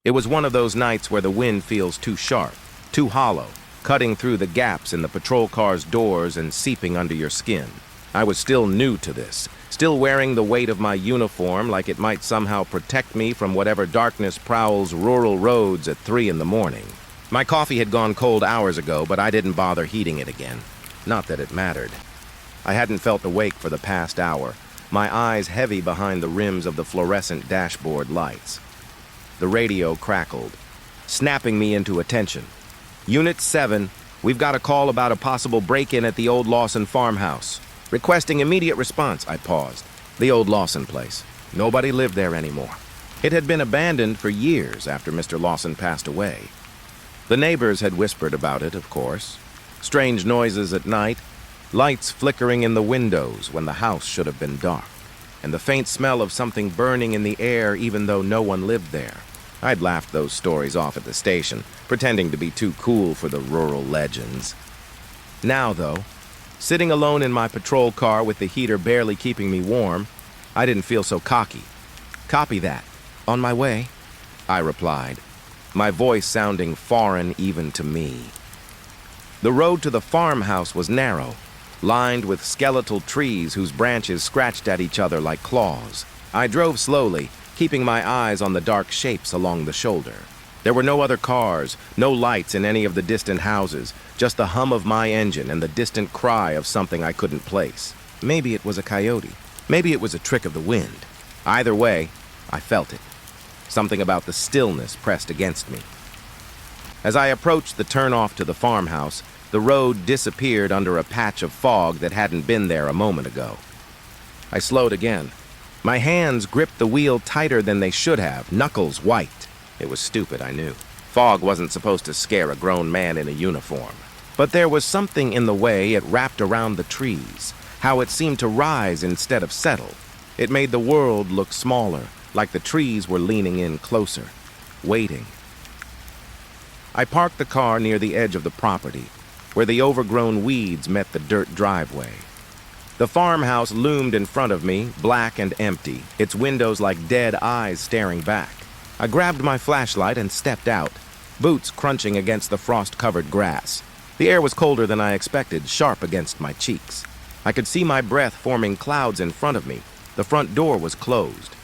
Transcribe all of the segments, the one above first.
It was one of those nights where the wind feels too sharp, too hollow, cutting through the gaps in the patrol car's doors and seeping under your skin. I was still new to this, still wearing the weight of my uniform like it might somehow protect me from whatever darkness prowls rural roads at 3 in the morning. My coffee had gone cold hours ago, but I didn't bother heating it again. Not that it mattered. I hadn't felt awake for the past hour, my eyes heavy behind the rims of the fluorescent dashboard lights. The radio crackled, snapping me into attention. Unit 7, we've got a call about a possible break-in at the old Lawson farmhouse. Requesting immediate response, I paused. The old Lawson place. Nobody lived there anymore. It had been abandoned for years after Mr. Lawson passed away. The neighbors had whispered about it, of course. Strange noises at night, lights flickering in the windows when the house should have been dark, and the faint smell of something burning in the air even though no one lived there. I'd laughed those stories off at the station, pretending to be too cool for the rural legends. Now, though, sitting alone in my patrol car with the heater barely keeping me warm, I didn't feel so cocky. Copy that. On my way, I replied, my voice sounding foreign even to me. The road to the farmhouse was narrow, lined with skeletal trees whose branches scratched at each other like claws. I drove slowly, keeping my eyes on the dark shapes along the shoulder. There were no other cars, no lights in any of the distant houses, just the hum of my engine and the distant cry of something I couldn't place. Maybe it was a coyote. Maybe it was a trick of the wind. Either way, I felt it. Something about the stillness pressed against me. As I approached the turnoff to the farmhouse, the road disappeared under a patch of fog that hadn't been there a moment ago. I slowed again. My hands gripped the wheel tighter than they should have, knuckles white. It was stupid, I knew. Fog wasn't supposed to scare a grown man in a uniform. But there was something in the way it wrapped around the trees, how it seemed to rise instead of settle. It made the world look smaller, like the trees were leaning in closer, waiting. I parked the car near the edge of the property, where the overgrown weeds met the dirt driveway. The farmhouse loomed in front of me, black and empty, its windows like dead eyes staring back. I grabbed my flashlight and stepped out, boots crunching against the frost-covered grass. The air was colder than I expected, sharp against my cheeks. I could see my breath forming clouds in front of me. The front door was closed.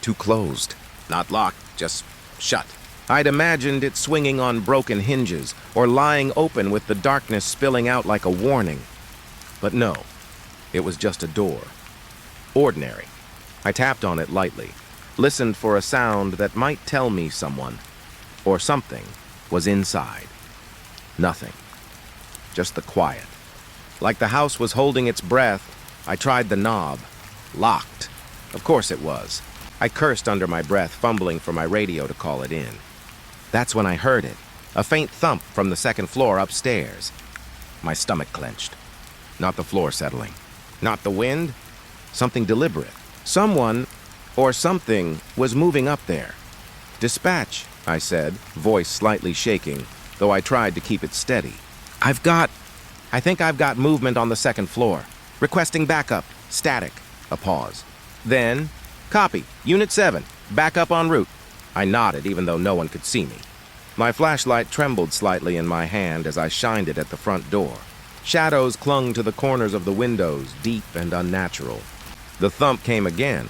Too closed. Not locked, just shut. I'd imagined it swinging on broken hinges or lying open with the darkness spilling out like a warning. But no, it was just a door. Ordinary. I tapped on it lightly, listened for a sound that might tell me someone or something was inside. Nothing. Just the quiet. Like the house was holding its breath, I tried the knob. Locked. Of course it was. I cursed under my breath, fumbling for my radio to call it in. That's when I heard it, a faint thump from the second floor upstairs. My stomach clenched. Not the floor settling. Not the wind. Something deliberate. Someone, or something, was moving up there. Dispatch, I said, voice slightly shaking, though I tried to keep it steady. I think I've got movement on the second floor. Requesting backup. Static. A pause. Then, copy. Unit 7. Backup en route. I nodded, even though no one could see me. My flashlight trembled slightly in my hand as I shined it at the front door. Shadows clung to the corners of the windows, deep and unnatural. The thump came again,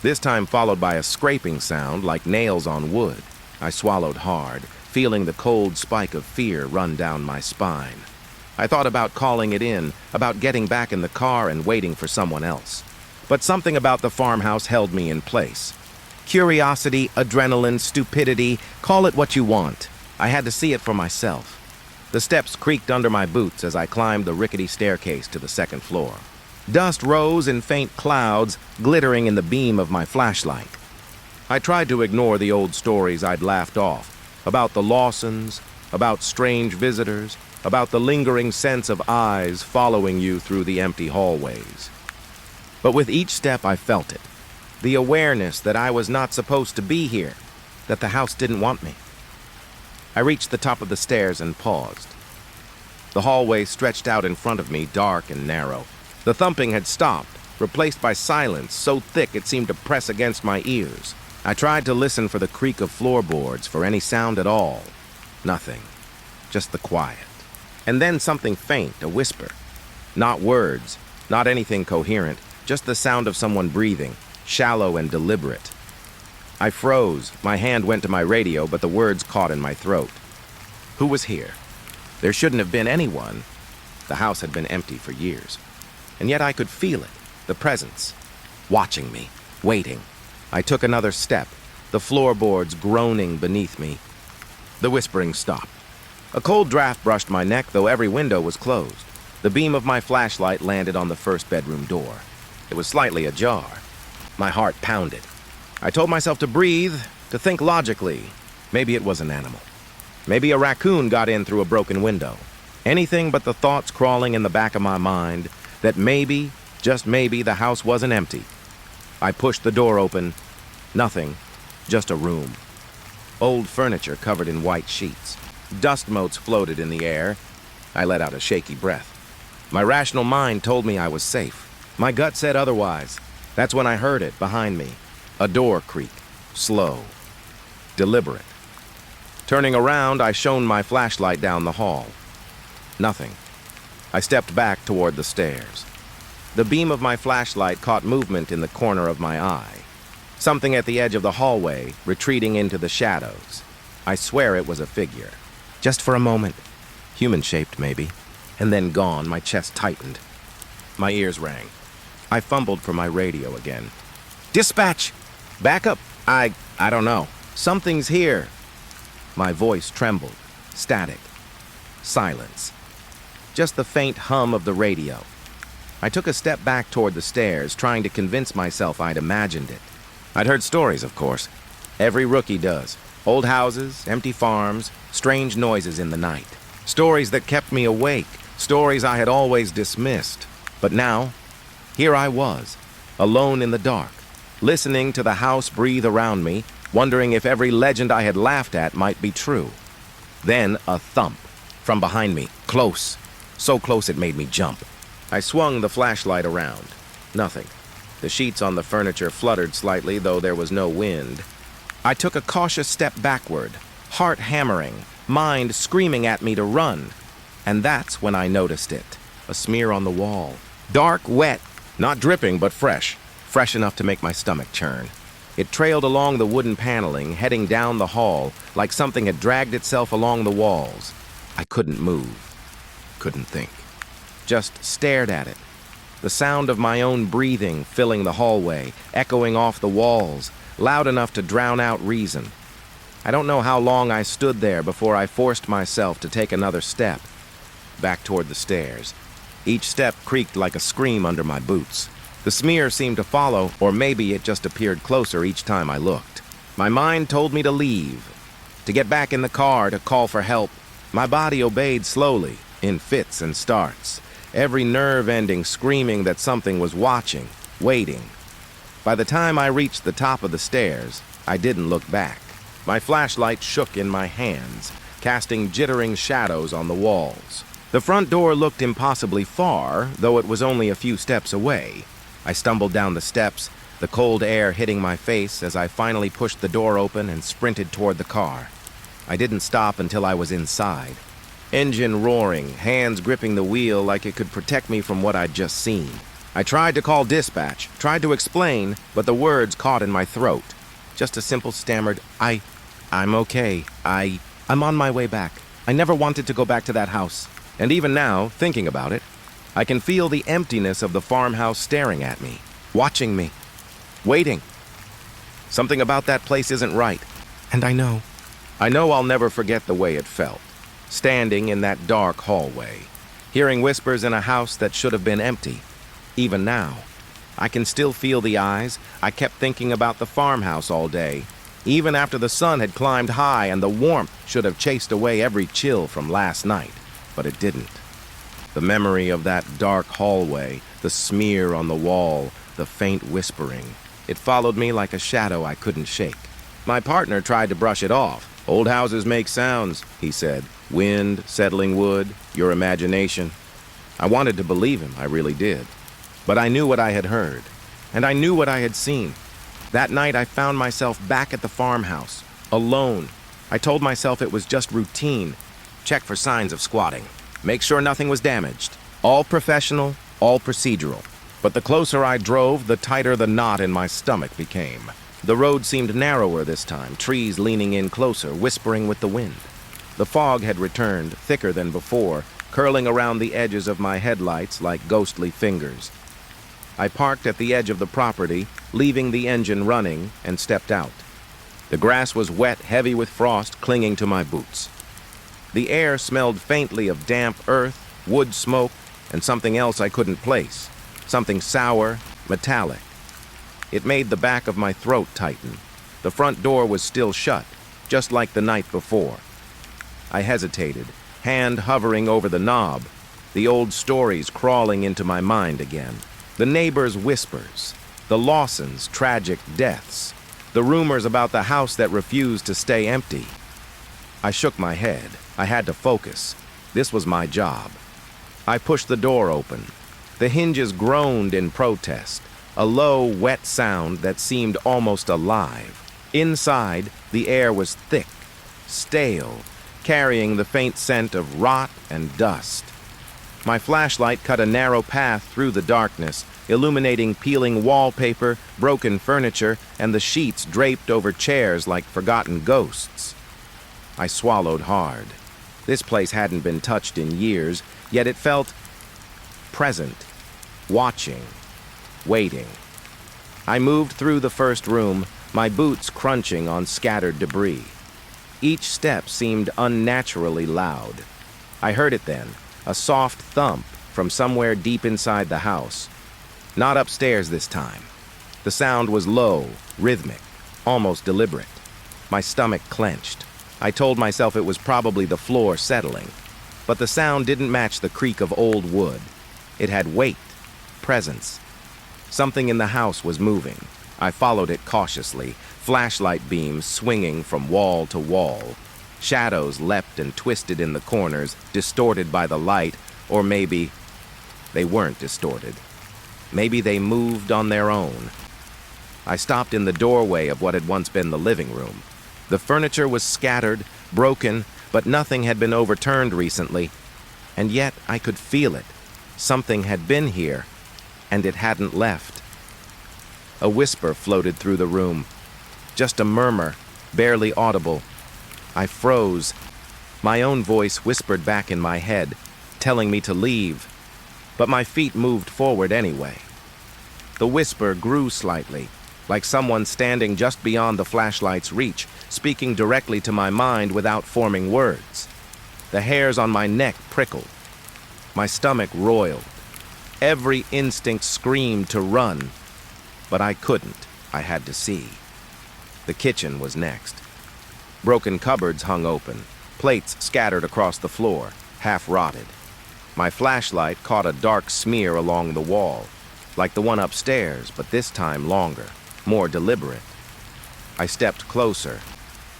this time followed by a scraping sound like nails on wood. I swallowed hard, feeling the cold spike of fear run down my spine. I thought about calling it in, about getting back in the car and waiting for someone else. But something about the farmhouse held me in place. Curiosity, adrenaline, stupidity, call it what you want. I had to see it for myself. The steps creaked under my boots as I climbed the rickety staircase to the second floor. Dust rose in faint clouds, glittering in the beam of my flashlight. I tried to ignore the old stories I'd laughed off, about the Lawsons, about strange visitors, about the lingering sense of eyes following you through the empty hallways. But with each step I felt it. The awareness that I was not supposed to be here, that the house didn't want me. I reached the top of the stairs and paused. The hallway stretched out in front of me, dark and narrow. The thumping had stopped, replaced by silence so thick it seemed to press against my ears. I tried to listen for the creak of floorboards, for any sound at all. Nothing. Just the quiet. And then something faint, a whisper. Not words, not anything coherent, just the sound of someone breathing, shallow and deliberate. I froze. My hand went to my radio, but the words caught in my throat. Who was here? There shouldn't have been anyone. The house had been empty for years. And yet I could feel it, the presence, watching me, waiting. I took another step, the floorboards groaning beneath me. The whispering stopped. A cold draft brushed my neck, though every window was closed. The beam of my flashlight landed on the first bedroom door. It was slightly ajar. My heart pounded. I told myself to breathe, to think logically. Maybe it was an animal. Maybe a raccoon got in through a broken window. Anything but the thoughts crawling in the back of my mind that maybe, just maybe, the house wasn't empty. I pushed the door open. Nothing, just a room. Old furniture covered in white sheets. Dust motes floated in the air. I let out a shaky breath. My rational mind told me I was safe. My gut said otherwise. That's when I heard it behind me. A door creak. Slow. Deliberate. Turning around, I shone my flashlight down the hall. Nothing. I stepped back toward the stairs. The beam of my flashlight caught movement in the corner of my eye. Something at the edge of the hallway, retreating into the shadows. I swear it was a figure. Just for a moment. Human-shaped, maybe. And then gone, my chest tightened. My ears rang. I fumbled for my radio again. Dispatch! Back up! I don't know. Something's here. My voice trembled. Static. Silence. Just the faint hum of the radio. I took a step back toward the stairs, trying to convince myself I'd imagined it. I'd heard stories, of course. Every rookie does. Old houses, empty farms, strange noises in the night. Stories that kept me awake. Stories I had always dismissed. But now, here I was, alone in the dark, listening to the house breathe around me, wondering if every legend I had laughed at might be true. Then a thump. From behind me, close. So close it made me jump. I swung the flashlight around. Nothing. The sheets on the furniture fluttered slightly, though there was no wind. I took a cautious step backward, heart hammering, mind screaming at me to run. And that's when I noticed it. A smear on the wall. Dark, wet, not dripping, but fresh. Fresh enough to make my stomach churn. It trailed along the wooden paneling, heading down the hall, like something had dragged itself along the walls. I couldn't move. Couldn't think. Just stared at it. The sound of my own breathing filling the hallway, echoing off the walls, loud enough to drown out reason. I don't know how long I stood there before I forced myself to take another step, back toward the stairs. Each step creaked like a scream under my boots. The smear seemed to follow, or maybe it just appeared closer each time I looked. My mind told me to leave, to get back in the car, to call for help. My body obeyed slowly, in fits and starts, every nerve ending screaming that something was watching, waiting. By the time I reached the top of the stairs, I didn't look back. My flashlight shook in my hands, casting jittering shadows on the walls. The front door looked impossibly far, though it was only a few steps away. I stumbled down the steps, the cold air hitting my face as I finally pushed the door open and sprinted toward the car. I didn't stop until I was inside. Engine roaring, hands gripping the wheel like it could protect me from what I'd just seen. I tried to call dispatch, tried to explain, but the words caught in my throat. Just a simple stammered, I'm okay. I'm on my way back. I never wanted to go back to that house. And even now, thinking about it, I can feel the emptiness of the farmhouse staring at me, watching me, waiting. Something about that place isn't right. And I know I'll never forget the way it felt, standing in that dark hallway, hearing whispers in a house that should have been empty. Even now, I can still feel the eyes. I kept thinking about the farmhouse all day, even after the sun had climbed high and the warmth should have chased away every chill from last night, but it didn't. The memory of that dark hallway, the smear on the wall, the faint whispering, it followed me like a shadow I couldn't shake. My partner tried to brush it off. Old houses make sounds, he said. Wind, settling wood, your imagination. I wanted to believe him, I really did. But I knew what I had heard, and I knew what I had seen. That night, I found myself back at the farmhouse, alone. I told myself it was just routine. Check for signs of squatting. Make sure nothing was damaged. All professional, all procedural. But the closer I drove, the tighter the knot in my stomach became. The road seemed narrower this time, trees leaning in closer, whispering with the wind. The fog had returned, thicker than before, curling around the edges of my headlights like ghostly fingers. I parked at the edge of the property, leaving the engine running, and stepped out. The grass was wet, heavy with frost clinging to my boots. The air smelled faintly of damp earth, wood smoke, and something else I couldn't place. Something sour, metallic. It made the back of my throat tighten. The front door was still shut, just like the night before. I hesitated, hand hovering over the knob, the old stories crawling into my mind again. The neighbors' whispers, the Lawsons' tragic deaths, the rumors about the house that refused to stay empty. I shook my head. I had to focus. This was my job. I pushed the door open. The hinges groaned in protest, a low, wet sound that seemed almost alive. Inside, the air was thick, stale, carrying the faint scent of rot and dust. My flashlight cut a narrow path through the darkness, illuminating peeling wallpaper, broken furniture, and the sheets draped over chairs like forgotten ghosts. I swallowed hard. This place hadn't been touched in years, yet it felt present, watching, waiting. I moved through the first room, my boots crunching on scattered debris. Each step seemed unnaturally loud. I heard it then, a soft thump from somewhere deep inside the house. Not upstairs this time. The sound was low, rhythmic, almost deliberate. My stomach clenched. I told myself it was probably the floor settling, but the sound didn't match the creak of old wood. It had weight, presence. Something in the house was moving. I followed it cautiously, flashlight beams swinging from wall to wall. Shadows leapt and twisted in the corners, distorted by the light, or maybe they weren't distorted. Maybe they moved on their own. I stopped in the doorway of what had once been the living room. The furniture was scattered, broken, but nothing had been overturned recently. And yet I could feel it. Something had been here, and it hadn't left. A whisper floated through the room. Just a murmur, barely audible. I froze. My own voice whispered back in my head, telling me to leave. But my feet moved forward anyway. The whisper grew slightly, like someone standing just beyond the flashlight's reach, speaking directly to my mind without forming words. The hairs on my neck prickled. My stomach roiled. Every instinct screamed to run, but I couldn't. I had to see. The kitchen was next. Broken cupboards hung open, plates scattered across the floor, half rotted. My flashlight caught a dark smear along the wall, like the one upstairs, but this time longer, more deliberate. I stepped closer,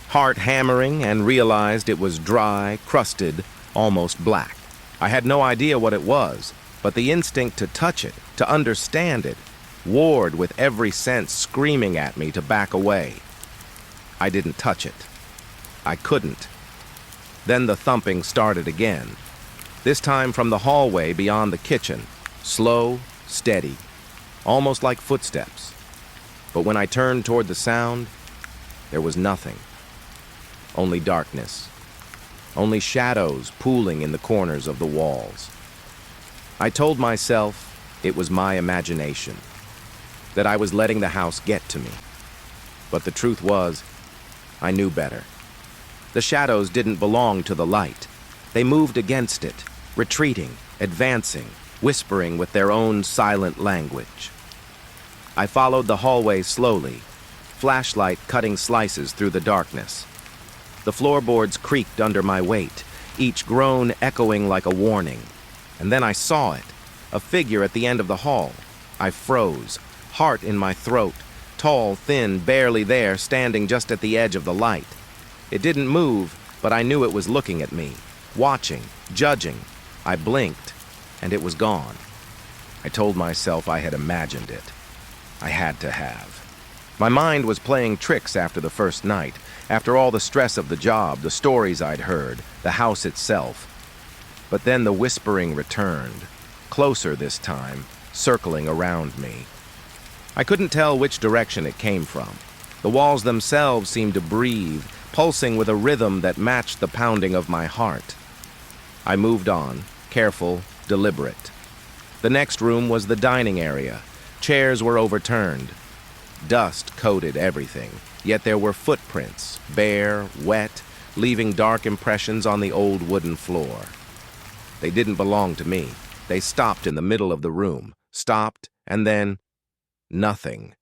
heart hammering, and realized it was dry, crusted, almost black. I had no idea what it was, but the instinct to touch it, to understand it, warred with every sense screaming at me to back away. I didn't touch it. I couldn't. Then the thumping started again, this time from the hallway beyond the kitchen, slow, steady, almost like footsteps. But when I turned toward the sound, there was nothing. Only darkness. Only shadows pooling in the corners of the walls. I told myself it was my imagination, that I was letting the house get to me. But the truth was, I knew better. The shadows didn't belong to the light. They moved against it, retreating, advancing, whispering with their own silent language. I followed the hallway slowly, flashlight cutting slices through the darkness. The floorboards creaked under my weight, each groan echoing like a warning. And then I saw it, a figure at the end of the hall. I froze, heart in my throat, tall, thin, barely there, standing just at the edge of the light. It didn't move, but I knew it was looking at me, watching, judging. I blinked, and it was gone. I told myself I had imagined it. I had to have. My mind was playing tricks after the first night, after all the stress of the job, the stories I'd heard, the house itself. But then the whispering returned, closer this time, circling around me. I couldn't tell which direction it came from. The walls themselves seemed to breathe, pulsing with a rhythm that matched the pounding of my heart. I moved on, careful, deliberate. The next room was the dining area. Chairs were overturned. Dust coated everything, yet there were footprints, bare, wet, leaving dark impressions on the old wooden floor. They didn't belong to me. They stopped in the middle of the room, stopped, and then nothing.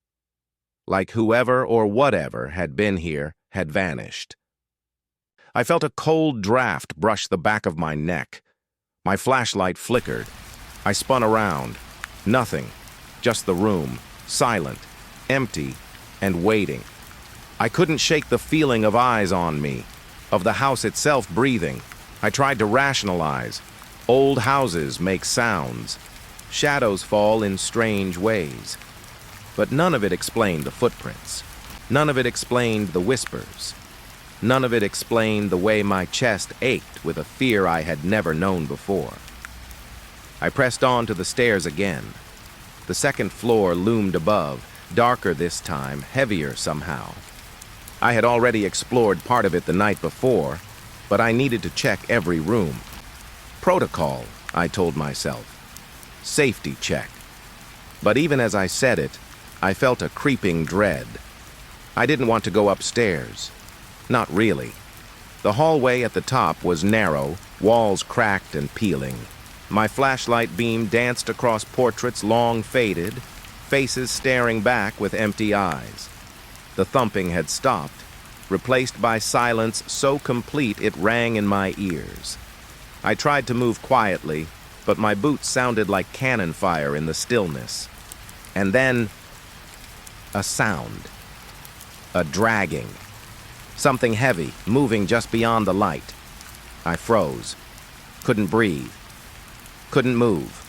Like whoever or whatever had been here had vanished. I felt a cold draft brush the back of my neck. My flashlight flickered. I spun around. Nothing. Just the room, silent, empty, and waiting. I couldn't shake the feeling of eyes on me, of the house itself breathing. I tried to rationalize. Old houses make sounds. Shadows fall in strange ways. But none of it explained the footprints. None of it explained the whispers. None of it explained the way my chest ached with a fear I had never known before. I pressed on to the stairs again. The second floor loomed above, darker this time, heavier somehow. I had already explored part of it the night before, but I needed to check every room. Protocol, I told myself. Safety check. But even as I said it, I felt a creeping dread. I didn't want to go upstairs. Not really. The hallway at the top was narrow, walls cracked and peeling. My flashlight beam danced across portraits long faded, faces staring back with empty eyes. The thumping had stopped, replaced by silence so complete it rang in my ears. I tried to move quietly, but my boots sounded like cannon fire in the stillness. And then, a sound. A dragging. Something heavy, moving just beyond the light. I froze. Couldn't breathe. Couldn't move.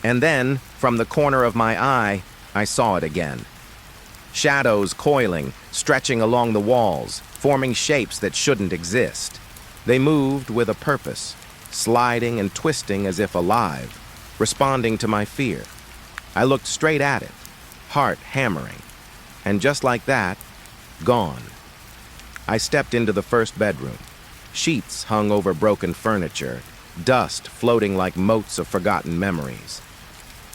And then, from the corner of my eye, I saw it again. Shadows coiling, stretching along the walls, forming shapes that shouldn't exist. They moved with a purpose, sliding and twisting as if alive, responding to my fear. I looked straight at it, heart hammering, and just like that, gone. I stepped into the first bedroom. Sheets hung over broken furniture, dust floating like motes of forgotten memories.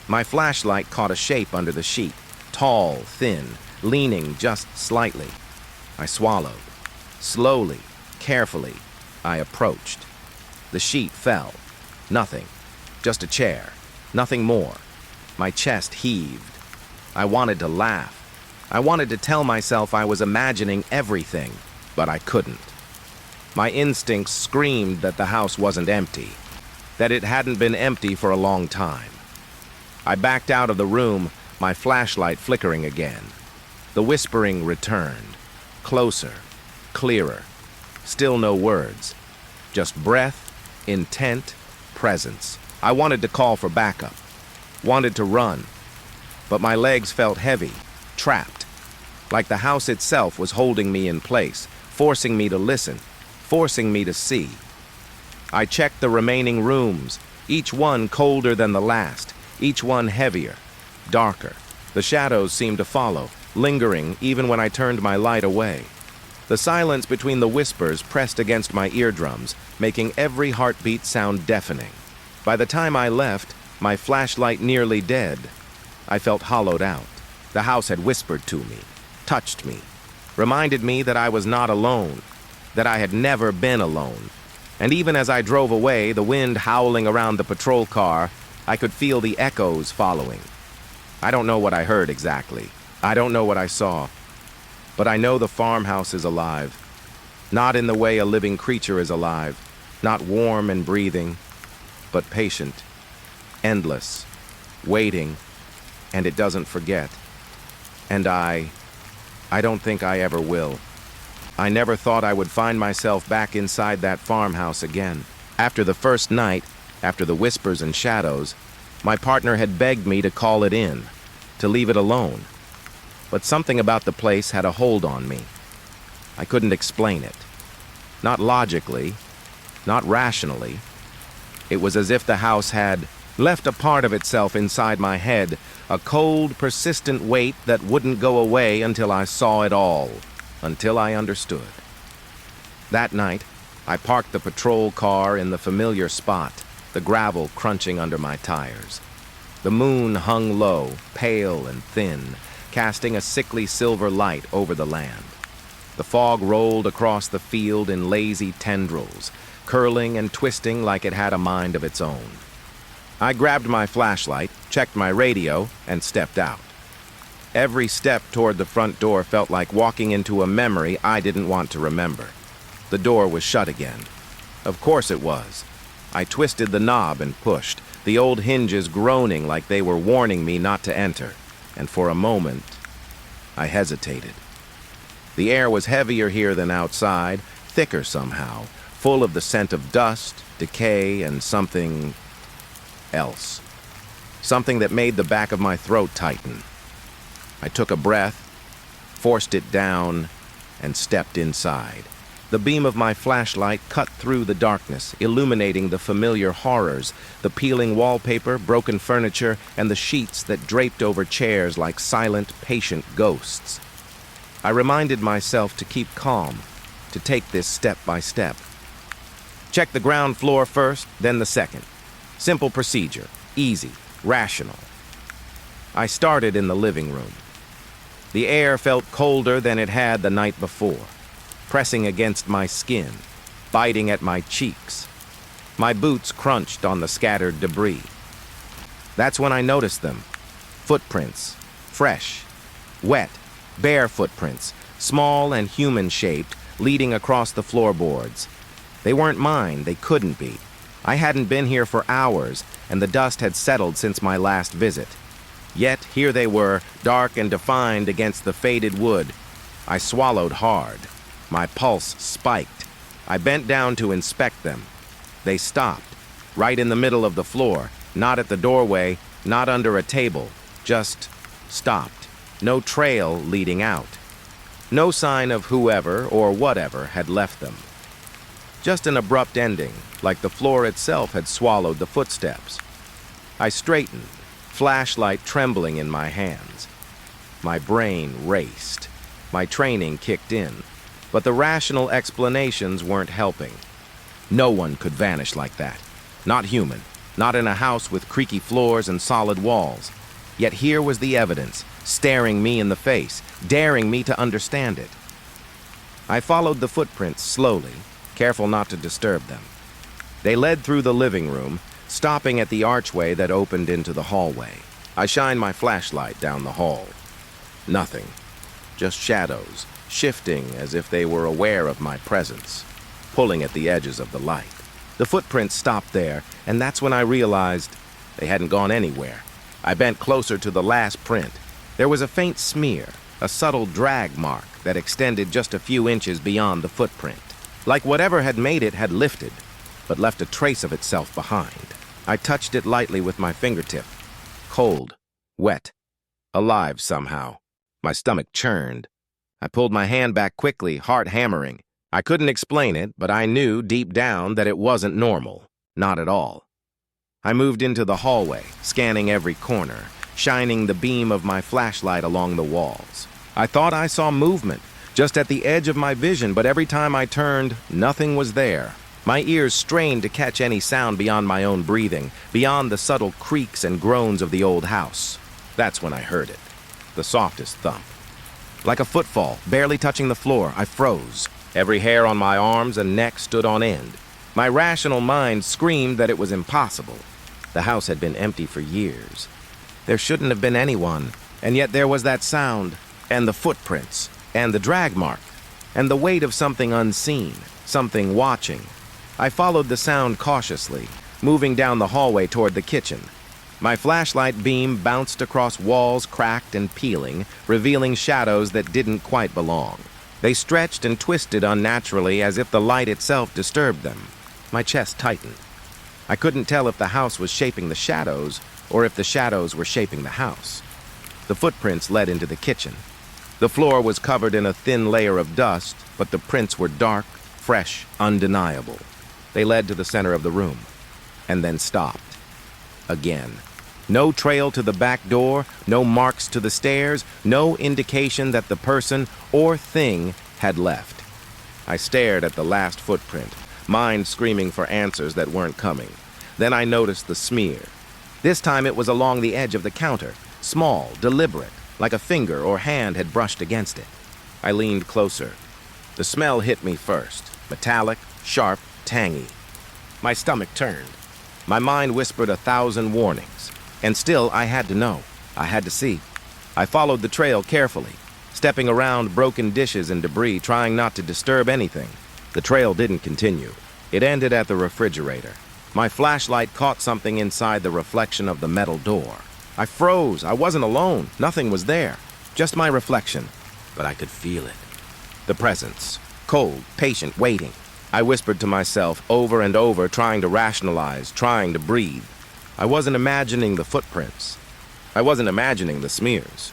My flashlight caught a shape under the sheet, tall, thin, leaning just slightly. I swallowed. Slowly, carefully, I approached. The sheet fell. Nothing. Just a chair. Nothing more. My chest heaved. I wanted to laugh. I wanted to tell myself I was imagining everything, but I couldn't. My instincts screamed that the house wasn't empty, that it hadn't been empty for a long time. I backed out of the room, my flashlight flickering again. The whispering returned, closer, clearer. Still no words, just breath, intent, presence. I wanted to call for backup, wanted to run, but my legs felt heavy, trapped, like the house itself was holding me in place, forcing me to listen, forcing me to see. I checked the remaining rooms, each one colder than the last, each one heavier, darker. The shadows seemed to follow, lingering even when I turned my light away. The silence between the whispers pressed against my eardrums, making every heartbeat sound deafening. By the time I left, my flashlight nearly dead, I felt hollowed out. The house had whispered to me, touched me, reminded me that I was not alone, that I had never been alone. And even as I drove away, the wind howling around the patrol car, I could feel the echoes following. I don't know what I heard exactly. I don't know what I saw. But I know the farmhouse is alive. Not in the way a living creature is alive. Not warm and breathing, but patient, endless, waiting, and it doesn't forget. And I don't think I ever will. I never thought I would find myself back inside that farmhouse again. After the first night, after the whispers and shadows, my partner had begged me to call it in, to leave it alone. but something about the place had a hold on me. I couldn't explain it. Not logically, not rationally. It was as if the house had left a part of itself inside my head, a cold, persistent weight that wouldn't go away until I saw it all, until I understood. That night, I parked the patrol car in the familiar spot, the gravel crunching under my tires. The moon hung low, pale and thin, casting a sickly silver light over the land. The fog rolled across the field in lazy tendrils, curling and twisting like it had a mind of its own. I grabbed my flashlight, checked my radio, and stepped out. Every step toward the front door felt like walking into a memory I didn't want to remember. The door was shut again. Of course it was. I twisted the knob and pushed, the old hinges groaning like they were warning me not to enter, and for a moment, I hesitated. The air was heavier here than outside, thicker somehow, full of the scent of dust, decay, and something else. Something that made the back of my throat tighten. I took a breath, forced it down, and stepped inside. The beam of my flashlight cut through the darkness, illuminating the familiar horrors, the peeling wallpaper, broken furniture, and the sheets that draped over chairs like silent, patient ghosts. I reminded myself to keep calm, to take this step by step. Check the ground floor first, then the second. Simple procedure, easy, rational. I started in the living room. The air felt colder than it had the night before, pressing against my skin, biting at my cheeks. My boots crunched on the scattered debris. That's when I noticed them. Footprints, fresh, wet, bare footprints, small and human-shaped, leading across the floorboards. They weren't mine, they couldn't be. I hadn't been here for hours, and the dust had settled since my last visit. Yet here they were, dark and defined against the faded wood. I swallowed hard. My pulse spiked. I bent down to inspect them. They stopped, right in the middle of the floor, not at the doorway, not under a table, just stopped. No trail leading out. No sign of whoever or whatever had left them. Just an abrupt ending, like the floor itself had swallowed the footsteps. I straightened, flashlight trembling in my hands. My brain raced. My training kicked in, but the rational explanations weren't helping. No one could vanish like that. Not human, not in a house with creaky floors and solid walls. Yet here was the evidence, staring me in the face, daring me to understand it. I followed the footprints slowly, careful not to disturb them. They led through the living room, stopping at the archway that opened into the hallway. I shined my flashlight down the hall. Nothing. Just shadows, shifting as if they were aware of my presence, pulling at the edges of the light. The footprints stopped there, and that's when I realized they hadn't gone anywhere. I bent closer to the last print. There was a faint smear, a subtle drag mark that extended just a few inches beyond the footprint. Like whatever had made it had lifted, but left a trace of itself behind. I touched it lightly with my fingertip. Cold, wet, alive somehow. My stomach churned. I pulled my hand back quickly, heart hammering. I couldn't explain it, but I knew deep down that it wasn't normal. Not at all. I moved into the hallway, scanning every corner, shining the beam of my flashlight along the walls. I thought I saw movement, just at the edge of my vision, but every time I turned, nothing was there. My ears strained to catch any sound beyond my own breathing, beyond the subtle creaks and groans of the old house. That's when I heard it, the softest thump. Like a footfall, barely touching the floor, I froze. Every hair on my arms and neck stood on end. My rational mind screamed that it was impossible. The house had been empty for years. There shouldn't have been anyone, and yet there was that sound, and the footprints, and the drag mark, and the weight of something unseen, something watching. I followed the sound cautiously, moving down the hallway toward the kitchen. My flashlight beam bounced across walls cracked and peeling, revealing shadows that didn't quite belong. They stretched and twisted unnaturally as if the light itself disturbed them. My chest tightened. I couldn't tell if the house was shaping the shadows or if the shadows were shaping the house. The footprints led into the kitchen. The floor was covered in a thin layer of dust, but the prints were dark, fresh, undeniable. They led to the center of the room, and then stopped. Again. No trail to the back door, no marks to the stairs, no indication that the person or thing had left. I stared at the last footprint, mind screaming for answers that weren't coming. Then I noticed the smear. This time it was along the edge of the counter, small, deliberate, like a finger or hand had brushed against it. I leaned closer. The smell hit me first, metallic, sharp, tangy. My stomach turned. My mind whispered 1,000 warnings. And still, I had to know. I had to see. I followed the trail carefully, stepping around broken dishes and debris, trying not to disturb anything. The trail didn't continue. It ended at the refrigerator. My flashlight caught something inside the reflection of the metal door. I froze. I wasn't alone. Nothing was there. Just my reflection. But I could feel it. The presence. Cold, patient, waiting. I whispered to myself over and over, trying to rationalize, trying to breathe. I wasn't imagining the footprints. I wasn't imagining the smears.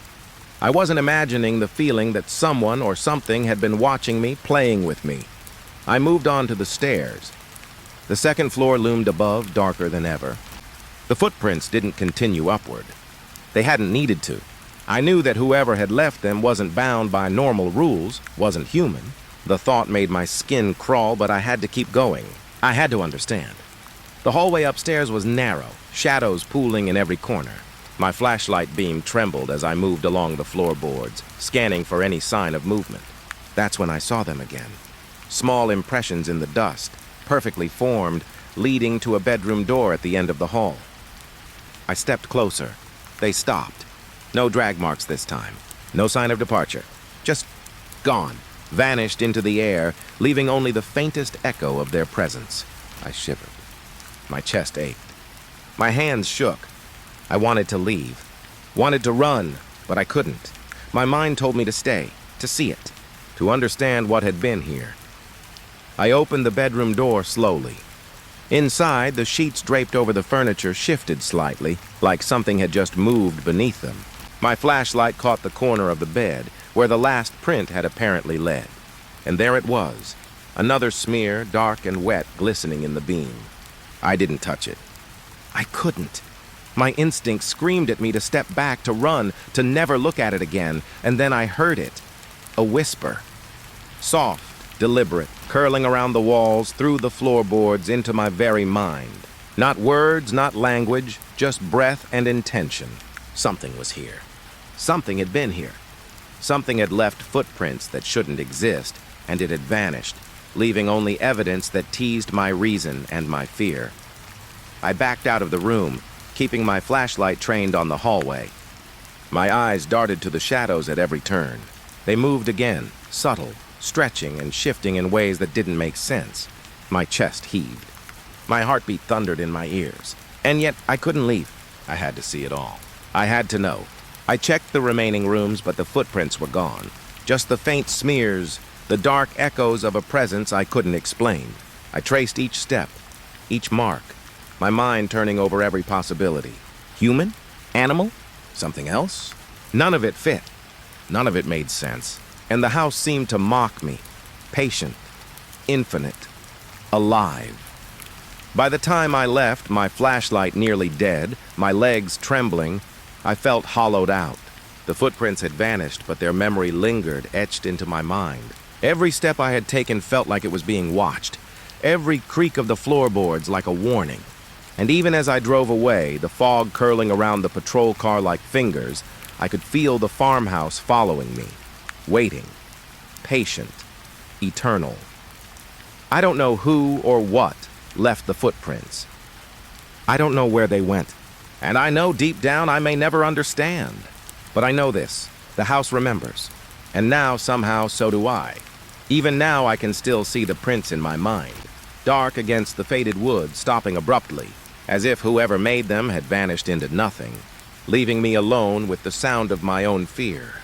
I wasn't imagining the feeling that someone or something had been watching me, playing with me. I moved on to the stairs. The second floor loomed above, darker than ever. The footprints didn't continue upward. They hadn't needed to. I knew that whoever had left them wasn't bound by normal rules, wasn't human. The thought made my skin crawl, but I had to keep going. I had to understand. The hallway upstairs was narrow, shadows pooling in every corner. My flashlight beam trembled as I moved along the floorboards, scanning for any sign of movement. That's when I saw them again. Small impressions in the dust, perfectly formed, leading to a bedroom door at the end of the hall. I stepped closer. They stopped. No drag marks this time. No sign of departure. Just gone. Vanished into the air, leaving only the faintest echo of their presence. I shivered. My chest ached. My hands shook. I wanted to leave. Wanted to run, but I couldn't. My mind told me to stay, to see it, to understand what had been here. I opened the bedroom door slowly. Inside, the sheets draped over the furniture shifted slightly, like something had just moved beneath them. My flashlight caught the corner of the bed, where the last print had apparently led. And there it was, another smear, dark and wet, glistening in the beam. I didn't touch it. I couldn't. My instinct screamed at me to step back, to run, to never look at it again, and then I heard it. A whisper. Soft, deliberate, curling around the walls, through the floorboards, into my very mind. Not words, not language, just breath and intention. Something was here. Something had been here. Something had left footprints that shouldn't exist, and it had vanished, leaving only evidence that teased my reason and my fear. I backed out of the room, keeping my flashlight trained on the hallway. My eyes darted to the shadows at every turn. They moved again, subtle, stretching and shifting in ways that didn't make sense. My chest heaved. My heartbeat thundered in my ears. And yet I couldn't leave. I had to see it all. I had to know. I checked the remaining rooms, but the footprints were gone. Just the faint smears, the dark echoes of a presence I couldn't explain. I traced each step, each mark, my mind turning over every possibility. Human? Animal? Something else? None of it fit. None of it made sense. And the house seemed to mock me. Patient. Infinite. Alive. By the time I left, my flashlight nearly dead, my legs trembling, I felt hollowed out. The footprints had vanished, but their memory lingered, etched into my mind. Every step I had taken felt like it was being watched. Every creak of the floorboards like a warning. And even as I drove away, the fog curling around the patrol car like fingers, I could feel the farmhouse following me, waiting, patient, eternal. I don't know who or what left the footprints. I don't know where they went. And I know deep down I may never understand. But I know this, the house remembers. And now somehow so do I. Even now I can still see the prints in my mind, dark against the faded wood, stopping abruptly, as if whoever made them had vanished into nothing, leaving me alone with the sound of my own fear.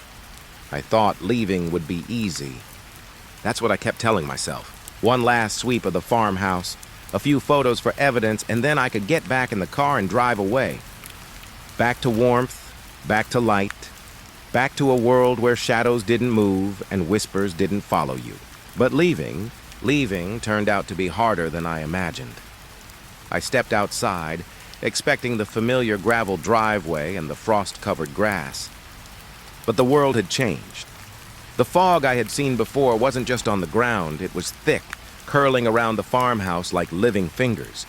I thought leaving would be easy. That's what I kept telling myself. One last sweep of the farmhouse, a few photos for evidence, and then I could get back in the car and drive away. Back to warmth, back to light, Back to a world where shadows didn't move and whispers didn't follow you. But leaving turned out to be harder than I imagined. I stepped outside, expecting the familiar gravel driveway and the frost-covered grass. But the world had changed. The fog I had seen before wasn't just on the ground, it was thick, curling around the farmhouse like living fingers.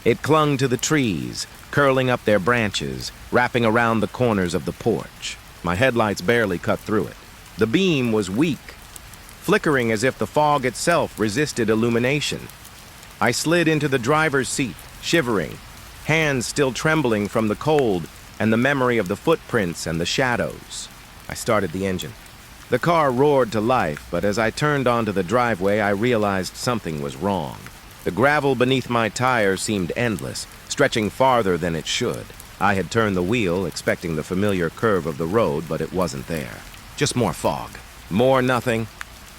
It clung to the trees, curling up their branches, wrapping around the corners of the porch. My headlights barely cut through it. The beam was weak, flickering as if the fog itself resisted illumination. I slid into the driver's seat, shivering, hands still trembling from the cold and the memory of the footprints and the shadows. I started the engine. The car roared to life, but as I turned onto the driveway, I realized something was wrong. The gravel beneath my tires seemed endless, stretching farther than it should. I had turned the wheel, expecting the familiar curve of the road, but it wasn't there. Just more fog. More nothing.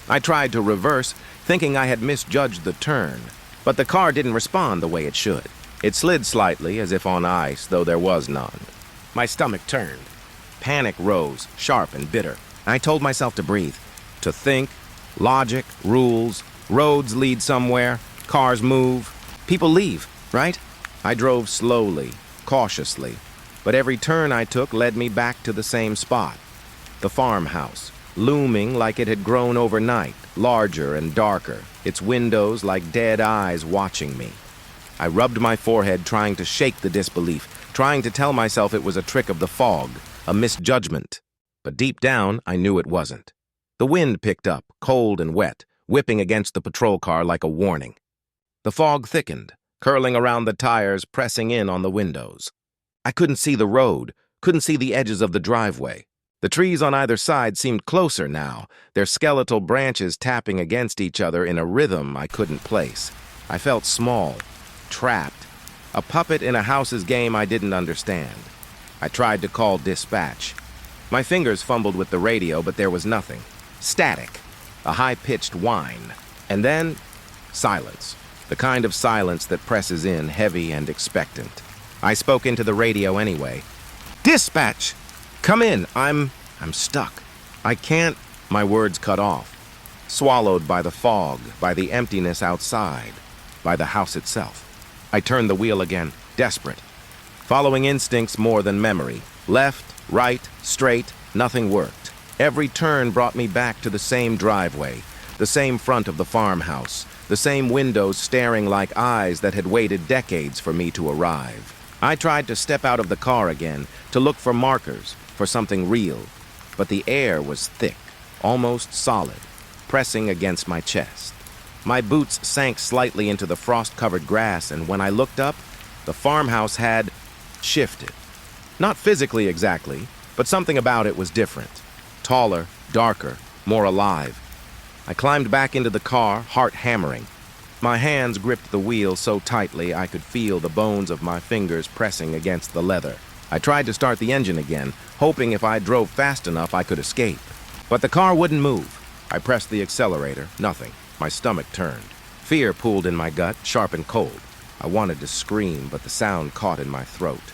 I tried to reverse, thinking I had misjudged the turn, but the car didn't respond the way it should. It slid slightly, as if on ice, though there was none. My stomach turned. Panic rose, sharp and bitter. I told myself to breathe, to think, logic, rules, roads lead somewhere, cars move, people leave, right? I drove slowly, cautiously, but every turn I took led me back to the same spot. The farmhouse, looming like it had grown overnight, larger and darker, its windows like dead eyes watching me. I rubbed my forehead, trying to shake the disbelief, trying to tell myself it was a trick of the fog, a misjudgment. But deep down, I knew it wasn't. The wind picked up, cold and wet, whipping against the patrol car like a warning. The fog thickened, curling around the tires, pressing in on the windows. I couldn't see the road, couldn't see the edges of the driveway. The trees on either side seemed closer now, their skeletal branches tapping against each other in a rhythm I couldn't place. I felt small, trapped, a puppet in a house's game I didn't understand. I tried to call dispatch. My fingers fumbled with the radio, but there was nothing. Static, a high-pitched whine, and then silence, the kind of silence that presses in heavy and expectant. I spoke into the radio anyway. Dispatch! Come in, I'm stuck. I can't. My words cut off, swallowed by the fog, by the emptiness outside, by the house itself. I turned the wheel again, desperate, following instincts more than memory. Left, right, straight, nothing worked. Every turn brought me back to the same driveway, the same front of the farmhouse, the same windows staring like eyes that had waited decades for me to arrive. I tried to step out of the car again, to look for markers, for something real, but the air was thick, almost solid, pressing against my chest. My boots sank slightly into the frost-covered grass, and when I looked up, the farmhouse had shifted. Not physically exactly, but something about it was different. Taller, darker, more alive. I climbed back into the car, heart hammering. My hands gripped the wheel so tightly I could feel the bones of my fingers pressing against the leather. I tried to start the engine again, hoping if I drove fast enough I could escape. But the car wouldn't move. I pressed the accelerator, nothing. My stomach turned. Fear pooled in my gut, sharp and cold. I wanted to scream, but the sound caught in my throat.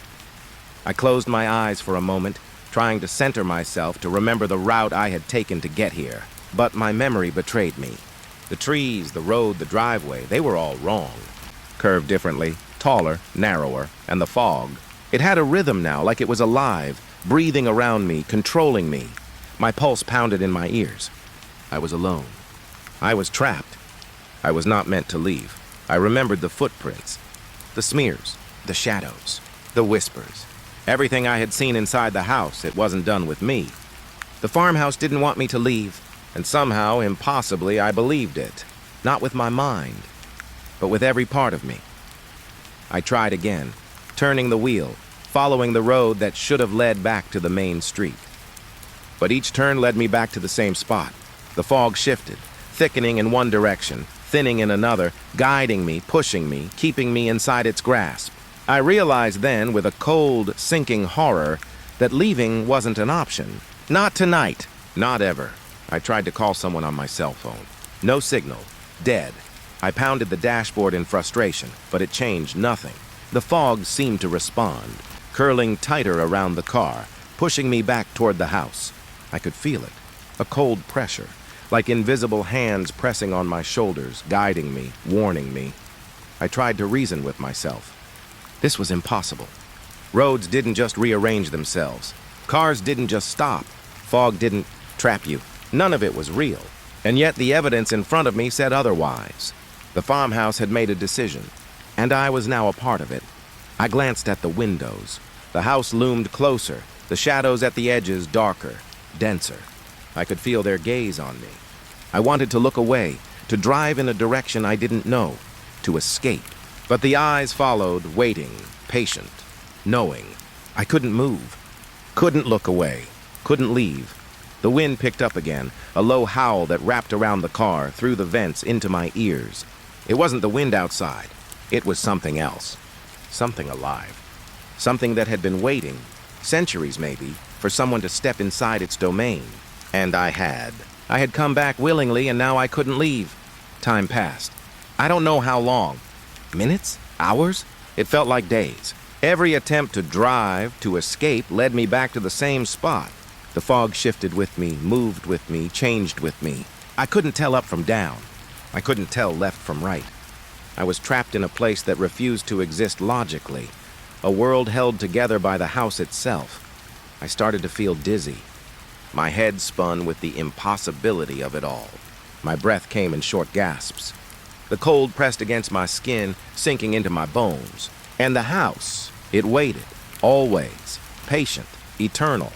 I closed my eyes for a moment, trying to center myself to remember the route I had taken to get here. But my memory betrayed me. The trees, the road, the driveway, they were all wrong. Curved differently, taller, narrower, and the fog. It had a rhythm now, like it was alive, breathing around me, controlling me. My pulse pounded in my ears. I was alone. I was trapped. I was not meant to leave. I remembered the footprints, the smears, the shadows, the whispers. Everything I had seen inside the house, it wasn't done with me. The farmhouse didn't want me to leave, and somehow, impossibly, I believed it. Not with my mind, but with every part of me. I tried again, turning the wheel, following the road that should have led back to the main street. But each turn led me back to the same spot. The fog shifted, thickening in one direction, thinning in another, guiding me, pushing me, keeping me inside its grasp. I realized then, with a cold, sinking horror, that leaving wasn't an option. Not tonight. Not ever. I tried to call someone on my cell phone. No signal. Dead. I pounded the dashboard in frustration, but it changed nothing. The fog seemed to respond, curling tighter around the car, pushing me back toward the house. I could feel it, a cold pressure, like invisible hands pressing on my shoulders, guiding me, warning me. I tried to reason with myself. This was impossible. Roads didn't just rearrange themselves. Cars didn't just stop. Fog didn't trap you. None of it was real. And yet the evidence in front of me said otherwise. The farmhouse had made a decision, and I was now a part of it. I glanced at the windows. The house loomed closer, the shadows at the edges darker, denser. I could feel their gaze on me. I wanted to look away, to drive in a direction I didn't know, to escape. But the eyes followed, waiting, patient, knowing. I couldn't move, couldn't look away, couldn't leave. The wind picked up again, a low howl that wrapped around the car, through the vents, into my ears. It wasn't the wind outside. It was something else. Something alive. Something that had been waiting, centuries maybe, for someone to step inside its domain. And I had. I had come back willingly, and now I couldn't leave. Time passed. I don't know how long. Minutes? Hours? It felt like days. Every attempt to drive, to escape, led me back to the same spot. The fog shifted with me, moved with me, changed with me. I couldn't tell up from down. I couldn't tell left from right. I was trapped in a place that refused to exist logically, a world held together by the house itself. I started to feel dizzy. My head spun with the impossibility of it all. My breath came in short gasps. The cold pressed against my skin, sinking into my bones. And the house, it waited, always, patient, eternal.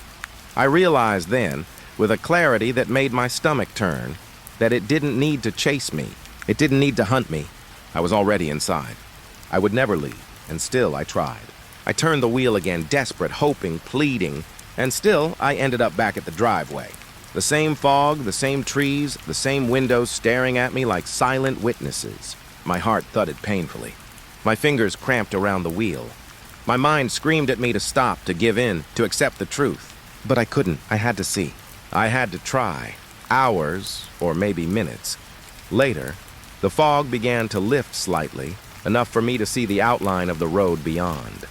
I realized then, with a clarity that made my stomach turn, that it didn't need to chase me. It didn't need to hunt me. I was already inside. I would never leave, and still I tried. I turned the wheel again, desperate, hoping, pleading, and still I ended up back at the driveway. The same fog, the same trees, the same windows staring at me like silent witnesses. My heart thudded painfully. My fingers cramped around the wheel. My mind screamed at me to stop, to give in, to accept the truth. But I couldn't. I had to see. I had to try. Hours, or maybe minutes. Later, the fog began to lift slightly, enough for me to see the outline of the road beyond.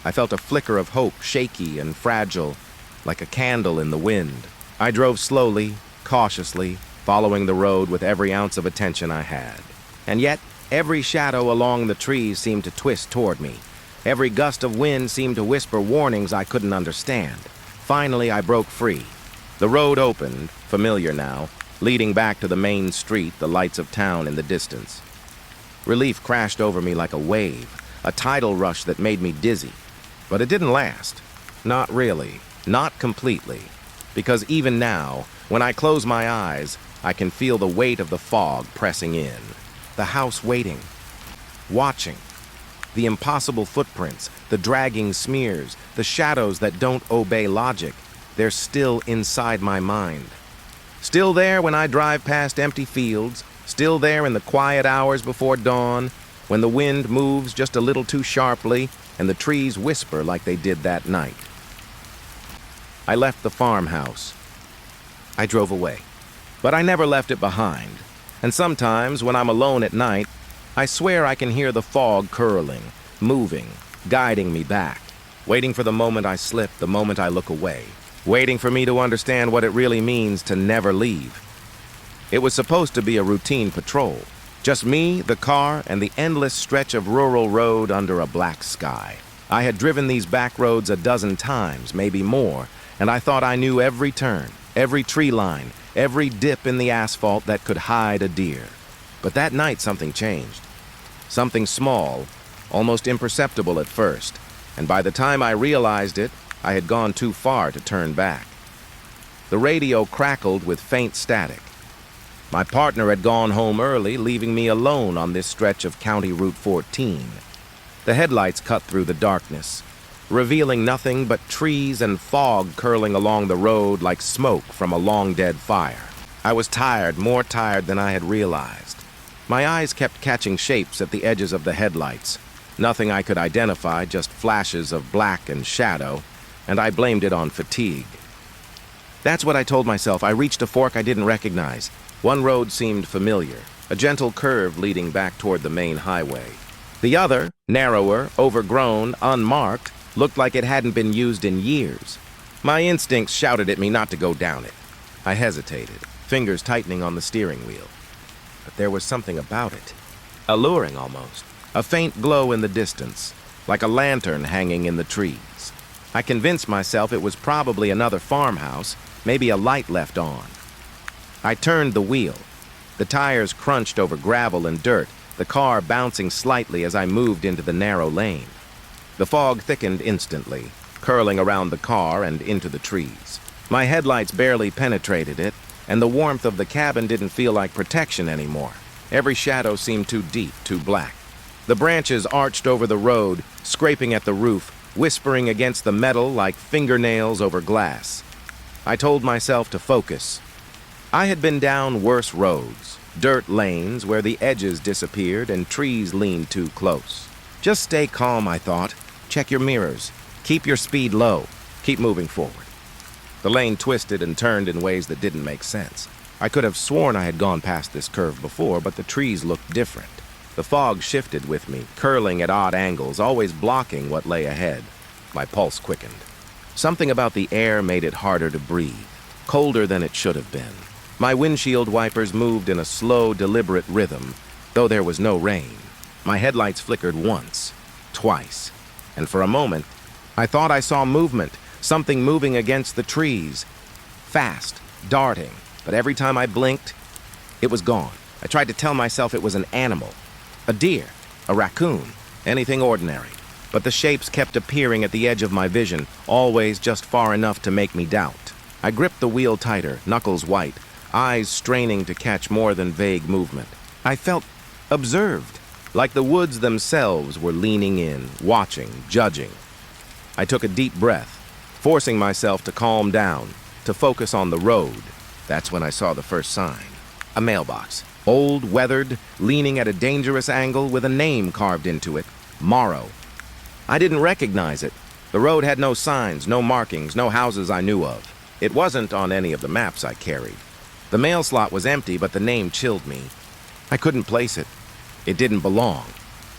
I felt a flicker of hope, shaky and fragile, like a candle in the wind. I drove slowly, cautiously, following the road with every ounce of attention I had. And yet, every shadow along the trees seemed to twist toward me. Every gust of wind seemed to whisper warnings I couldn't understand. Finally, I broke free. The road opened, familiar now, leading back to the main street, the lights of town in the distance. Relief crashed over me like a wave, a tidal rush that made me dizzy. But it didn't last. Not really. Not completely. Because even now, when I close my eyes, I can feel the weight of the fog pressing in. The house waiting. Watching. The impossible footprints, the dragging smears, the shadows that don't obey logic, they're still inside my mind. Still there when I drive past empty fields, still there in the quiet hours before dawn, when the wind moves just a little too sharply and the trees whisper like they did that night. I left the farmhouse. I drove away. But I never left it behind. And sometimes, when I'm alone at night, I swear I can hear the fog curling, moving, guiding me back, waiting for the moment I slip, the moment I look away, waiting for me to understand what it really means to never leave. It was supposed to be a routine patrol, just me, the car, and the endless stretch of rural road under a black sky. I had driven these back roads a dozen times, maybe more, and I thought I knew every turn, every tree line, every dip in the asphalt that could hide a deer. But that night something changed. Something small, almost imperceptible at first, and by the time I realized it, I had gone too far to turn back. The radio crackled with faint static. My partner had gone home early, leaving me alone on this stretch of County Route 14. The headlights cut through the darkness, revealing nothing but trees and fog curling along the road like smoke from a long-dead fire. I was tired, more tired than I had realized. My eyes kept catching shapes at the edges of the headlights. Nothing I could identify, just flashes of black and shadow, and I blamed it on fatigue. That's what I told myself. I reached a fork I didn't recognize. One road seemed familiar, a gentle curve leading back toward the main highway. The other, narrower, overgrown, unmarked, looked like it hadn't been used in years. My instincts shouted at me not to go down it. I hesitated, fingers tightening on the steering wheel. But there was something about it. Alluring almost. A faint glow in the distance, like a lantern hanging in the trees. I convinced myself it was probably another farmhouse, maybe a light left on. I turned the wheel. The tires crunched over gravel and dirt, the car bouncing slightly as I moved into the narrow lane. The fog thickened instantly, curling around the car and into the trees. My headlights barely penetrated it, and the warmth of the cabin didn't feel like protection anymore. Every shadow seemed too deep, too black. The branches arched over the road, scraping at the roof, whispering against the metal like fingernails over glass. I told myself to focus. I had been down worse roads, dirt lanes where the edges disappeared and trees leaned too close. Just stay calm, I thought. Check your mirrors. Keep your speed low. Keep moving forward. The lane twisted and turned in ways that didn't make sense. I could have sworn I had gone past this curve before, but the trees looked different. The fog shifted with me, curling at odd angles, always blocking what lay ahead. My pulse quickened. Something about the air made it harder to breathe, colder than it should have been. My windshield wipers moved in a slow, deliberate rhythm, though there was no rain. My headlights flickered once, twice, and for a moment, I thought I saw movement, something moving against the trees. Fast, darting, but every time I blinked, it was gone. I tried to tell myself it was an animal, a deer, a raccoon, anything ordinary. But the shapes kept appearing at the edge of my vision, always just far enough to make me doubt. I gripped the wheel tighter, knuckles white, eyes straining to catch more than vague movement. I felt observed, like the woods themselves were leaning in, watching, judging. I took a deep breath, forcing myself to calm down, to focus on the road. That's when I saw the first sign. A mailbox, old, weathered, leaning at a dangerous angle with a name carved into it, Morrow. I didn't recognize it. The road had no signs, no markings, no houses I knew of. It wasn't on any of the maps I carried. The mail slot was empty, but the name chilled me. I couldn't place it. It didn't belong.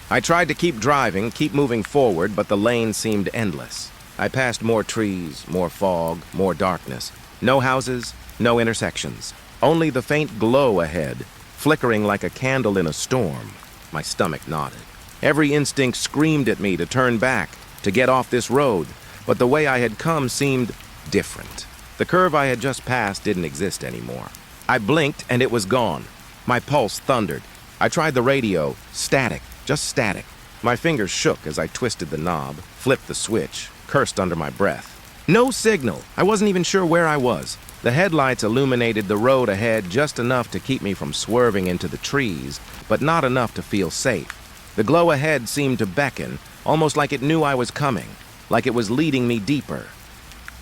I tried to keep driving, keep moving forward, but the lane seemed endless. I passed more trees, more fog, more darkness. No houses, no intersections. Only the faint glow ahead, flickering like a candle in a storm. My stomach knotted. Every instinct screamed at me to turn back, to get off this road, but the way I had come seemed different. The curve I had just passed didn't exist anymore. I blinked and it was gone. My pulse thundered. I tried the radio. Static, just static. My fingers shook as I twisted the knob, flipped the switch, cursed under my breath. No signal. I wasn't even sure where I was. The headlights illuminated the road ahead just enough to keep me from swerving into the trees, but not enough to feel safe. The glow ahead seemed to beckon, almost like it knew I was coming, like it was leading me deeper.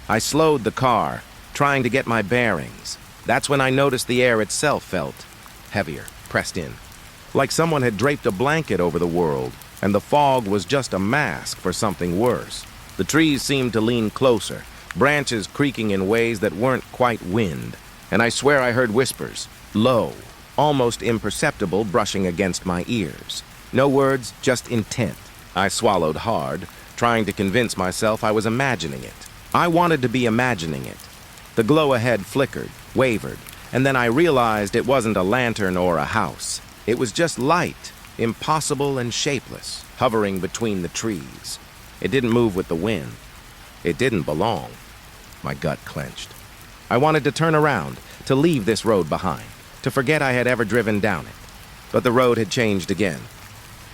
I slowed the car, trying to get my bearings. That's when I noticed the air itself felt heavier, pressed in. Like someone had draped a blanket over the world, and the fog was just a mask for something worse. The trees seemed to lean closer, branches creaking in ways that weren't quite wind, and I swear I heard whispers, low, almost imperceptible, brushing against my ears. No words, just intent. I swallowed hard, trying to convince myself I was imagining it. I wanted to be imagining it. The glow ahead flickered, wavered, and then I realized it wasn't a lantern or a house. It was just light, impossible and shapeless, hovering between the trees. It didn't move with the wind. It didn't belong. My gut clenched. I wanted to turn around, to leave this road behind, to forget I had ever driven down it. But the road had changed again.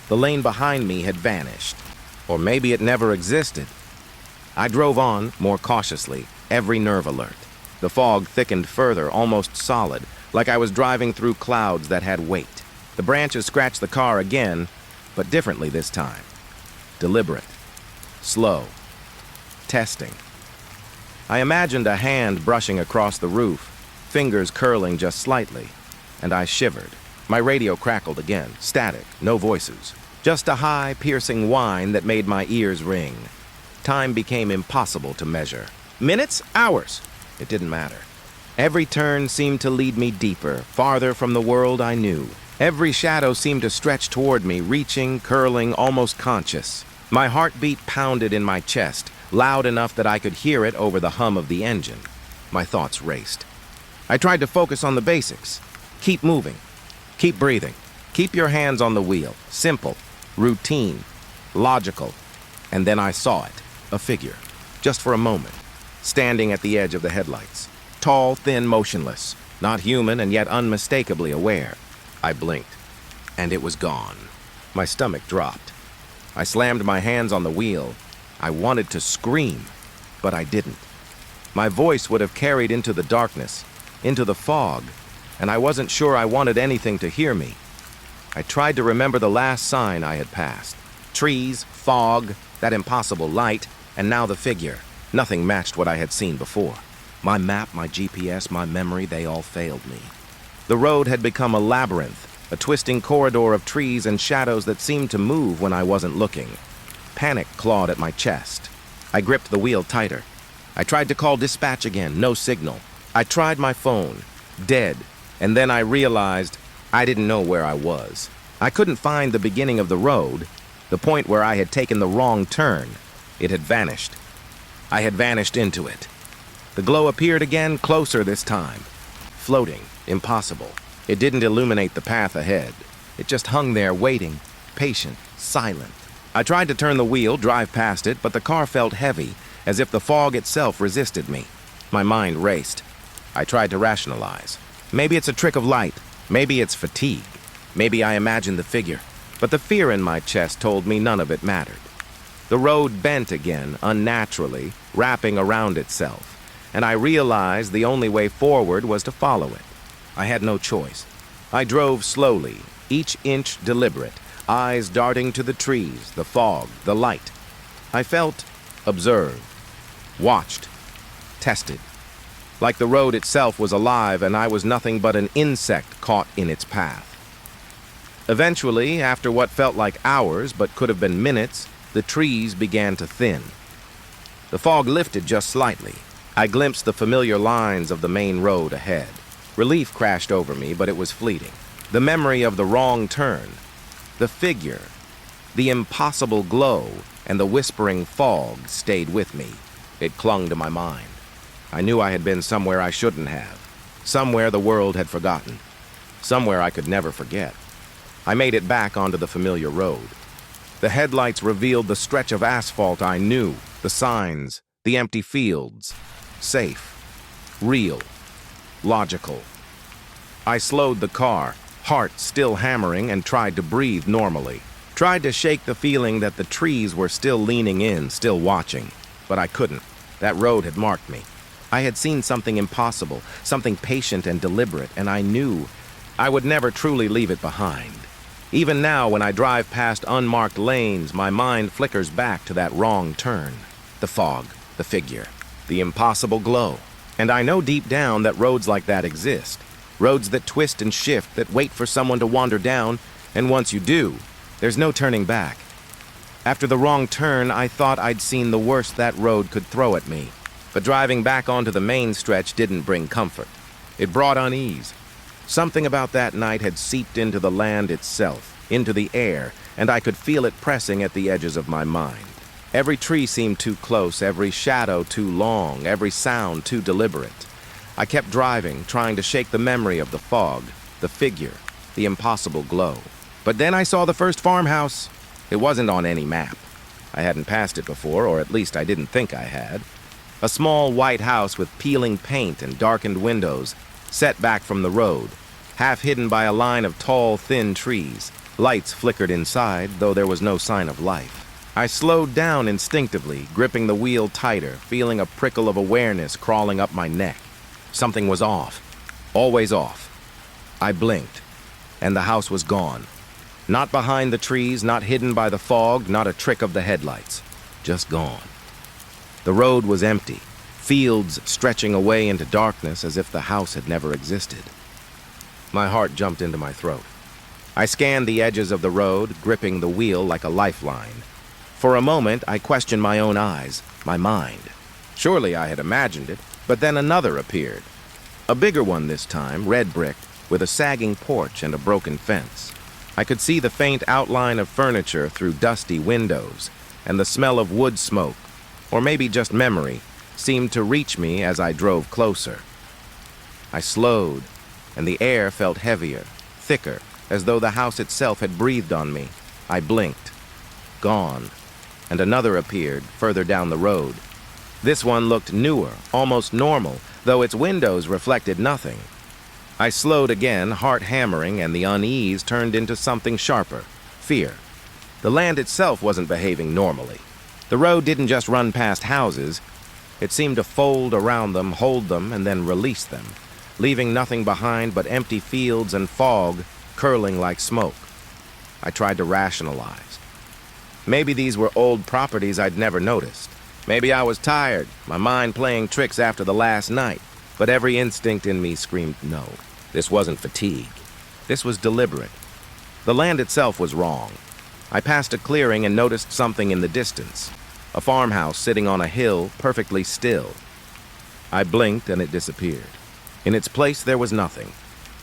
The lane behind me had vanished. Or maybe it never existed. I drove on, more cautiously, every nerve alert. The fog thickened further, almost solid, like I was driving through clouds that had weight. The branches scratched the car again, but differently this time. Deliberate. Slow. Testing. I imagined a hand brushing across the roof, fingers curling just slightly, and I shivered. My radio crackled again, static, no voices. Just a high, piercing whine that made my ears ring. Time became impossible to measure. Minutes? Hours? It didn't matter. Every turn seemed to lead me deeper, farther from the world I knew. Every shadow seemed to stretch toward me, reaching, curling, almost conscious. My heartbeat pounded in my chest, loud enough that I could hear it over the hum of the engine. My thoughts raced. I tried to focus on the basics. Keep moving. Keep breathing. Keep your hands on the wheel. Simple, routine, logical. And then I saw it, a figure, just for a moment, standing at the edge of the headlights. Tall, thin, motionless, not human and yet unmistakably aware. I blinked, and it was gone. My stomach dropped. I slammed my hands on the wheel. I wanted to scream, but I didn't. My voice would have carried into the darkness, into the fog, and I wasn't sure I wanted anything to hear me. I tried to remember the last sign I had passed. Trees, fog, that impossible light, and now the figure. Nothing matched what I had seen before. My map, my GPS, my memory, they all failed me. The road had become a labyrinth, a twisting corridor of trees and shadows that seemed to move when I wasn't looking. Panic clawed at my chest. I gripped the wheel tighter. I tried to call dispatch again, no signal. I tried my phone, dead, and then I realized I didn't know where I was. I couldn't find the beginning of the road, the point where I had taken the wrong turn. It had vanished. I had vanished into it. The glow appeared again, closer this time. Floating, impossible. It didn't illuminate the path ahead. It just hung there waiting, patient, silent. I tried to turn the wheel, drive past it, but the car felt heavy, as if the fog itself resisted me. My mind raced. I tried to rationalize. Maybe it's a trick of light. Maybe it's fatigue. Maybe I imagined the figure. But the fear in my chest told me none of it mattered. The road bent again, unnaturally, wrapping around itself, and I realized the only way forward was to follow it. I had no choice. I drove slowly, each inch deliberate, eyes darting to the trees, the fog, the light. I felt observed, watched, tested. Like the road itself was alive and I was nothing but an insect caught in its path. Eventually, after what felt like hours but could have been minutes, the trees began to thin. The fog lifted just slightly. I glimpsed the familiar lines of the main road ahead. Relief crashed over me, but it was fleeting. The memory of the wrong turn, the figure, the impossible glow, and the whispering fog stayed with me. It clung to my mind. I knew I had been somewhere I shouldn't have, somewhere the world had forgotten, somewhere I could never forget. I made it back onto the familiar road. The headlights revealed the stretch of asphalt I knew, the signs, the empty fields. Safe, real, logical. I slowed the car, heart still hammering, and tried to breathe normally. Tried to shake the feeling that the trees were still leaning in, still watching. But I couldn't. That road had marked me. I had seen something impossible, something patient and deliberate, and I knew I would never truly leave it behind. Even now, when I drive past unmarked lanes, my mind flickers back to that wrong turn. The fog, the figure, the impossible glow. And I know deep down that roads like that exist. Roads that twist and shift, that wait for someone to wander down, and once you do, there's no turning back. After the wrong turn, I thought I'd seen the worst that road could throw at me. But driving back onto the main stretch didn't bring comfort. It brought unease. Something about that night had seeped into the land itself, into the air, and I could feel it pressing at the edges of my mind. Every tree seemed too close, every shadow too long, every sound too deliberate. I kept driving, trying to shake the memory of the fog, the figure, the impossible glow. But then I saw the first farmhouse. It wasn't on any map. I hadn't passed it before, or at least I didn't think I had. A small white house with peeling paint and darkened windows, set back from the road, half hidden by a line of tall, thin trees. Lights flickered inside, though there was no sign of life. I slowed down instinctively, gripping the wheel tighter, feeling a prickle of awareness crawling up my neck. Something was off. Always off. I blinked, and the house was gone. Not behind the trees, not hidden by the fog, not a trick of the headlights. Just gone. The road was empty, fields stretching away into darkness as if the house had never existed. My heart jumped into my throat. I scanned the edges of the road, gripping the wheel like a lifeline. For a moment, I questioned my own eyes, my mind. Surely I had imagined it, but then another appeared. A bigger one this time, red brick, with a sagging porch and a broken fence. I could see the faint outline of furniture through dusty windows, and the smell of wood smoke, or maybe just memory, seemed to reach me as I drove closer. I slowed, and the air felt heavier, thicker, as though the house itself had breathed on me. I blinked. Gone. And another appeared, further down the road. This one looked newer, almost normal, though its windows reflected nothing. I slowed again, heart hammering, and the unease turned into something sharper, fear. The land itself wasn't behaving normally. The road didn't just run past houses. It seemed to fold around them, hold them, and then release them, leaving nothing behind but empty fields and fog curling like smoke. I tried to rationalize. Maybe these were old properties I'd never noticed. Maybe I was tired, my mind playing tricks after the last night, but every instinct in me screamed no. This wasn't fatigue. This was deliberate. The land itself was wrong. I passed a clearing and noticed something in the distance. A farmhouse sitting on a hill, perfectly still. I blinked and it disappeared. In its place, there was nothing.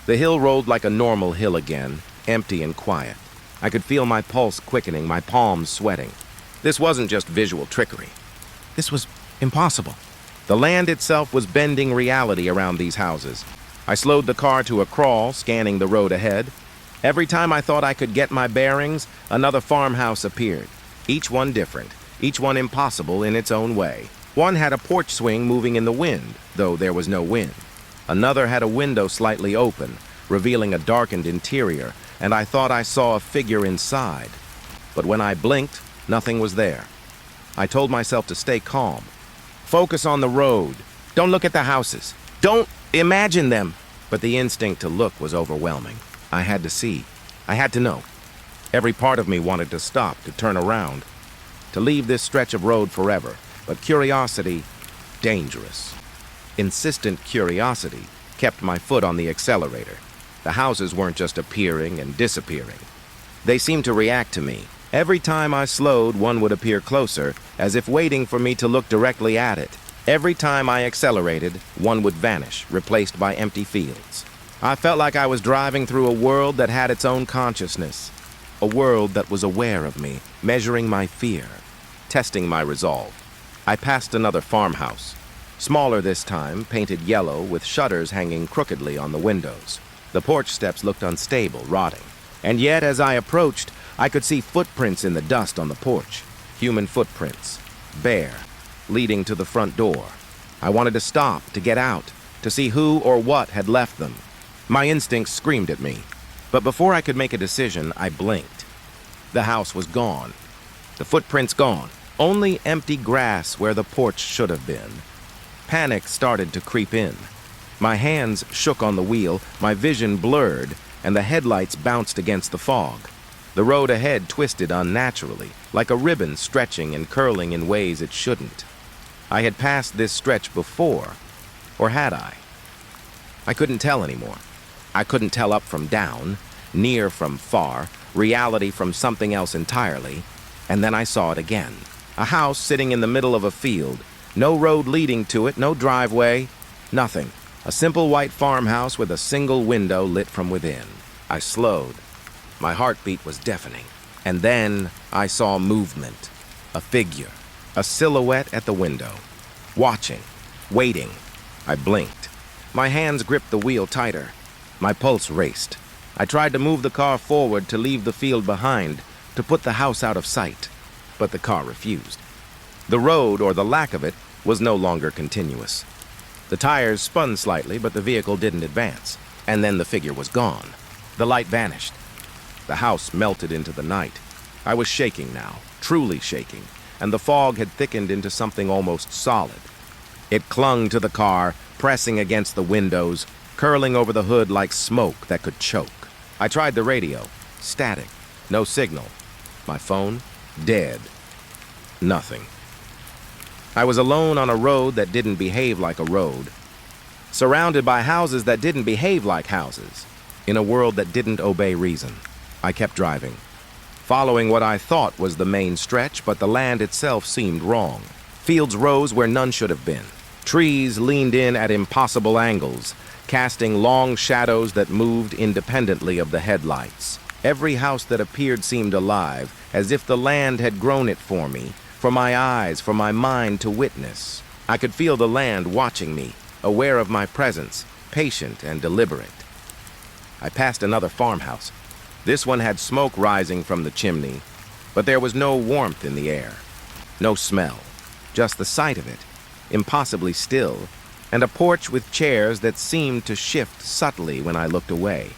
The hill rolled like a normal hill again, empty and quiet. I could feel my pulse quickening, my palms sweating. This wasn't just visual trickery. This was impossible. The land itself was bending reality around these houses. I slowed the car to a crawl, scanning the road ahead. Every time I thought I could get my bearings, another farmhouse appeared. Each one different, each one impossible in its own way. One had a porch swing moving in the wind, though there was no wind. Another had a window slightly open, revealing a darkened interior, and I thought I saw a figure inside. But when I blinked, nothing was there. I told myself to stay calm. Focus on the road. Don't look at the houses. Don't imagine them. But the instinct to look was overwhelming. I had to see. I had to know. Every part of me wanted to stop, to turn around, to leave this stretch of road forever. But curiosity, dangerous. Insistent curiosity kept my foot on the accelerator. The houses weren't just appearing and disappearing. They seemed to react to me. Every time I slowed, one would appear closer, as if waiting for me to look directly at it. Every time I accelerated, one would vanish, replaced by empty fields. I felt like I was driving through a world that had its own consciousness. A world that was aware of me, measuring my fear, testing my resolve. I passed another farmhouse. Smaller this time, painted yellow with shutters hanging crookedly on the windows. The porch steps looked unstable, rotting. And yet, as I approached, I could see footprints in the dust on the porch. Human footprints, bare, leading to the front door. I wanted to stop, to get out, to see who or what had left them. My instincts screamed at me. But before I could make a decision, I blinked. The house was gone. The footprints gone. Only empty grass where the porch should have been. Panic started to creep in. My hands shook on the wheel, my vision blurred, and the headlights bounced against the fog. The road ahead twisted unnaturally, like a ribbon stretching and curling in ways it shouldn't. I had passed this stretch before, or had I? I couldn't tell anymore. I couldn't tell up from down, near from far, reality from something else entirely, and then I saw it again. A house sitting in the middle of a field, no road leading to it, no driveway, nothing. A simple white farmhouse with a single window lit from within. I slowed. My heartbeat was deafening. And then I saw movement. A figure. A silhouette at the window. Watching. Waiting. I blinked. My hands gripped the wheel tighter. My pulse raced. I tried to move the car forward to leave the field behind, to put the house out of sight. But the car refused. The road, or the lack of it, was no longer continuous. The tires spun slightly, but the vehicle didn't advance. And then the figure was gone. The light vanished. The house melted into the night. I was shaking now, truly shaking, and the fog had thickened into something almost solid. It clung to the car, pressing against the windows, curling over the hood like smoke that could choke. I tried the radio. Static. No signal. My phone? Dead. Nothing. I was alone on a road that didn't behave like a road, surrounded by houses that didn't behave like houses, in a world that didn't obey reason. I kept driving, following what I thought was the main stretch, but the land itself seemed wrong. Fields rose where none should have been. Trees leaned in at impossible angles, casting long shadows that moved independently of the headlights. Every house that appeared seemed alive, as if the land had grown it for me, for my eyes, for my mind to witness. I could feel the land watching me, aware of my presence, patient and deliberate. I passed another farmhouse. This one had smoke rising from the chimney, but there was no warmth in the air, no smell, just the sight of it, impossibly still, and a porch with chairs that seemed to shift subtly when I looked away.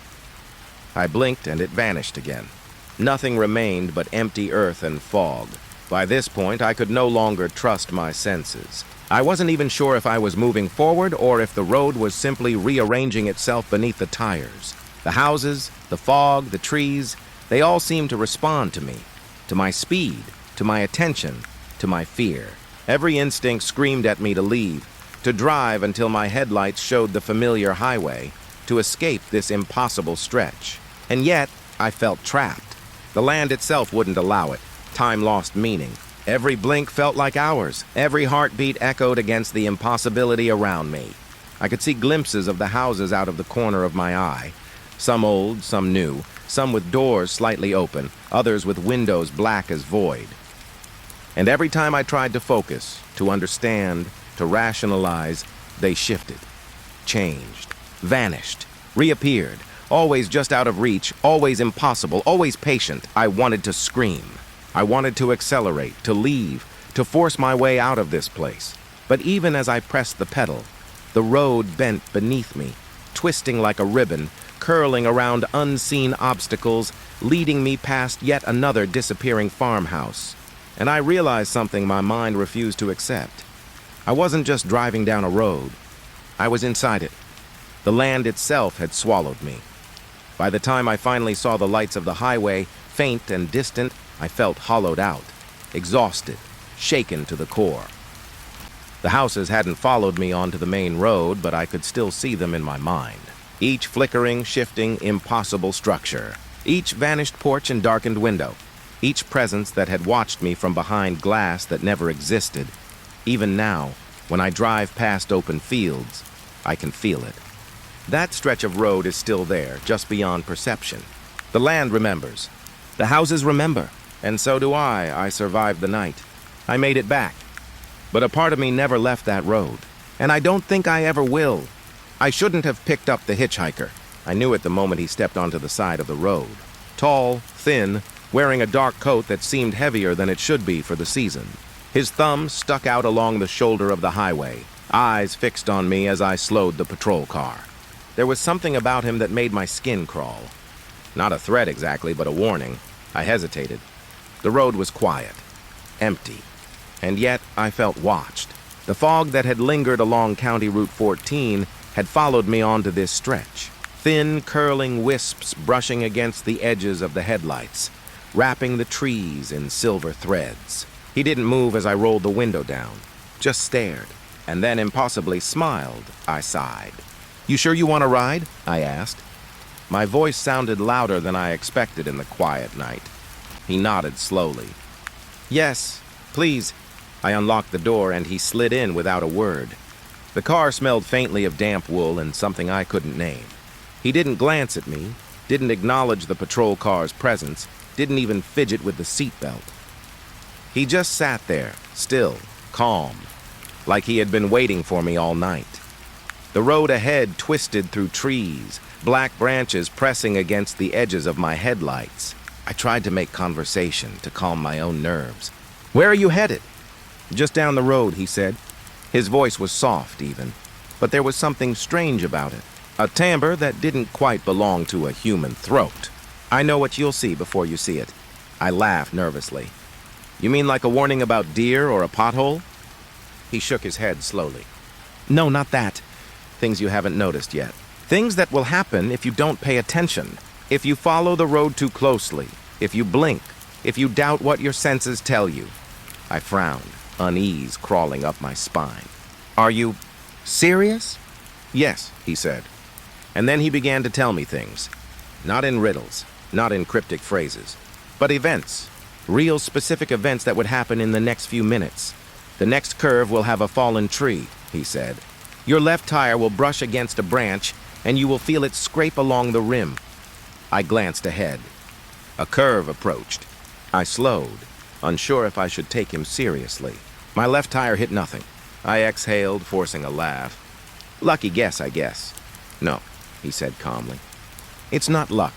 I blinked and it vanished again. Nothing remained but empty earth and fog. By this point, I could no longer trust my senses. I wasn't even sure if I was moving forward or if the road was simply rearranging itself beneath the tires. The houses, the fog, the trees, they all seemed to respond to me, to my speed, to my attention, to my fear. Every instinct screamed at me to leave, to drive until my headlights showed the familiar highway, to escape this impossible stretch. And yet, I felt trapped. The land itself wouldn't allow it. Time lost meaning. Every blink felt like hours. Every heartbeat echoed against the impossibility around me. I could see glimpses of the houses out of the corner of my eye. Some old, some new, some with doors slightly open, others with windows black as void. And every time I tried to focus, to understand, to rationalize, they shifted, changed, vanished, reappeared, always just out of reach, always impossible, always patient. I wanted to scream. I wanted to accelerate, to leave, to force my way out of this place. But even as I pressed the pedal, the road bent beneath me, twisting like a ribbon, curling around unseen obstacles, leading me past yet another disappearing farmhouse. And I realized something my mind refused to accept. I wasn't just driving down a road. I was inside it. The land itself had swallowed me. By the time I finally saw the lights of the highway, faint and distant, I felt hollowed out, exhausted, shaken to the core. The houses hadn't followed me onto the main road, but I could still see them in my mind. Each flickering, shifting, impossible structure. Each vanished porch and darkened window. Each presence that had watched me from behind glass that never existed. Even now, when I drive past open fields, I can feel it. That stretch of road is still there, just beyond perception. The land remembers. The houses remember. And so do I. I survived the night. I made it back. But a part of me never left that road. And I don't think I ever will. I shouldn't have picked up the hitchhiker. I knew it the moment he stepped onto the side of the road. Tall, thin, wearing a dark coat that seemed heavier than it should be for the season. His thumb stuck out along the shoulder of the highway, eyes fixed on me as I slowed the patrol car. There was something about him that made my skin crawl. Not a threat exactly, but a warning. I hesitated. The road was quiet, empty, and yet I felt watched. The fog that had lingered along County Route 14 had followed me onto this stretch. Thin, curling wisps brushing against the edges of the headlights, wrapping the trees in silver threads. He didn't move as I rolled the window down, just stared, and then impossibly smiled. I sighed. "You sure you want to ride?" I asked. My voice sounded louder than I expected in the quiet night. He nodded slowly. "Yes, please." I unlocked the door and he slid in without a word. The car smelled faintly of damp wool and something I couldn't name. He didn't glance at me, didn't acknowledge the patrol car's presence, didn't even fidget with the seatbelt. He just sat there, still, calm, like he had been waiting for me all night. The road ahead twisted through trees, black branches pressing against the edges of my headlights. I tried to make conversation, to calm my own nerves. "Where are you headed?" "Just down the road," he said. His voice was soft, even, but there was something strange about it, a timbre that didn't quite belong to a human throat. "I know what you'll see before you see it." I laughed nervously. "You mean like a warning about deer or a pothole?" He shook his head slowly. "No, not that. Things you haven't noticed yet. Things that will happen if you don't pay attention, if you follow the road too closely, if you blink, if you doubt what your senses tell you." I frowned, unease crawling up my spine. "Are you serious?" "Yes," he said. And then he began to tell me things. Not in riddles, not in cryptic phrases, but events. Real specific events that would happen in the next few minutes. "The next curve will have a fallen tree," he said. "Your left tire will brush against a branch, and you will feel it scrape along the rim." I glanced ahead. A curve approached. I slowed. unsure if I should take him seriously. My left tire hit nothing. I exhaled, forcing a laugh. Lucky guess, I guess. No, he said calmly. It's not luck.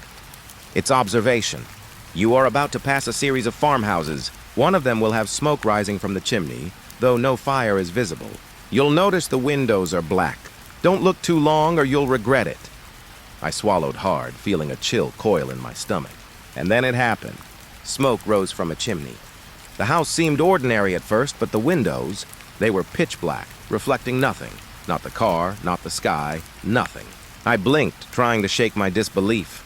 It's observation. You are about to pass a series of farmhouses. One of them will have smoke rising from the chimney, though no fire is visible. You'll notice the windows are black. Don't look too long or you'll regret it. I swallowed hard, feeling a chill coil in my stomach. And then it happened. Smoke rose from a chimney. The house seemed ordinary at first, but the windows, they were pitch black, reflecting nothing. Not the car, not the sky, nothing. I blinked, trying to shake my disbelief.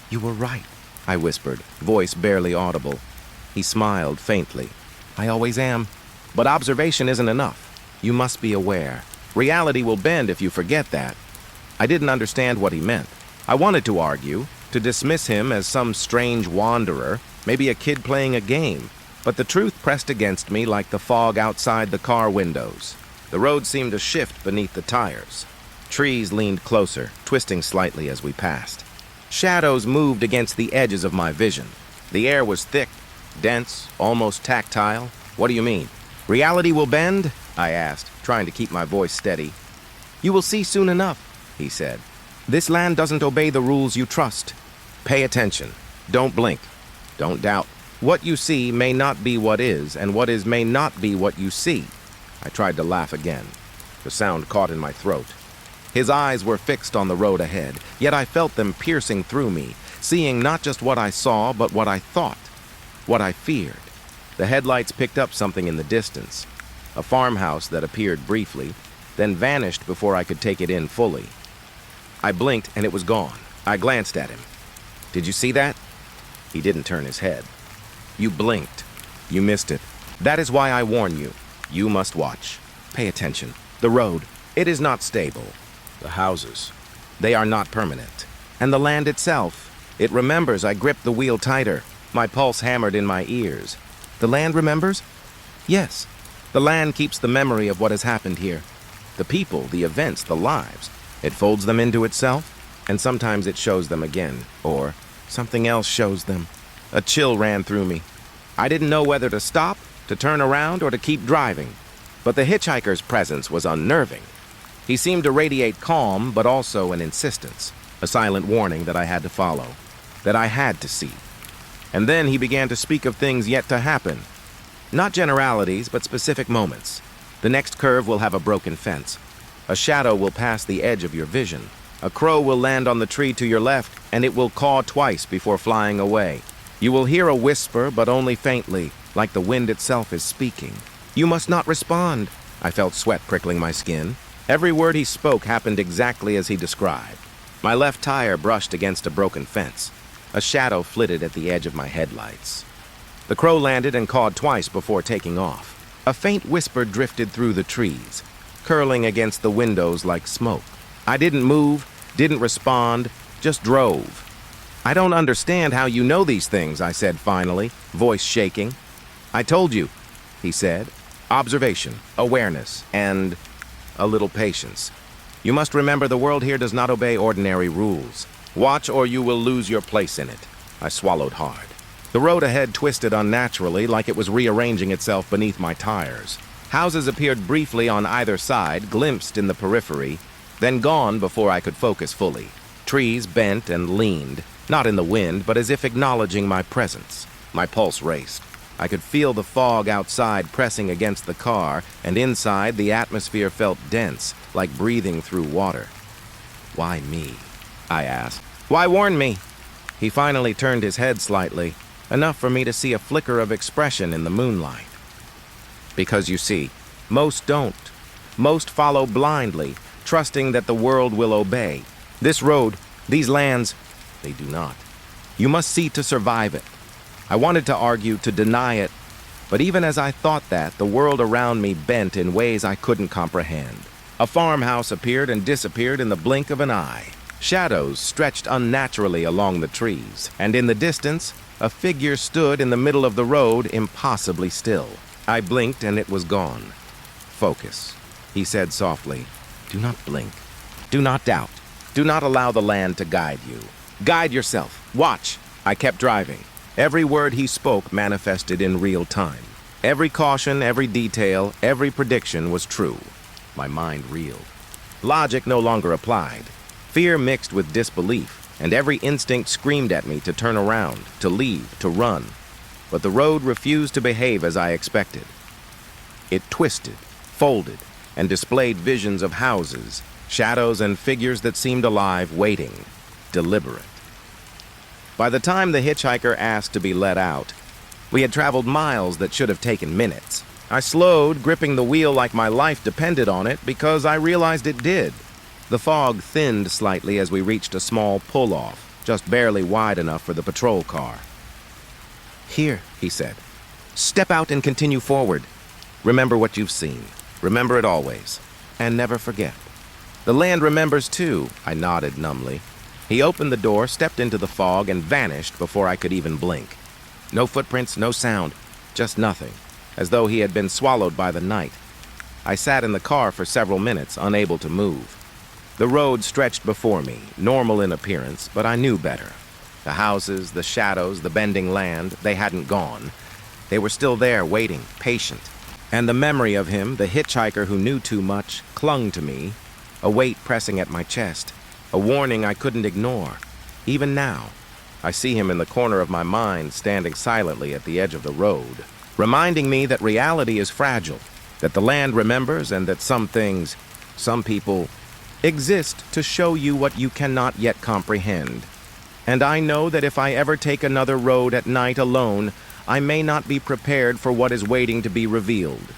You were right, I whispered, voice barely audible. He smiled faintly. I always am. But observation isn't enough. You must be aware. Reality will bend if you forget that. I didn't understand what he meant. I wanted to argue, to dismiss him as some strange wanderer, maybe a kid playing a game. But the truth pressed against me like the fog outside the car windows. The road seemed to shift beneath the tires. Trees leaned closer, twisting slightly as we passed. Shadows moved against the edges of my vision. The air was thick, dense, almost tactile. What do you mean? Reality will bend? I asked, trying to keep my voice steady. You will see soon enough, he said. This land doesn't obey the rules you trust. Pay attention. Don't blink. Don't doubt. What you see may not be what is, and what is may not be what you see. I tried to laugh again. The sound caught in my throat. His eyes were fixed on the road ahead, yet I felt them piercing through me, seeing not just what I saw, but what I thought, what I feared. The headlights picked up something in the distance, a farmhouse that appeared briefly, then vanished before I could take it in fully. I blinked and it was gone. I glanced at him. Did you see that? He didn't turn his head. You blinked. You missed it. That is why I warn you. You must watch. Pay attention. The road, it is not stable. The houses, they are not permanent. And the land itself, it remembers. I gripped the wheel tighter. My pulse hammered in my ears. The land remembers? Yes. The land keeps the memory of what has happened here. The people, the events, the lives. It folds them into itself, and sometimes it shows them again, or something else shows them. A chill ran through me. I didn't know whether to stop, to turn around, or to keep driving. But the hitchhiker's presence was unnerving. He seemed to radiate calm, but also an insistence, a silent warning that I had to follow, that I had to see. And then he began to speak of things yet to happen. Not generalities, but specific moments. The next curve will have a broken fence. A shadow will pass the edge of your vision. A crow will land on the tree to your left, and it will caw twice before flying away. You will hear a whisper, but only faintly, like the wind itself is speaking. You must not respond. I felt sweat prickling my skin. Every word he spoke happened exactly as he described. My left tire brushed against a broken fence. A shadow flitted at the edge of my headlights. The crow landed and cawed twice before taking off. A faint whisper drifted through the trees, curling against the windows like smoke. I didn't move, didn't respond, just drove. I don't understand how you know these things, I said finally, voice shaking. I told you, he said. Observation, awareness, and a little patience. You must remember the world here does not obey ordinary rules. Watch or you will lose your place in it. I swallowed hard. The road ahead twisted unnaturally, like it was rearranging itself beneath my tires. Houses appeared briefly on either side, glimpsed in the periphery, then gone before I could focus fully. Trees bent and leaned, not in the wind, but as if acknowledging my presence. My pulse raced. I could feel the fog outside pressing against the car, and inside the atmosphere felt dense, like breathing through water. Why me? I asked. Why warn me? He finally turned his head slightly, enough for me to see a flicker of expression in the moonlight. Because you see, most don't. Most follow blindly, trusting that the world will obey. This road, these lands, they do not. You must see to survive it. I wanted to argue, to deny it, but even as I thought that, the world around me bent in ways I couldn't comprehend. A farmhouse appeared and disappeared in the blink of an eye. Shadows stretched unnaturally along the trees, and in the distance, a figure stood in the middle of the road, impossibly still. I blinked and it was gone. Focus, he said softly. Do not blink. Do not doubt. Do not allow the land to guide you. Guide yourself. Watch. I kept driving. Every word he spoke manifested in real time. Every caution, every detail, every prediction was true. My mind reeled. Logic no longer applied. Fear mixed with disbelief, and every instinct screamed at me to turn around, to leave, to run. But the road refused to behave as I expected. It twisted, folded, and displayed visions of houses, shadows, and figures that seemed alive, waiting, deliberate. By the time the hitchhiker asked to be let out, we had traveled miles that should have taken minutes. I slowed, gripping the wheel like my life depended on it because I realized it did. The fog thinned slightly as we reached a small pull-off, just barely wide enough for the patrol car. "Here," he said. "Step out and continue forward. Remember what you've seen. Remember it always. And never forget." "The land remembers too," I nodded numbly. He opened the door, stepped into the fog, and vanished before I could even blink. No footprints, no sound, just nothing, as though he had been swallowed by the night. I sat in the car for several minutes, unable to move. The road stretched before me, normal in appearance, but I knew better. The houses, the shadows, the bending land, they hadn't gone. They were still there, waiting, patient. And the memory of him, the hitchhiker who knew too much, clung to me, a weight pressing at my chest, a warning I couldn't ignore. Even now, I see him in the corner of my mind, standing silently at the edge of the road, reminding me that reality is fragile, that the land remembers, and that some things, some people, exist to show you what you cannot yet comprehend. And I know that if I ever take another road at night alone, I may not be prepared for what is waiting to be revealed.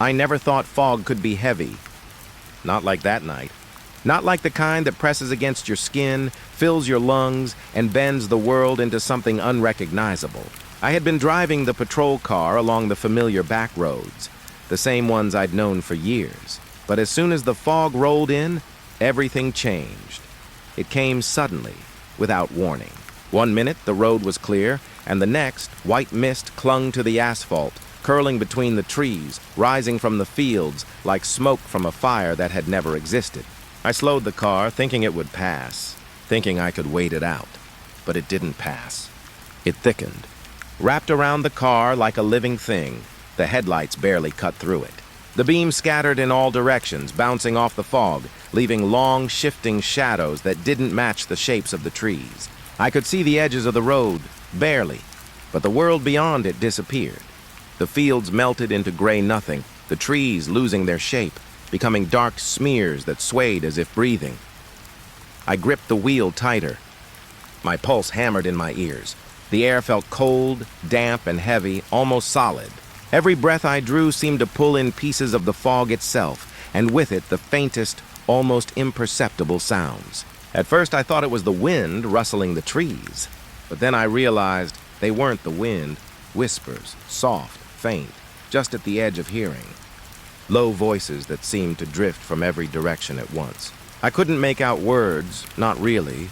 I never thought fog could be heavy. Not like that night. Not like the kind that presses against your skin, fills your lungs, and bends the world into something unrecognizable. I had been driving the patrol car along the familiar back roads, the same ones I'd known for years. But as soon as the fog rolled in, everything changed. It came suddenly, without warning. One minute, the road was clear, and the next, white mist clung to the asphalt, curling between the trees, rising from the fields like smoke from a fire that had never existed. I slowed the car, thinking it would pass, thinking I could wait it out. But it didn't pass. It thickened, wrapped around the car like a living thing. The headlights barely cut through it. The beams scattered in all directions, bouncing off the fog, leaving long, shifting shadows that didn't match the shapes of the trees. I could see the edges of the road, barely, but the world beyond it disappeared. The fields melted into gray nothing, the trees losing their shape, becoming dark smears that swayed as if breathing. I gripped the wheel tighter. My pulse hammered in my ears. The air felt cold, damp, and heavy, almost solid. Every breath I drew seemed to pull in pieces of the fog itself, and with it the faintest, almost imperceptible sounds. At first I thought it was the wind rustling the trees, but then I realized they weren't the wind. Whispers, soft, faint, just at the edge of hearing. Low voices that seemed to drift from every direction at once. I couldn't make out words, not really,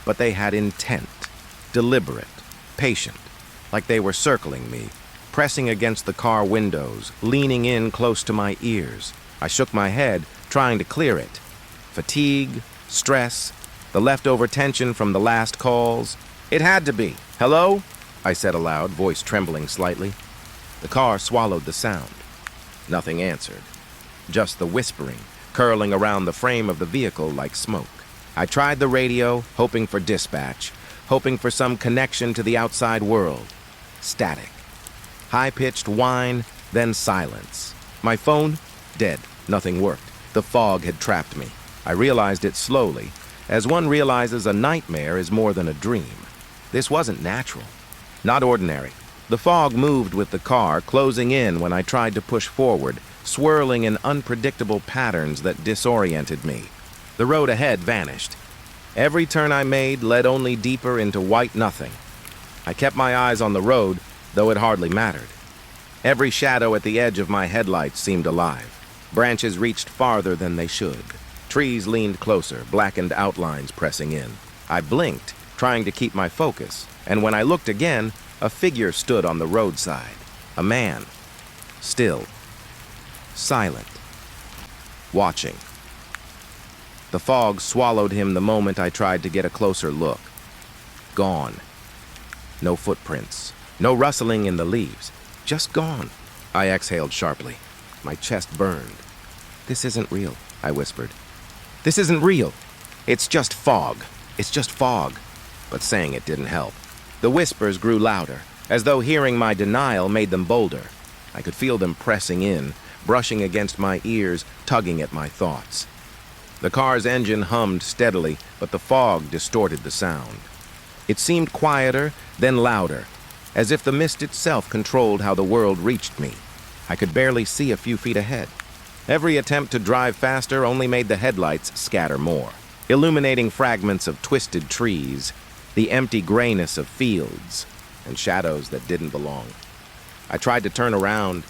but they had intent, deliberate, patient, like they were circling me, pressing against the car windows, leaning in close to my ears. I shook my head, trying to clear it. Fatigue, stress, the leftover tension from the last calls. It had to be. "Hello?" I said aloud, voice trembling slightly. The car swallowed the sound. Nothing answered. Just the whispering, curling around the frame of the vehicle like smoke. I tried the radio, hoping for dispatch, hoping for some connection to the outside world. Static. High-pitched whine, then silence. My phone? Dead. Nothing worked. The fog had trapped me. I realized it slowly, as one realizes a nightmare is more than a dream. This wasn't natural. Not ordinary. The fog moved with the car, closing in when I tried to push forward, swirling in unpredictable patterns that disoriented me. The road ahead vanished. Every turn I made led only deeper into white nothing. I kept my eyes on the road, though it hardly mattered. Every shadow at the edge of my headlights seemed alive. Branches reached farther than they should. Trees leaned closer, blackened outlines pressing in. I blinked, trying to keep my focus, and when I looked again, a figure stood on the roadside. A man. Still. Silent. Watching. The fog swallowed him the moment I tried to get a closer look. Gone. No footprints. No rustling in the leaves. Just gone. I exhaled sharply. My chest burned. "This isn't real," I whispered. "This isn't real. It's just fog. It's just fog." But saying it didn't help. The whispers grew louder, as though hearing my denial made them bolder. I could feel them pressing in, brushing against my ears, tugging at my thoughts. The car's engine hummed steadily, but the fog distorted the sound. It seemed quieter, then louder, as if the mist itself controlled how the world reached me. I could barely see a few feet ahead. Every attempt to drive faster only made the headlights scatter more, illuminating fragments of twisted trees, the empty grayness of fields, and shadows that didn't belong. I tried to turn around,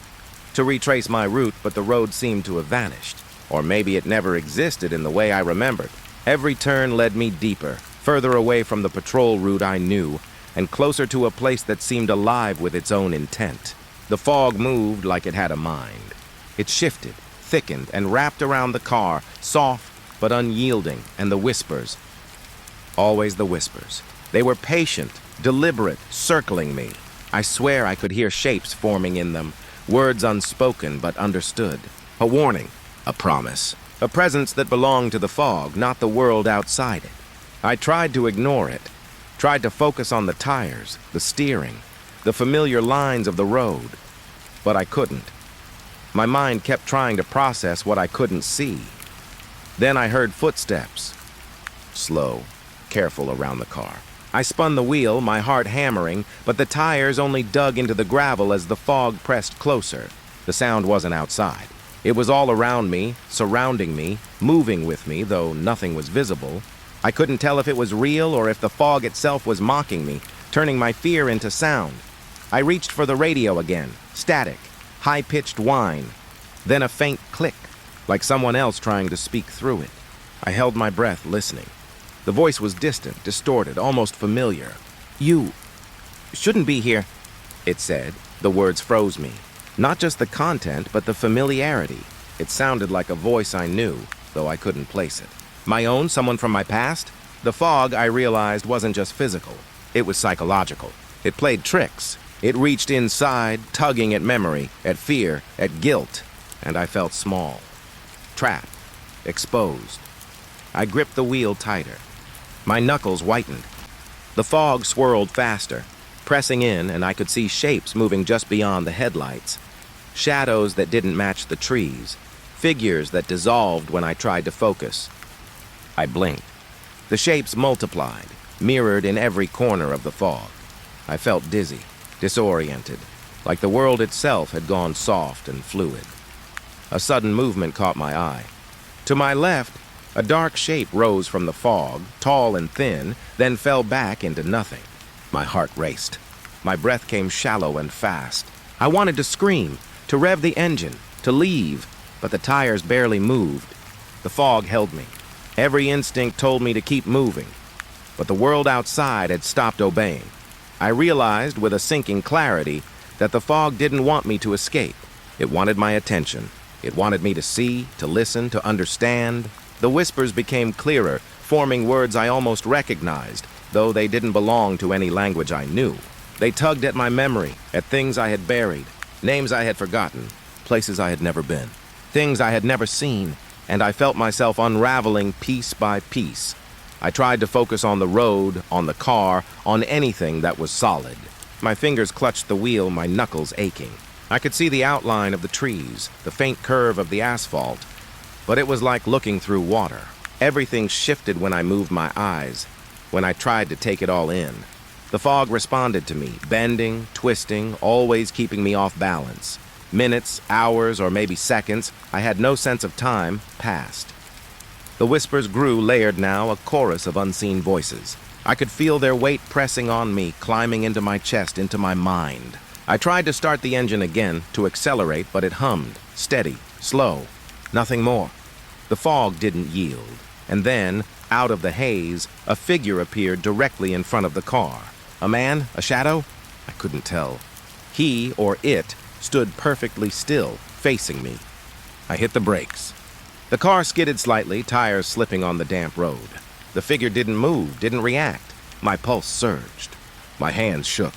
to retrace my route, but the road seemed to have vanished. Or maybe it never existed in the way I remembered. Every turn led me deeper, further away from the patrol route I knew, and closer to a place that seemed alive with its own intent. The fog moved like it had a mind. It shifted, thickened, and wrapped around the car, soft but unyielding, and the whispers. Always the whispers. They were patient, deliberate, circling me. I swear I could hear shapes forming in them, words unspoken but understood. A warning, a promise, a presence that belonged to the fog, not the world outside it. I tried to ignore it, tried to focus on the tires, the steering, the familiar lines of the road, but I couldn't. My mind kept trying to process what I couldn't see. Then I heard footsteps, slow, careful around the car. I spun the wheel, my heart hammering, but the tires only dug into the gravel as the fog pressed closer. The sound wasn't outside. It was all around me, surrounding me, moving with me, though nothing was visible. I couldn't tell if it was real or if the fog itself was mocking me, turning my fear into sound. I reached for the radio again, static, high-pitched whine, then a faint click, like someone else trying to speak through it. I held my breath, listening. The voice was distant, distorted, almost familiar. "You shouldn't be here," it said. The words froze me. Not just the content, but the familiarity. It sounded like a voice I knew, though I couldn't place it. My own, someone from my past? The fog, I realized, wasn't just physical. It was psychological. It played tricks. It reached inside, tugging at memory, at fear, at guilt, and I felt small. Trapped. Exposed. I gripped the wheel tighter. My knuckles whitened. The fog swirled faster, pressing in, and I could see shapes moving just beyond the headlights. Shadows that didn't match the trees. Figures that dissolved when I tried to focus. I blinked. The shapes multiplied, mirrored in every corner of the fog. I felt dizzy, disoriented, like the world itself had gone soft and fluid. A sudden movement caught my eye. To my left, a dark shape rose from the fog, tall and thin, then fell back into nothing. My heart raced. My breath came shallow and fast. I wanted to scream, to rev the engine, to leave, but the tires barely moved. The fog held me. Every instinct told me to keep moving, but the world outside had stopped obeying. I realized with a sinking clarity that the fog didn't want me to escape. It wanted my attention. It wanted me to see, to listen, to understand. The whispers became clearer, forming words I almost recognized, though they didn't belong to any language I knew. They tugged at my memory, at things I had buried, names I had forgotten, places I had never been, things I had never seen, and I felt myself unraveling piece by piece. I tried to focus on the road, on the car, on anything that was solid. My fingers clutched the wheel, my knuckles aching. I could see the outline of the trees, the faint curve of the asphalt, but it was like looking through water. Everything shifted when I moved my eyes, when I tried to take it all in. The fog responded to me, bending, twisting, always keeping me off balance. Minutes, hours, or maybe seconds, I had no sense of time, passed. The whispers grew, layered now, a chorus of unseen voices. I could feel their weight pressing on me, climbing into my chest, into my mind. I tried to start the engine again, to accelerate, but it hummed, steady, slow, nothing more. The fog didn't yield. And then, out of the haze, a figure appeared directly in front of the car. A man? A shadow? I couldn't tell. He, or it, stood perfectly still, facing me. I hit the brakes. The car skidded slightly, tires slipping on the damp road. The figure didn't move, didn't react. My pulse surged. My hands shook.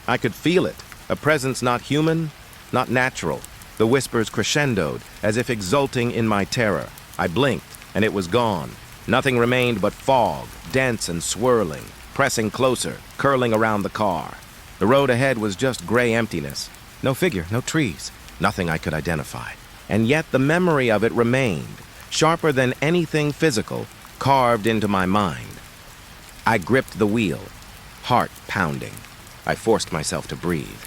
I could feel it, a presence not human, not natural. The whispers crescendoed, as if exulting in my terror. I blinked, and it was gone. Nothing remained but fog, dense and swirling, pressing closer, curling around the car. The road ahead was just gray emptiness. No figure, no trees, nothing I could identify. And yet the memory of it remained, sharper than anything physical, carved into my mind. I gripped the wheel, heart pounding. I forced myself to breathe.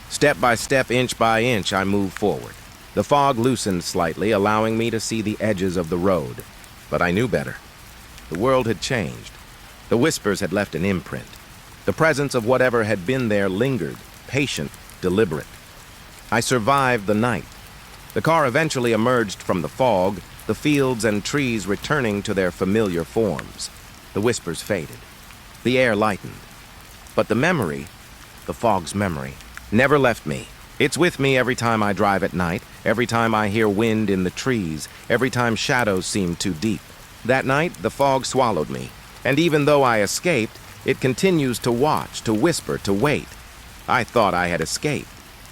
Step by step, inch by inch, I moved forward. The fog loosened slightly, allowing me to see the edges of the road. But I knew better. The world had changed. The whispers had left an imprint. The presence of whatever had been there lingered, patient, deliberate. I survived the night. The car eventually emerged from the fog, the fields and trees returning to their familiar forms. The whispers faded. The air lightened. But the memory, the fog's memory, never left me. It's with me every time I drive at night, every time I hear wind in the trees, every time shadows seem too deep. That night, the fog swallowed me, and even though I escaped, it continues to watch, to whisper, to wait. I thought I had escaped.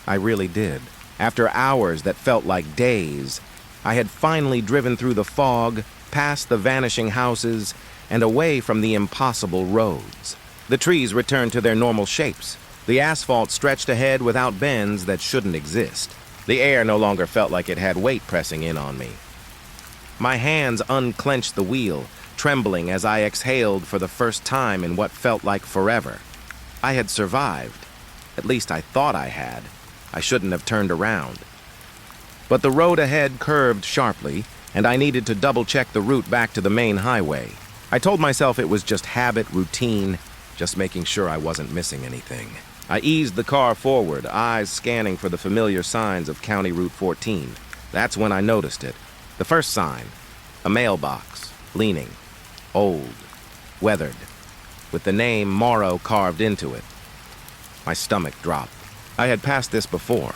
I really did. After hours that felt like days, I had finally driven through the fog, past the vanishing houses, and away from the impossible roads. The trees returned to their normal shapes. The asphalt stretched ahead without bends that shouldn't exist. The air no longer felt like it had weight pressing in on me. My hands unclenched the wheel, trembling as I exhaled for the first time in what felt like forever. I had survived. At least I thought I had. I shouldn't have turned around. But the road ahead curved sharply, and I needed to double-check the route back to the main highway. I told myself it was just habit, routine, just making sure I wasn't missing anything. I eased the car forward, eyes scanning for the familiar signs of County Route 14. That's when I noticed it. The first sign, a mailbox, leaning, old, weathered, with the name Morrow carved into it. My stomach dropped. I had passed this before.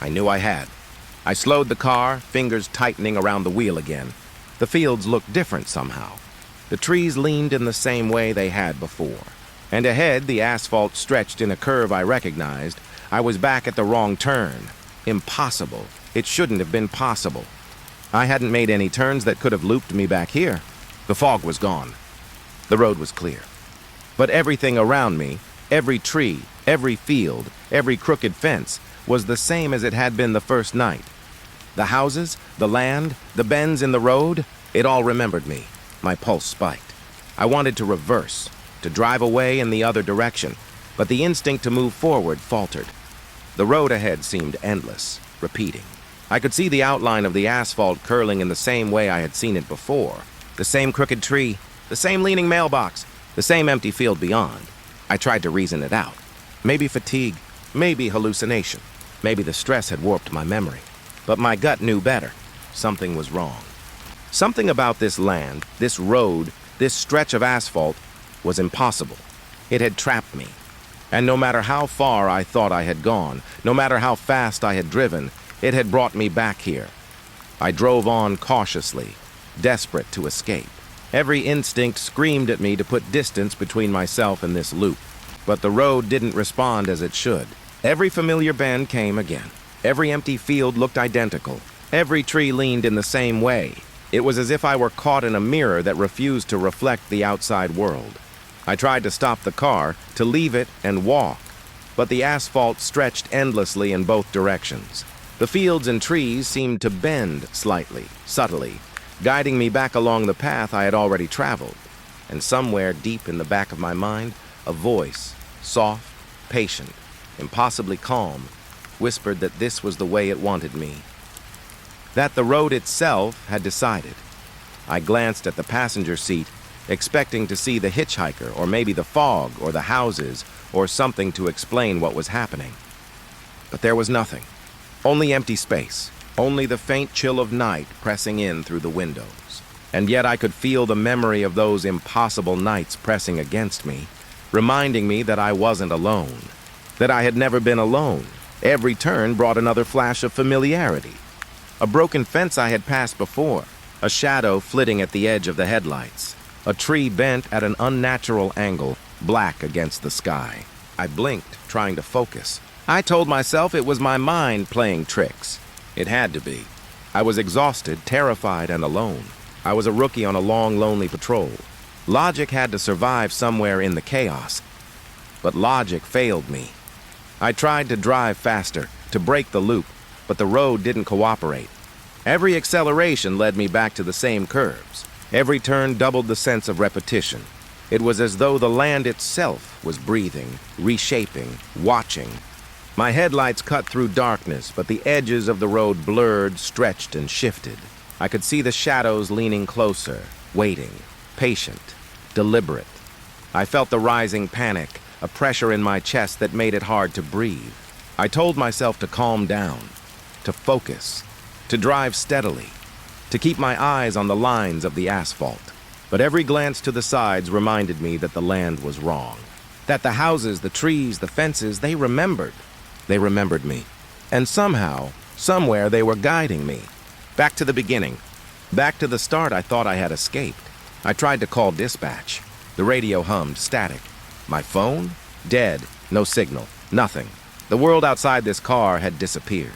I knew I had. I slowed the car, fingers tightening around the wheel again. The fields looked different somehow. The trees leaned in the same way they had before. And ahead, the asphalt stretched in a curve I recognized. I was back at the wrong turn. Impossible. It shouldn't have been possible. I hadn't made any turns that could have looped me back here. The fog was gone. The road was clear. But everything around me, every tree, every field, every crooked fence, was the same as it had been the first night. The houses, the land, the bends in the road, it all remembered me. My pulse spiked. I wanted to reverse, to drive away in the other direction, but the instinct to move forward faltered. The road ahead seemed endless, repeating. I could see the outline of the asphalt curling in the same way I had seen it before. The same crooked tree, the same leaning mailbox, the same empty field beyond. I tried to reason it out. Maybe fatigue, maybe hallucination, maybe the stress had warped my memory. But my gut knew better. Something was wrong. Something about this land, this road, this stretch of asphalt was impossible. It had trapped me. And no matter how far I thought I had gone, no matter how fast I had driven, it had brought me back here. I drove on cautiously, desperate to escape. Every instinct screamed at me to put distance between myself and this loop. But the road didn't respond as it should. Every familiar bend came again. Every empty field looked identical. Every tree leaned in the same way. It was as if I were caught in a mirror that refused to reflect the outside world. I tried to stop the car, to leave it and walk, but the asphalt stretched endlessly in both directions. The fields and trees seemed to bend slightly, subtly, guiding me back along the path I had already traveled. And somewhere deep in the back of my mind, a voice, soft, patient, impossibly calm, whispered that this was the way it wanted me. That the road itself had decided. I glanced at the passenger seat, expecting to see the hitchhiker, or maybe the fog, or the houses, or something to explain what was happening. But there was nothing. Only empty space. Only the faint chill of night pressing in through the windows. And yet I could feel the memory of those impossible nights pressing against me, reminding me that I wasn't alone. That I had never been alone. Every turn brought another flash of familiarity. A broken fence I had passed before, a shadow flitting at the edge of the headlights, a tree bent at an unnatural angle, black against the sky. I blinked, trying to focus. I told myself it was my mind playing tricks. It had to be. I was exhausted, terrified, and alone. I was a rookie on a long, lonely patrol. Logic had to survive somewhere in the chaos. But logic failed me. I tried to drive faster, to break the loop, but the road didn't cooperate. Every acceleration led me back to the same curves. Every turn doubled the sense of repetition. It was as though the land itself was breathing, reshaping, watching. My headlights cut through darkness, but the edges of the road blurred, stretched, and shifted. I could see the shadows leaning closer, waiting, patient, deliberate. I felt the rising panic, a pressure in my chest that made it hard to breathe. I told myself to calm down, to focus, to drive steadily, to keep my eyes on the lines of the asphalt. But every glance to the sides reminded me that the land was wrong. That the houses, the trees, the fences, they remembered. They remembered me. And somehow, somewhere, they were guiding me. Back to the beginning. Back to the start I thought I had escaped. I tried to call dispatch. The radio hummed, static. My phone? Dead. No signal. Nothing. The world outside this car had disappeared.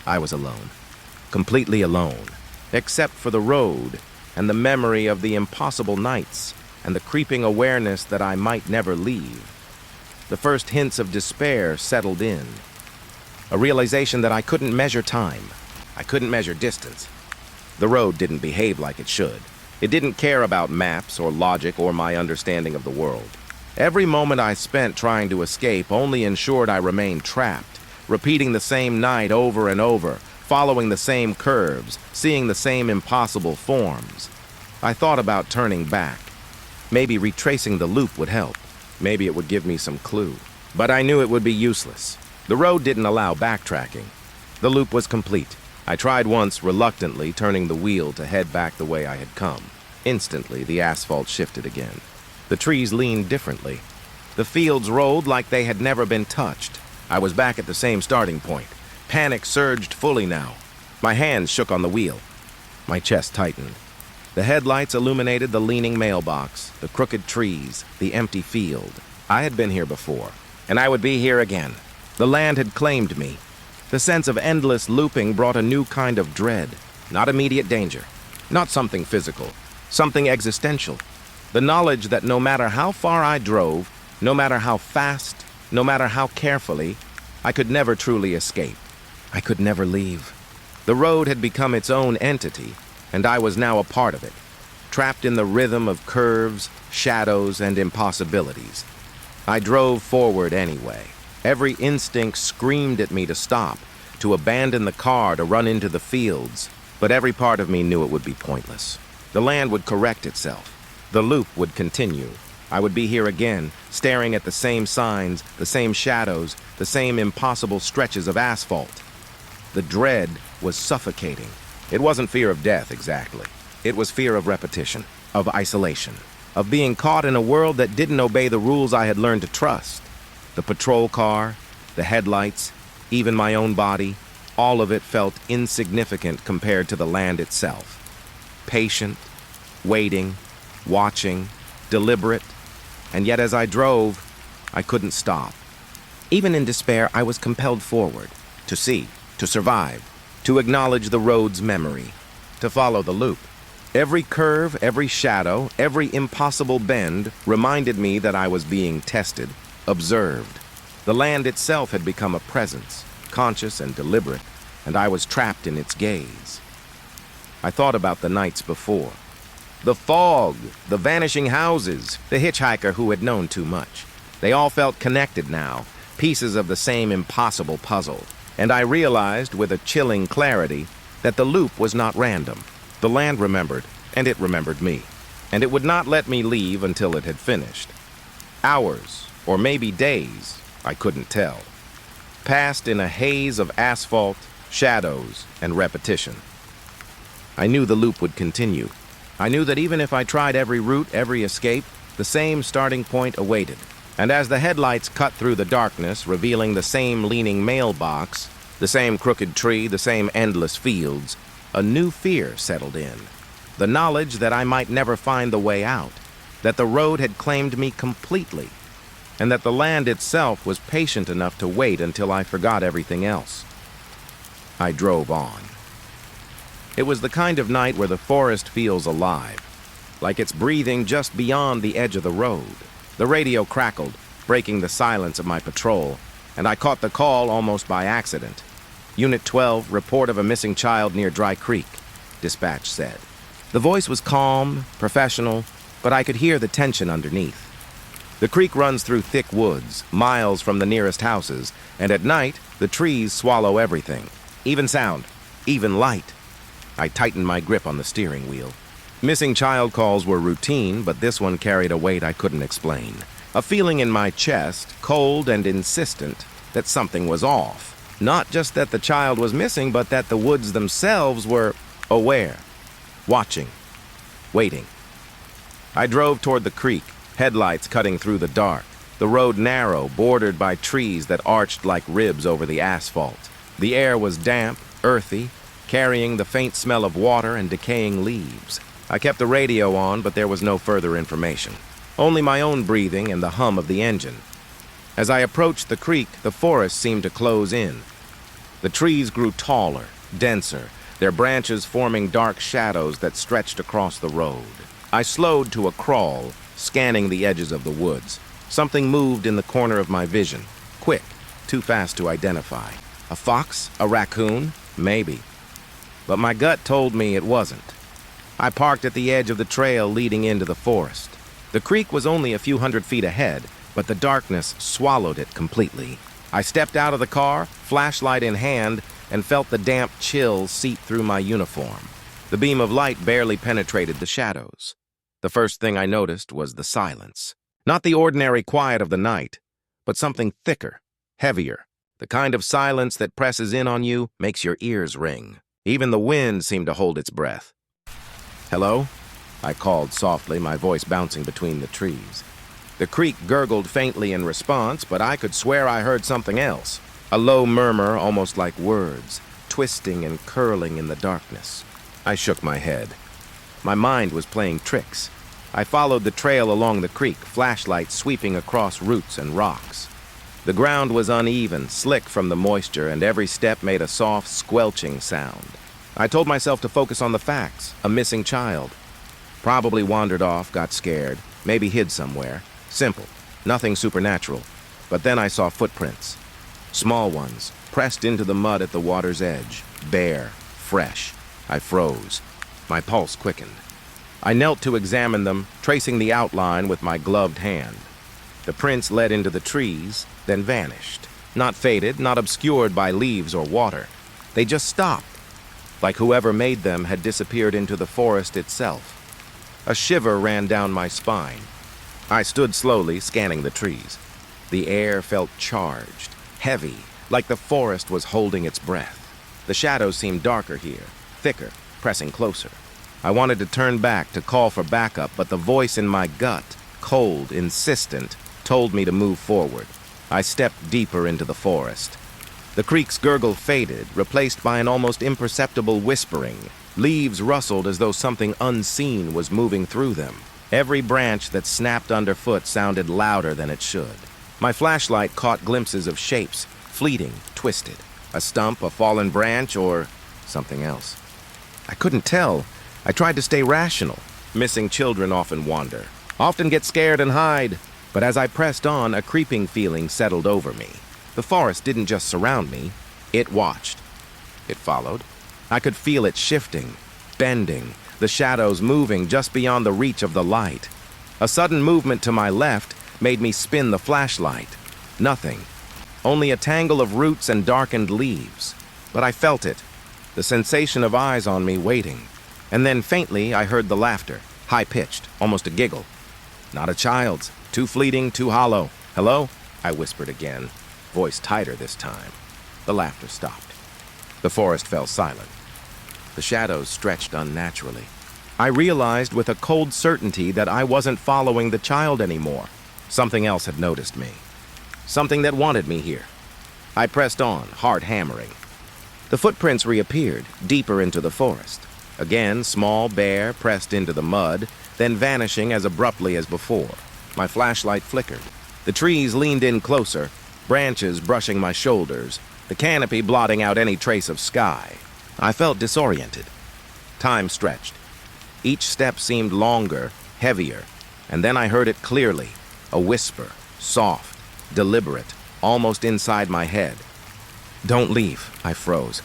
I was alone. Completely alone. Except for the road, and the memory of the impossible nights, and the creeping awareness that I might never leave. The first hints of despair settled in. A realization that I couldn't measure time. I couldn't measure distance. The road didn't behave like it should. It didn't care about maps or logic or my understanding of the world. Every moment I spent trying to escape only ensured I remained trapped, repeating the same night over and over, following the same curves, seeing the same impossible forms. I thought about turning back. Maybe retracing the loop would help. Maybe it would give me some clue. But I knew it would be useless. The road didn't allow backtracking. The loop was complete. I tried once, reluctantly, turning the wheel to head back the way I had come. Instantly, the asphalt shifted again. The trees leaned differently. The fields rolled like they had never been touched. I was back at the same starting point. Panic surged fully now. My hands shook on the wheel. My chest tightened. The headlights illuminated the leaning mailbox, the crooked trees, the empty field. I had been here before, and I would be here again. The land had claimed me. The sense of endless looping brought a new kind of dread. Not immediate danger. Not something physical. Something existential. The knowledge that no matter how far I drove, no matter how fast, no matter how carefully, I could never truly escape. I could never leave. The road had become its own entity, and I was now a part of it, trapped in the rhythm of curves, shadows, and impossibilities. I drove forward anyway. Every instinct screamed at me to stop, to abandon the car, to run into the fields, but every part of me knew it would be pointless. The land would correct itself. The loop would continue. I would be here again, staring at the same signs, the same shadows, the same impossible stretches of asphalt. The dread was suffocating. It wasn't fear of death, exactly. It was fear of repetition, of isolation, of being caught in a world that didn't obey the rules I had learned to trust. The patrol car, the headlights, even my own body, all of it felt insignificant compared to the land itself. Patient, waiting, watching, deliberate, and yet as I drove, I couldn't stop. Even in despair, I was compelled forward, to see, to survive, to acknowledge the road's memory, to follow the loop. Every curve, every shadow, every impossible bend reminded me that I was being tested, observed. The land itself had become a presence, conscious and deliberate, and I was trapped in its gaze. I thought about the nights before. The fog, the vanishing houses, the hitchhiker who had known too much. They all felt connected now, pieces of the same impossible puzzle. And I realized with a chilling clarity that the loop was not random. The land remembered, and it remembered me. And it would not let me leave until it had finished. Hours, or maybe days, I couldn't tell, passed in a haze of asphalt, shadows, and repetition. I knew the loop would continue. I knew that even if I tried every route, every escape, the same starting point awaited. And as the headlights cut through the darkness, revealing the same leaning mailbox, the same crooked tree, the same endless fields, a new fear settled in. The knowledge that I might never find the way out, that the road had claimed me completely. and that the land itself was patient enough to wait until I forgot everything else. I drove on. It was the kind of night where the forest feels alive, like it's breathing just beyond the edge of the road. The radio crackled, breaking the silence of my patrol, and I caught the call almost by accident. Unit 12, report of a missing child near Dry Creek, dispatch said. The voice was calm, professional, but I could hear the tension underneath. The creek runs through thick woods, miles from the nearest houses, and at night, the trees swallow everything, even sound, even light. I tightened my grip on the steering wheel. Missing child calls were routine, but this one carried a weight I couldn't explain. A feeling in my chest, cold and insistent, that something was off. Not just that the child was missing, but that the woods themselves were aware, watching, waiting. I drove toward the creek, headlights cutting through the dark. The road narrow, bordered by trees that arched like ribs over the asphalt. The air was damp, earthy, carrying the faint smell of water and decaying leaves. I kept the radio on, but there was no further information. Only my own breathing and the hum of the engine. As I approached the creek, the forest seemed to close in. The trees grew taller, denser, their branches forming dark shadows that stretched across the road. I slowed to a crawl, scanning the edges of the woods. Something moved in the corner of my vision. Quick, too fast to identify. A fox? A raccoon? Maybe. But my gut told me it wasn't. I parked at the edge of the trail leading into the forest. The creek was only a few hundred feet ahead, but the darkness swallowed it completely. I stepped out of the car, flashlight in hand, and felt the damp chill seep through my uniform. The beam of light barely penetrated the shadows. The first thing I noticed was the silence. Not the ordinary quiet of the night, but something thicker, heavier. The kind of silence that presses in on you, makes your ears ring. Even the wind seemed to hold its breath. "Hello?" I called softly, my voice bouncing between the trees. The creek gurgled faintly in response, but I could swear I heard something else. A low murmur, almost like words, twisting and curling in the darkness. I shook my head. My mind was playing tricks. I followed the trail along the creek, flashlight sweeping across roots and rocks. The ground was uneven, slick from the moisture, and every step made a soft, squelching sound. I told myself to focus on the facts. A missing child. Probably wandered off, got scared, maybe hid somewhere. Simple. Nothing supernatural. But then I saw footprints. Small ones, pressed into the mud at the water's edge. Bare, fresh. I froze. My pulse quickened. I knelt to examine them, tracing the outline with my gloved hand. The prints led into the trees, then vanished. Not faded, not obscured by leaves or water. They just stopped, like whoever made them had disappeared into the forest itself. A shiver ran down my spine. I stood slowly, scanning the trees. The air felt charged, heavy, like the forest was holding its breath. The shadows seemed darker here, thicker, pressing closer. I wanted to turn back to call for backup, but the voice in my gut, cold, insistent, told me to move forward. I stepped deeper into the forest. The creek's gurgle faded, replaced by an almost imperceptible whispering. Leaves rustled as though something unseen was moving through them. Every branch that snapped underfoot sounded louder than it should. My flashlight caught glimpses of shapes, fleeting, twisted. A stump, a fallen branch, or something else. I couldn't tell. I tried to stay rational. Missing children often wander, often get scared and hide. But as I pressed on, a creeping feeling settled over me. The forest didn't just surround me, it watched. It followed. I could feel it shifting, bending, the shadows moving just beyond the reach of the light. A sudden movement to my left made me spin the flashlight. Nothing. Only a tangle of roots and darkened leaves. But I felt it, the sensation of eyes on me waiting. And then faintly I heard the laughter, high-pitched, almost a giggle. Not a child's. Too fleeting, too hollow. "Hello?" I whispered again, voice tighter this time. The laughter stopped. The forest fell silent. The shadows stretched unnaturally. I realized with a cold certainty that I wasn't following the child anymore. Something else had noticed me. Something that wanted me here. I pressed on, heart hammering. The footprints reappeared, deeper into the forest. Again, small, bare, pressed into the mud, then vanishing as abruptly as before. My flashlight flickered. The trees leaned in closer, branches brushing my shoulders, the canopy blotting out any trace of sky. I felt disoriented. Time stretched. Each step seemed longer, heavier, and then I heard it clearly, a whisper, soft, deliberate, almost inside my head. "Don't leave," I froze.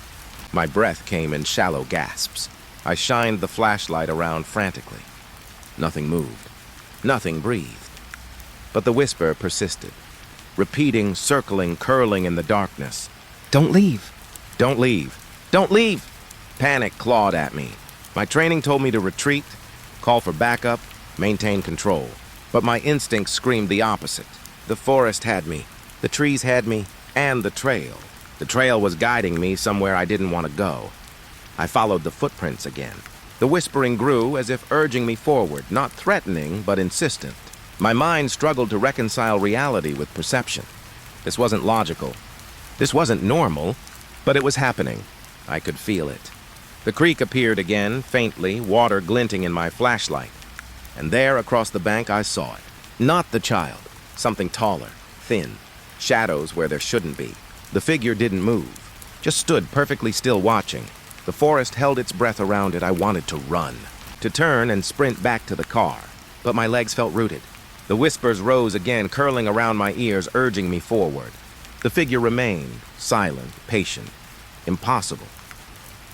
My breath came in shallow gasps. I shined the flashlight around frantically. Nothing moved. Nothing breathed. But the whisper persisted, repeating, circling, curling in the darkness. "Don't leave. Don't leave. Don't leave!" Panic clawed at me. My training told me to retreat, call for backup, maintain control. But my instincts screamed the opposite. The forest had me, the trees had me, and the trail. The trail was guiding me somewhere I didn't want to go. I followed the footprints again. The whispering grew as if urging me forward, not threatening, but insistent. My mind struggled to reconcile reality with perception. This wasn't logical. This wasn't normal, but it was happening. I could feel it. The creek appeared again, faintly, water glinting in my flashlight. And there, across the bank, I saw it. Not the child. Something taller, thin, shadows where there shouldn't be. The figure didn't move, just stood perfectly still watching. The forest held its breath around it. I wanted to run, to turn and sprint back to the car. But my legs felt rooted. The whispers rose again, curling around my ears, urging me forward. The figure remained, silent, patient, impossible.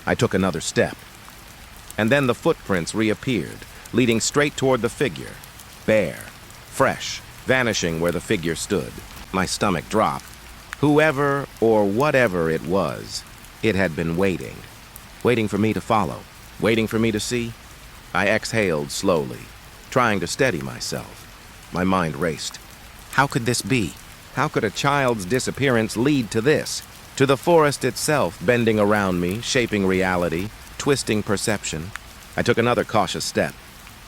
I took another step. And then the footprints reappeared, leading straight toward the figure. Bare, fresh, vanishing where the figure stood. My stomach dropped. Whoever or whatever it was, it had been waiting. Waiting for me to follow. Waiting for me to see. I exhaled slowly, trying to steady myself. My mind raced. How could this be? How could a child's disappearance lead to this? To the forest itself bending around me, shaping reality, twisting perception. I took another cautious step.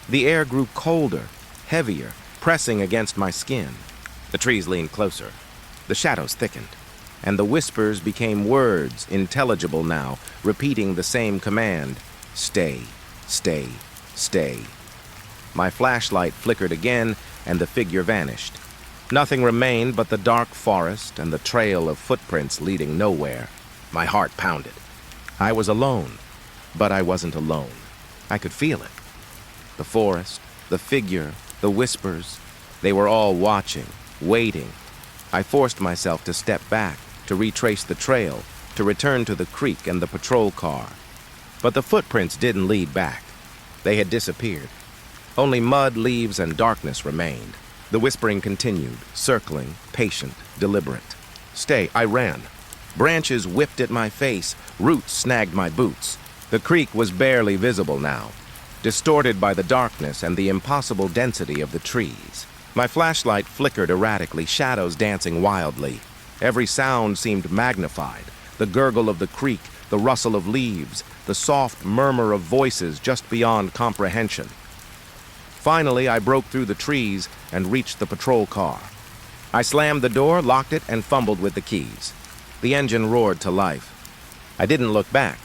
The air grew colder, heavier, pressing against my skin. The trees leaned closer. The shadows thickened. And the whispers became words, intelligible now, repeating the same command. Stay, stay, stay. My flashlight flickered again, and the figure vanished. Nothing remained but the dark forest and the trail of footprints leading nowhere. My heart pounded. I was alone, but I wasn't alone. I could feel it. The forest, the figure, the whispers, they were all watching, waiting. I forced myself to step back, to retrace the trail, to return to the creek and the patrol car. But the footprints didn't lead back. They had disappeared. Only mud, leaves, and darkness remained. The whispering continued, circling, patient, deliberate. Stay, I ran. Branches whipped at my face, roots snagged my boots. The creek was barely visible now, distorted by the darkness and the impossible density of the trees. My flashlight flickered erratically, shadows dancing wildly. Every sound seemed magnified. The gurgle of the creek, the rustle of leaves, the soft murmur of voices just beyond comprehension. Finally, I broke through the trees and reached the patrol car. I slammed the door, locked it, and fumbled with the keys. The engine roared to life. I didn't look back.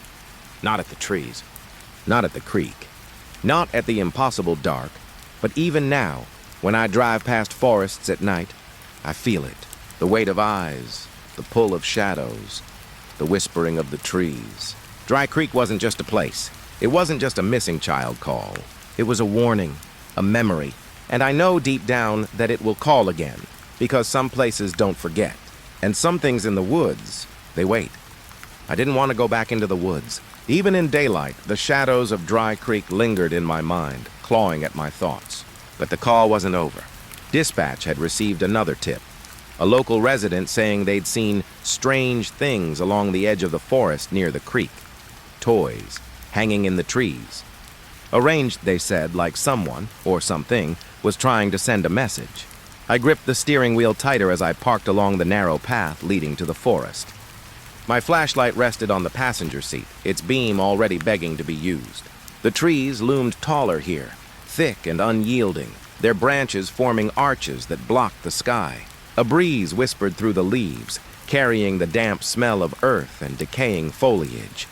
Not at the trees. Not at the creek. Not at the impossible dark. But even now, when I drive past forests at night, I feel it. The weight of eyes, the pull of shadows, the whispering of the trees. Dry Creek wasn't just a place. It wasn't just a missing child call. It was a warning, a memory, and I know deep down that it will call again, because some places don't forget, and some things in the woods, they wait. I didn't want to go back into the woods. Even in daylight, the shadows of Dry Creek lingered in my mind, clawing at my thoughts. But the call wasn't over. Dispatch had received another tip. A local resident saying they'd seen strange things along the edge of the forest near the creek. Toys, hanging in the trees. Arranged, they said, like someone, or something, was trying to send a message. I gripped the steering wheel tighter as I parked along the narrow path leading to the forest. My flashlight rested on the passenger seat, its beam already begging to be used. The trees loomed taller here, thick and unyielding, their branches forming arches that blocked the sky. A breeze whispered through the leaves, carrying the damp smell of earth and decaying foliage.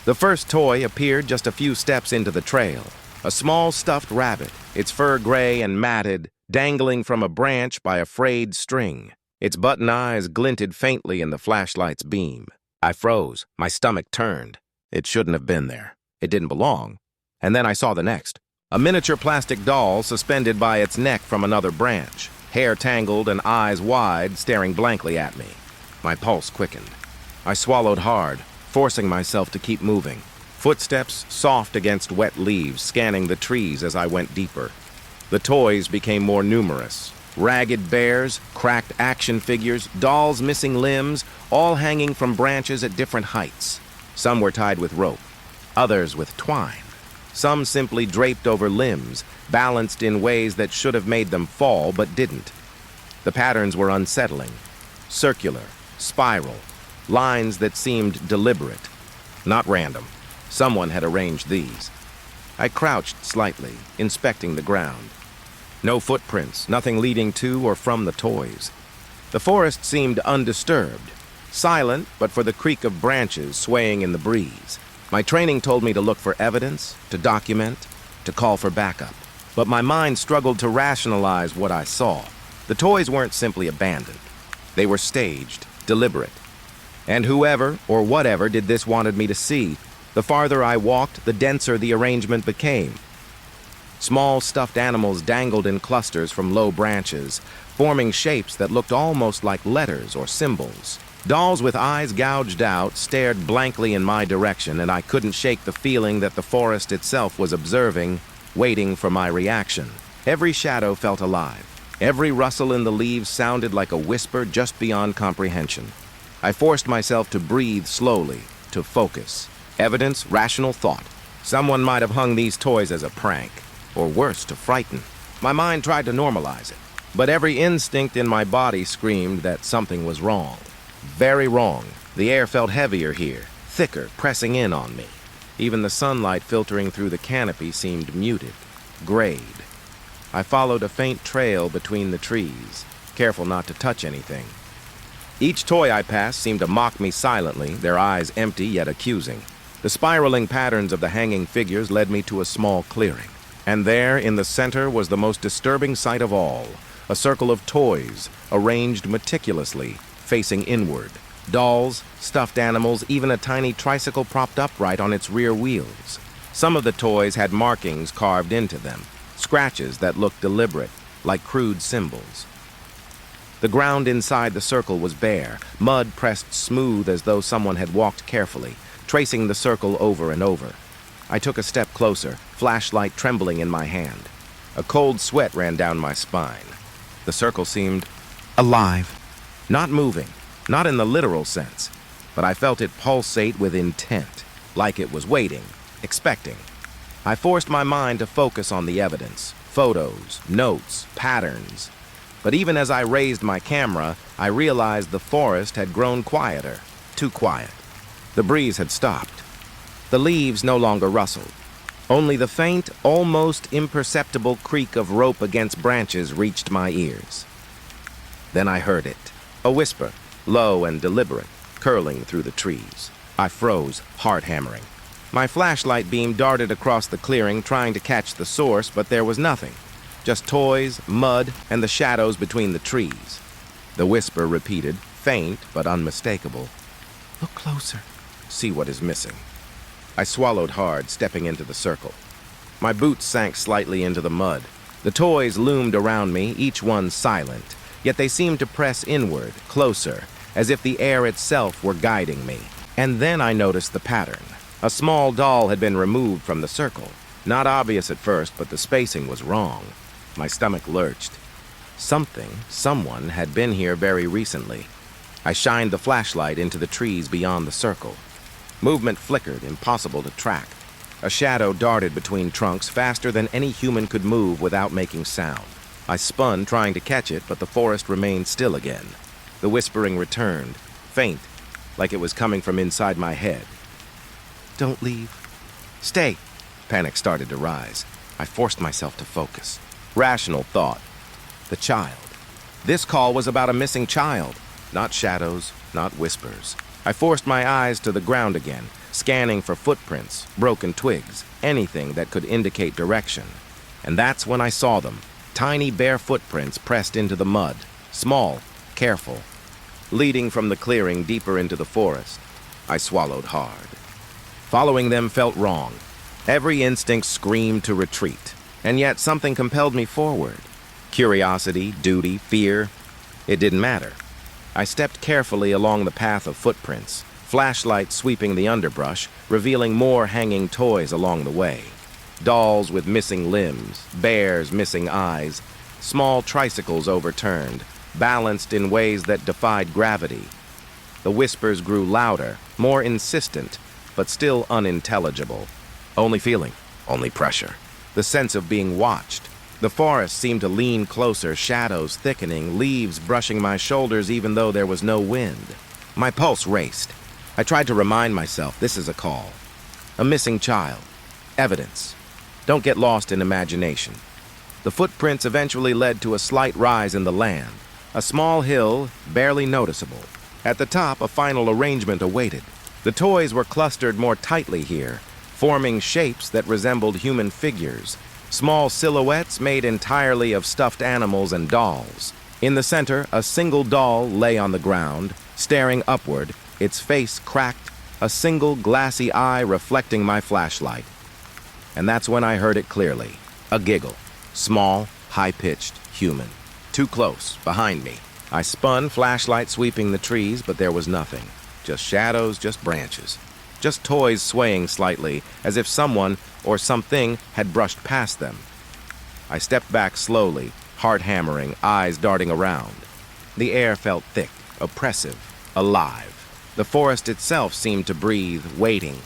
The first toy appeared just a few steps into the trail. A small stuffed rabbit, its fur gray and matted, dangling from a branch by a frayed string. Its button eyes glinted faintly in the flashlight's beam. I froze. My stomach turned. It shouldn't have been there. It didn't belong. And then I saw the next. A miniature plastic doll suspended by its neck from another branch, hair tangled and eyes wide, staring blankly at me. My pulse quickened. I swallowed hard, forcing myself to keep moving. Footsteps soft against wet leaves, scanning the trees as I went deeper. The toys became more numerous. Ragged bears, cracked action figures, dolls missing limbs, all hanging from branches at different heights. Some were tied with rope, others with twine. Some simply draped over limbs, balanced in ways that should have made them fall but didn't. The patterns were unsettling. Circular, spiral, lines that seemed deliberate, not random. Someone had arranged these. I crouched slightly, inspecting the ground. No footprints, nothing leading to or from the toys. The forest seemed undisturbed, silent but for the creak of branches swaying in the breeze. My training told me to look for evidence, to document, to call for backup. But my mind struggled to rationalize what I saw. The toys weren't simply abandoned. They were staged, deliberate. And whoever or whatever did this wanted me to see. The farther I walked, the denser the arrangement became. Small stuffed animals dangled in clusters from low branches, forming shapes that looked almost like letters or symbols. Dolls with eyes gouged out stared blankly in my direction, and I couldn't shake the feeling that the forest itself was observing, waiting for my reaction. Every shadow felt alive. Every rustle in the leaves sounded like a whisper just beyond comprehension. I forced myself to breathe slowly, to focus. Evidence, rational thought. Someone might have hung these toys as a prank, or worse, to frighten. My mind tried to normalize it, but every instinct in my body screamed that something was wrong. Very wrong. The air felt heavier here, thicker, pressing in on me. Even the sunlight filtering through the canopy seemed muted, grayed. I followed a faint trail between the trees, careful not to touch anything. Each toy I passed seemed to mock me silently, their eyes empty yet accusing. The spiraling patterns of the hanging figures led me to a small clearing. And there, in the center, was the most disturbing sight of all. A circle of toys, arranged meticulously, facing inward. Dolls, stuffed animals, even a tiny tricycle propped upright on its rear wheels. Some of the toys had markings carved into them, scratches that looked deliberate, like crude symbols. The ground inside the circle was bare, mud pressed smooth as though someone had walked carefully, tracing the circle over and over. I took a step closer, flashlight trembling in my hand. A cold sweat ran down my spine. The circle seemed alive. Not moving, not in the literal sense, but I felt it pulsate with intent, like it was waiting, expecting. I forced my mind to focus on the evidence, photos, notes, patterns. But even as I raised my camera, I realized the forest had grown quieter, too quiet. The breeze had stopped. The leaves no longer rustled. Only the faint, almost imperceptible creak of rope against branches reached my ears. Then I heard it. A whisper, low and deliberate, curling through the trees. I froze, heart hammering. My flashlight beam darted across the clearing, trying to catch the source, but there was nothing. Just toys, mud, and the shadows between the trees. The whisper repeated, faint but unmistakable. Look closer. See what is missing. I swallowed hard, stepping into the circle. My boots sank slightly into the mud. The toys loomed around me, each one silent. Yet they seemed to press inward, closer, as if the air itself were guiding me. And then I noticed the pattern. A small doll had been removed from the circle. Not obvious at first, but the spacing was wrong. My stomach lurched. Someone had been here very recently. I shined the flashlight into the trees beyond the circle. Movement flickered, impossible to track. A shadow darted between trunks faster than any human could move without making sound. I spun, trying to catch it, but the forest remained still again. The whispering returned, faint, like it was coming from inside my head. Don't leave. Stay. Panic started to rise. I forced myself to focus. Rational thought. The child. This call was about a missing child. Not shadows, not whispers. I forced my eyes to the ground again, scanning for footprints, broken twigs, anything that could indicate direction. And that's when I saw them. Tiny bare footprints pressed into the mud, small, careful, leading from the clearing deeper into the forest. I swallowed hard. Following them felt wrong. Every instinct screamed to retreat, and yet something compelled me forward. Curiosity, duty, fear, it didn't matter. I stepped carefully along the path of footprints, flashlight sweeping the underbrush, revealing more hanging toys along the way. Dolls with missing limbs, bears missing eyes, small tricycles overturned, balanced in ways that defied gravity. The whispers grew louder, more insistent, but still unintelligible. Only feeling, only pressure. The sense of being watched. The forest seemed to lean closer, shadows thickening, leaves brushing my shoulders even though there was no wind. My pulse raced. I tried to remind myself this is a call. A missing child. Evidence. Don't get lost in imagination. The footprints eventually led to a slight rise in the land. A small hill, barely noticeable. At the top, a final arrangement awaited. The toys were clustered more tightly here, forming shapes that resembled human figures. Small silhouettes made entirely of stuffed animals and dolls. In the center, a single doll lay on the ground, staring upward, its face cracked, a single glassy eye reflecting my flashlight. And that's when I heard it clearly. A giggle. Small, high-pitched, human. Too close, behind me. I spun, flashlight sweeping the trees, but there was nothing. Just shadows, just branches. Just toys swaying slightly, as if someone or something had brushed past them. I stepped back slowly, heart hammering, eyes darting around. The air felt thick, oppressive, alive. The forest itself seemed to breathe, waiting.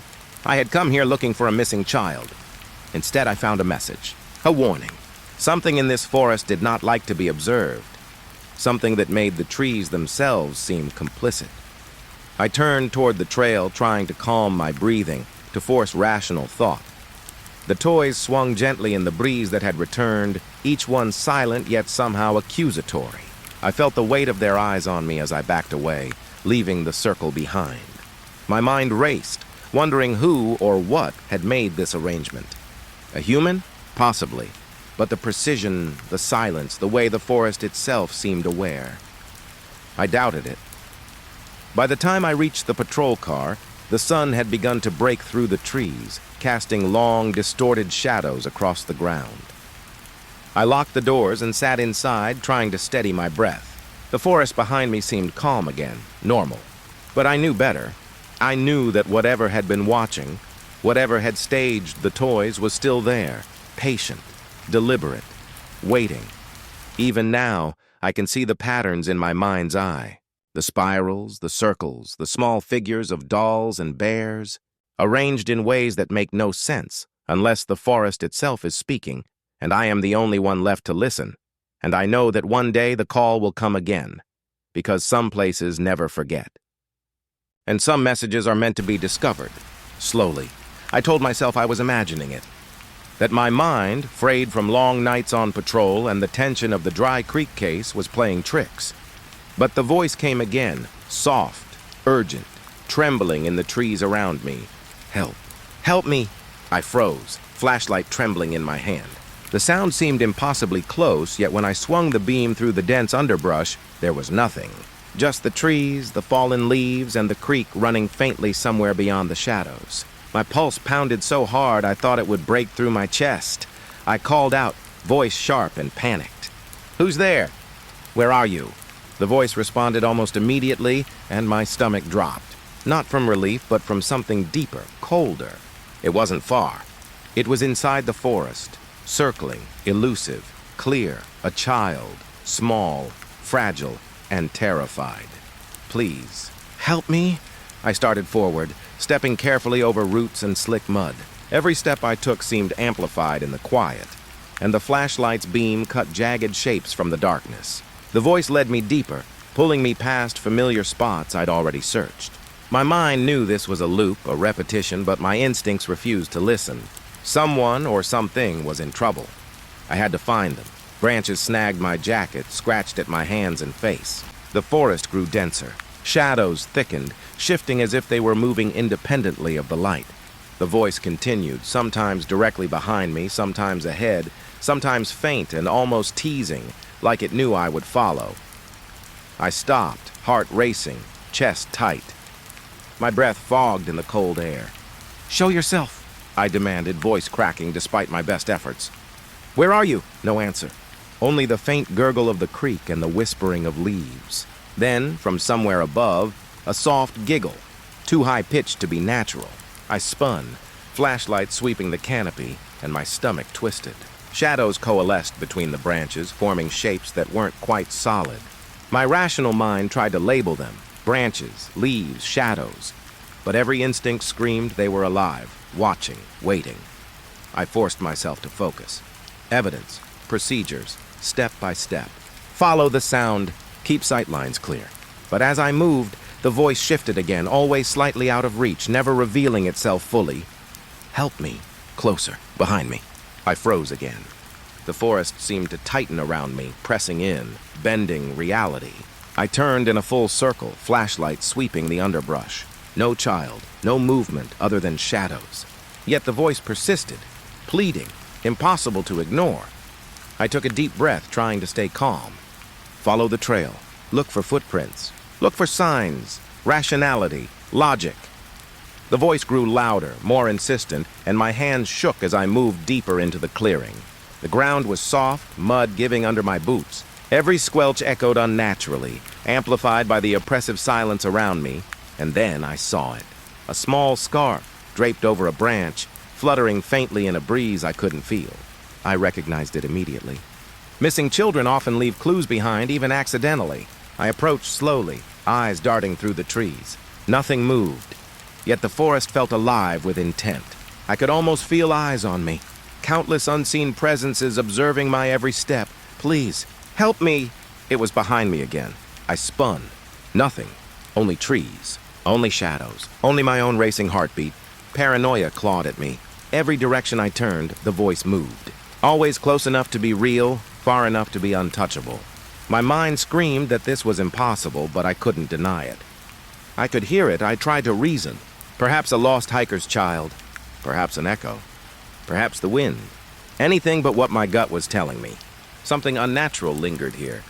I had come here looking for a missing child. Instead, I found a message, a warning. Something in this forest did not like to be observed. Something that made the trees themselves seem complicit. I turned toward the trail, trying to calm my breathing, to force rational thought. The toys swung gently in the breeze that had returned, each one silent yet somehow accusatory. I felt the weight of their eyes on me as I backed away, leaving the circle behind. My mind raced, wondering who or what had made this arrangement. A human? Possibly. But the precision, the silence, the way the forest itself seemed aware. I doubted it. By the time I reached the patrol car, the sun had begun to break through the trees, casting long, distorted shadows across the ground. I locked the doors and sat inside, trying to steady my breath. The forest behind me seemed calm again, normal. But I knew better. I knew that whatever had been watching, whatever had staged the toys was still there, patient, deliberate, waiting. Even now, I can see the patterns in my mind's eye. The spirals, the circles, the small figures of dolls and bears, arranged in ways that make no sense unless the forest itself is speaking, and I am the only one left to listen. And I know that one day the call will come again, because some places never forget. And some messages are meant to be discovered, slowly. I told myself I was imagining it, that my mind, frayed from long nights on patrol and the tension of the Dry Creek case, was playing tricks. But the voice came again, soft, urgent, trembling in the trees around me. Help. Help me. I froze, flashlight trembling in my hand. The sound seemed impossibly close, yet when I swung the beam through the dense underbrush, there was nothing. Just the trees, the fallen leaves, and the creek running faintly somewhere beyond the shadows. My pulse pounded so hard I thought it would break through my chest. I called out, voice sharp and panicked. "Who's there? Where are you?" The voice responded almost immediately, and my stomach dropped. Not from relief, but from something deeper, colder. It wasn't far. It was inside the forest, circling, elusive, clear, a child, small, fragile, and terrified. "Please, help me?" I started forward, stepping carefully over roots and slick mud. Every step I took seemed amplified in the quiet, and the flashlight's beam cut jagged shapes from the darkness. The voice led me deeper, pulling me past familiar spots I'd already searched. My mind knew this was a loop, a repetition, but my instincts refused to listen. Someone or something was in trouble. I had to find them. Branches snagged my jacket, scratched at my hands and face. The forest grew denser. Shadows thickened, shifting as if they were moving independently of the light. The voice continued, sometimes directly behind me, sometimes ahead, sometimes faint and almost teasing, like it knew I would follow. I stopped, heart racing, chest tight. My breath fogged in the cold air. "Show yourself," I demanded, voice cracking despite my best efforts. "Where are you?" No answer. Only the faint gurgle of the creek and the whispering of leaves. Then, from somewhere above, a soft giggle, too high-pitched to be natural. I spun, flashlight sweeping the canopy, and my stomach twisted. Shadows coalesced between the branches, forming shapes that weren't quite solid. My rational mind tried to label them: branches, leaves, shadows. But every instinct screamed they were alive, watching, waiting. I forced myself to focus. Evidence, procedures, step by step. Follow the sound, keep sightlines clear. But as I moved, the voice shifted again, always slightly out of reach, never revealing itself fully. "Help me." Closer, behind me. I froze again. The forest seemed to tighten around me, pressing in, bending reality. I turned in a full circle, flashlight sweeping the underbrush. No child, no movement other than shadows. Yet the voice persisted, pleading, impossible to ignore. I took a deep breath, trying to stay calm. Follow the trail. Look for footprints. Look for signs, rationality, logic. The voice grew louder, more insistent, and my hands shook as I moved deeper into the clearing. The ground was soft, mud giving under my boots. Every squelch echoed unnaturally, amplified by the oppressive silence around me, and then I saw it. A small scarf, draped over a branch, fluttering faintly in a breeze I couldn't feel. I recognized it immediately. Missing children often leave clues behind, even accidentally. I approached slowly, eyes darting through the trees. Nothing moved, yet the forest felt alive with intent. I could almost feel eyes on me, countless unseen presences observing my every step. "Please, help me!" It was behind me again. I spun. Nothing. Only trees. Only shadows. Only my own racing heartbeat. Paranoia clawed at me. Every direction I turned, the voice moved. Always close enough to be real, far enough to be untouchable. My mind screamed that this was impossible, but I couldn't deny it. I could hear it. I tried to reason. Perhaps a lost hiker's child. Perhaps an echo. Perhaps the wind. Anything but what my gut was telling me. Something unnatural lingered here.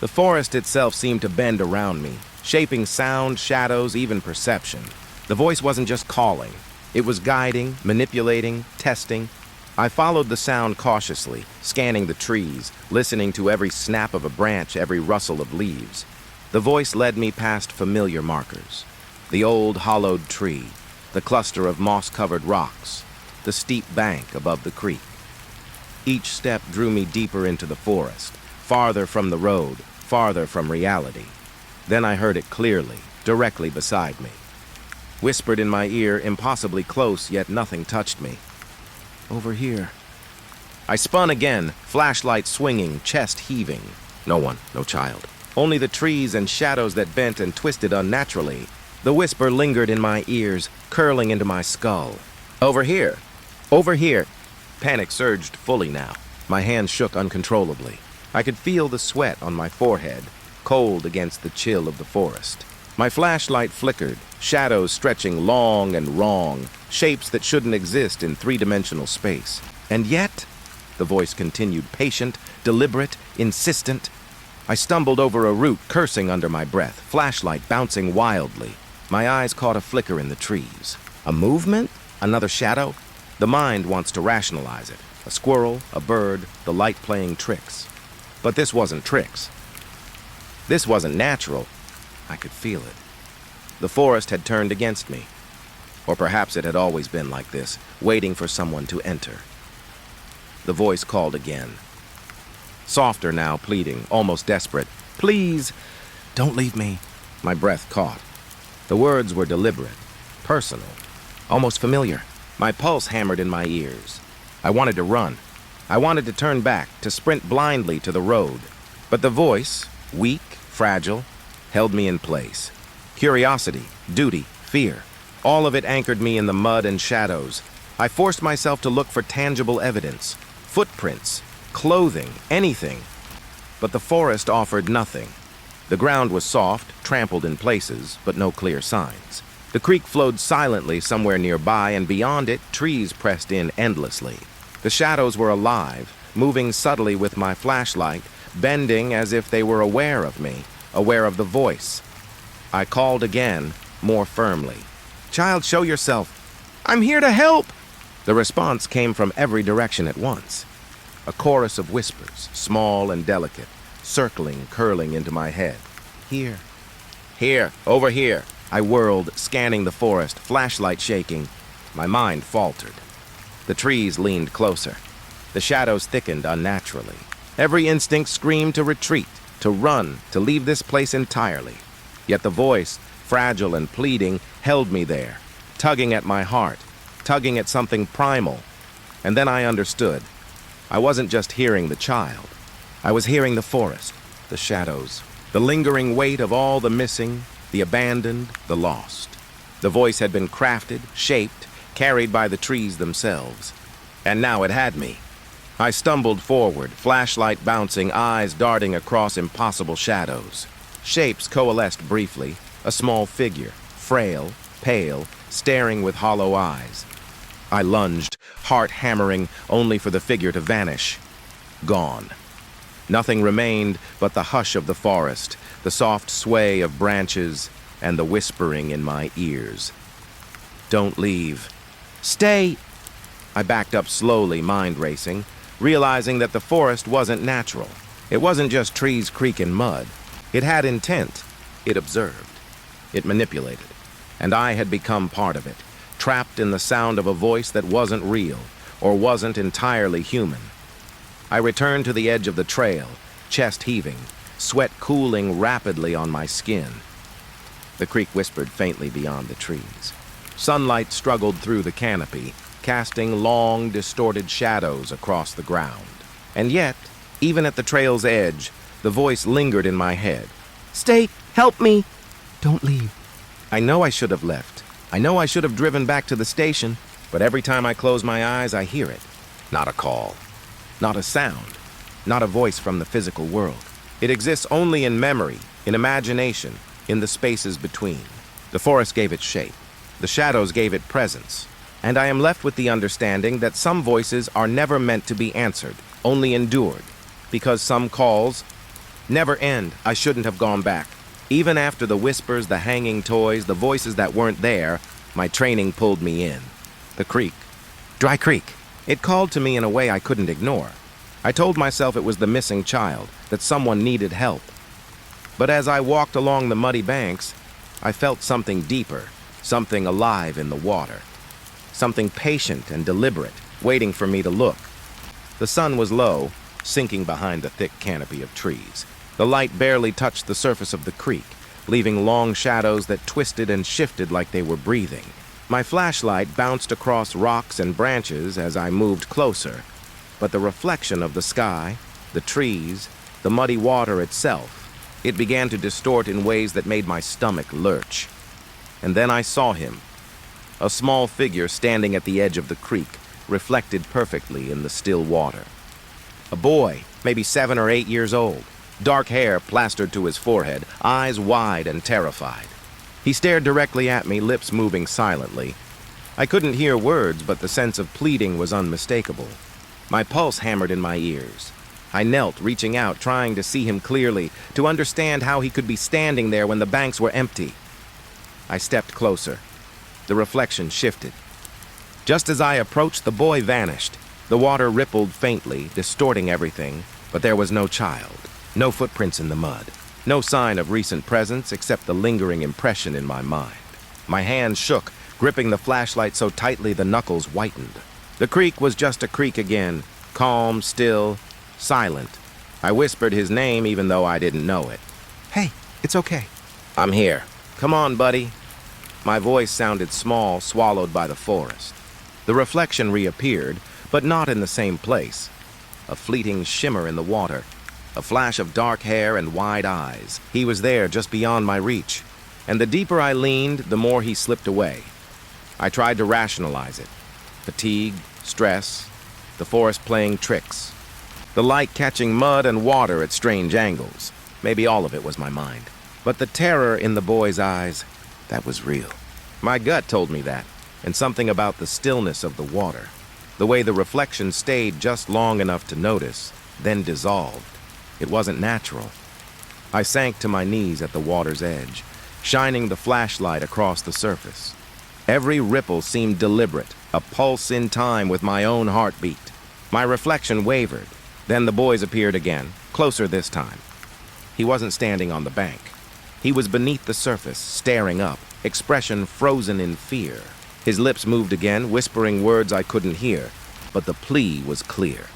The forest itself seemed to bend around me, shaping sound, shadows, even perception. The voice wasn't just calling. It was guiding, manipulating, testing. I followed the sound cautiously, scanning the trees, listening to every snap of a branch, every rustle of leaves. The voice led me past familiar markers. The old hollowed tree, the cluster of moss-covered rocks, the steep bank above the creek. Each step drew me deeper into the forest, farther from the road, farther from reality. Then I heard it clearly, directly beside me. Whispered in my ear, impossibly close, yet nothing touched me. "Over here." I spun again, flashlight swinging, chest heaving. No one, no child. Only the trees and shadows that bent and twisted unnaturally. The whisper lingered in my ears, curling into my skull. "Over here. Over here." Panic surged fully now. My hands shook uncontrollably. I could feel the sweat on my forehead, cold against the chill of the forest. My flashlight flickered, shadows stretching long and wrong, shapes that shouldn't exist in three-dimensional space. And yet, the voice continued, patient, deliberate, insistent. I stumbled over a root, cursing under my breath, flashlight bouncing wildly. My eyes caught a flicker in the trees. A movement? Another shadow? The mind wants to rationalize it. A squirrel, a bird, the light playing tricks. But this wasn't tricks. This wasn't natural. I could feel it. The forest had turned against me. Or perhaps it had always been like this, waiting for someone to enter. The voice called again. Softer now, pleading, almost desperate. "Please, don't leave me." My breath caught. The words were deliberate, personal, almost familiar. My pulse hammered in my ears. I wanted to run. I wanted to turn back, to sprint blindly to the road. But the voice, weak, fragile, held me in place. Curiosity, duty, fear, all of it anchored me in the mud and shadows. I forced myself to look for tangible evidence, footprints, clothing, anything. But the forest offered nothing. The ground was soft, trampled in places, but no clear signs. The creek flowed silently somewhere nearby, and beyond it, trees pressed in endlessly. The shadows were alive, moving subtly with my flashlight, bending as if they were aware of me, aware of the voice. I called again, more firmly. "Child, show yourself. I'm here to help!" The response came from every direction at once. A chorus of whispers, small and delicate, circling, curling into my head. "Here. Here. Over here." I whirled, scanning the forest, flashlight shaking. My mind faltered. The trees leaned closer. The shadows thickened unnaturally. Every instinct screamed to retreat, to run, to leave this place entirely. Yet the voice, fragile and pleading, held me there, tugging at my heart, tugging at something primal. And then I understood. I wasn't just hearing the child. I was hearing the forest, the shadows, the lingering weight of all the missing, the abandoned, the lost. The voice had been crafted, shaped, carried by the trees themselves. And now it had me. I stumbled forward, flashlight bouncing, eyes darting across impossible shadows. Shapes coalesced briefly, a small figure, frail, pale, staring with hollow eyes. I lunged, heart hammering, only for the figure to vanish. Gone. Nothing remained but the hush of the forest, the soft sway of branches, and the whispering in my ears. "Don't leave. Stay!" I backed up slowly, mind racing, realizing that the forest wasn't natural. It wasn't just trees, creek, and mud. It had intent. It observed. It manipulated. And I had become part of it, trapped in the sound of a voice that wasn't real, or wasn't entirely human. I returned to the edge of the trail, chest heaving, sweat cooling rapidly on my skin. The creek whispered faintly beyond the trees. Sunlight struggled through the canopy, casting long, distorted shadows across the ground. And yet, even at the trail's edge, the voice lingered in my head. "Stay! Help me! Don't leave." I know I should have left. I know I should have driven back to the station, but every time I close my eyes, I hear it. Not a call. Not a sound. Not a voice from the physical world. It exists only in memory, in imagination, in the spaces between. The forest gave it shape. The shadows gave it presence. And I am left with the understanding that some voices are never meant to be answered, only endured. Because some calls never end. I shouldn't have gone back. Even after the whispers, the hanging toys, the voices that weren't there, my training pulled me in. The creek. Dry Creek. It called to me in a way I couldn't ignore. I told myself it was the missing child, that someone needed help. But as I walked along the muddy banks, I felt something deeper, something alive in the water. Something patient and deliberate, waiting for me to look. The sun was low, sinking behind the thick canopy of trees. The light barely touched the surface of the creek, leaving long shadows that twisted and shifted like they were breathing. My flashlight bounced across rocks and branches as I moved closer, but the reflection of the sky, the trees, the muddy water itself, it began to distort in ways that made my stomach lurch. And then I saw him, a small figure standing at the edge of the creek, reflected perfectly in the still water. A boy, maybe 7 or 8 years old, dark hair plastered to his forehead, eyes wide and terrified. He stared directly at me, lips moving silently. I couldn't hear words, but the sense of pleading was unmistakable. My pulse hammered in my ears. I knelt, reaching out, trying to see him clearly, to understand how he could be standing there when the banks were empty. I stepped closer. The reflection shifted. Just as I approached, the boy vanished. The water rippled faintly, distorting everything, but there was no child, no footprints in the mud, no sign of recent presence except the lingering impression in my mind. My hands shook, gripping the flashlight so tightly the knuckles whitened. The creek was just a creek again, calm, still, silent. I whispered his name even though I didn't know it. "Hey, it's okay." "I'm here. Come on, buddy." My voice sounded small, swallowed by the forest. The reflection reappeared, but not in the same place. A fleeting shimmer in the water, a flash of dark hair and wide eyes. He was there, just beyond my reach. And the deeper I leaned, the more he slipped away. I tried to rationalize it. Fatigue, stress, the forest playing tricks. The light catching mud and water at strange angles. Maybe all of it was my mind. But the terror in the boy's eyes, that was real. My gut told me that, and something about the stillness of the water. The way the reflection stayed just long enough to notice, then dissolved. It wasn't natural. I sank to my knees at the water's edge, shining the flashlight across the surface. Every ripple seemed deliberate, a pulse in time with my own heartbeat. My reflection wavered. Then the boys appeared again, closer this time. He wasn't standing on the bank. He was beneath the surface, staring up, expression frozen in fear. His lips moved again, whispering words I couldn't hear, but the plea was clear.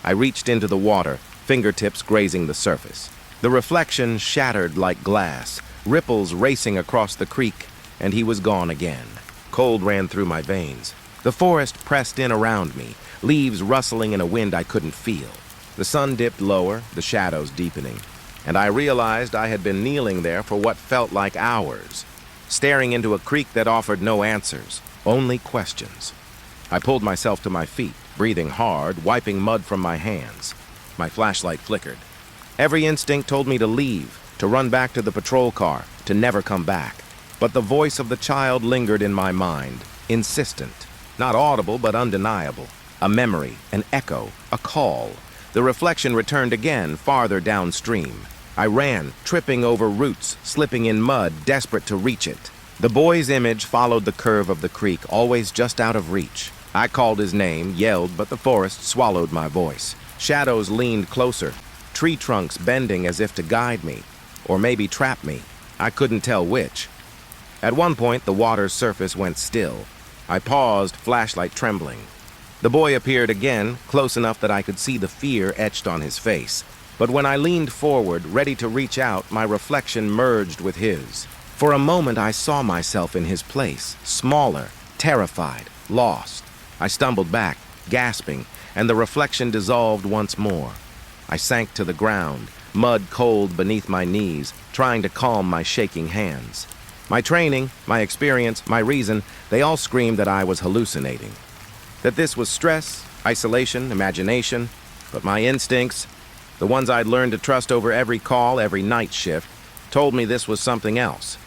I reached into the water, fingertips grazing the surface. The reflection shattered like glass, ripples racing across the creek, and he was gone again. Cold ran through my veins. The forest pressed in around me, leaves rustling in a wind I couldn't feel. The sun dipped lower, the shadows deepening, and I realized I had been kneeling there for what felt like hours, staring into a creek that offered no answers, only questions. I pulled myself to my feet, breathing hard, wiping mud from my hands. My flashlight flickered. Every instinct told me to leave, to run back to the patrol car, to never come back. But the voice of the child lingered in my mind, insistent, not audible but undeniable. A memory, an echo, a call. The reflection returned again, farther downstream. I ran, tripping over roots, slipping in mud, desperate to reach it. The boy's image followed the curve of the creek, always just out of reach. I called his name, yelled, but the forest swallowed my voice. Shadows leaned closer, tree trunks bending as if to guide me, or maybe trap me. I couldn't tell which. At one point, the water's surface went still. I paused, flashlight trembling. The boy appeared again, close enough that I could see the fear etched on his face. But when I leaned forward, ready to reach out, my reflection merged with his. For a moment, I saw myself in his place, smaller, terrified, lost. I stumbled back, gasping, and the reflection dissolved once more. I sank to the ground, mud cold beneath my knees, trying to calm my shaking hands. My training, my experience, my reason, they all screamed that I was hallucinating. That this was stress, isolation, imagination, but my instincts, the ones I'd learned to trust over every call, every night shift, told me this was something else.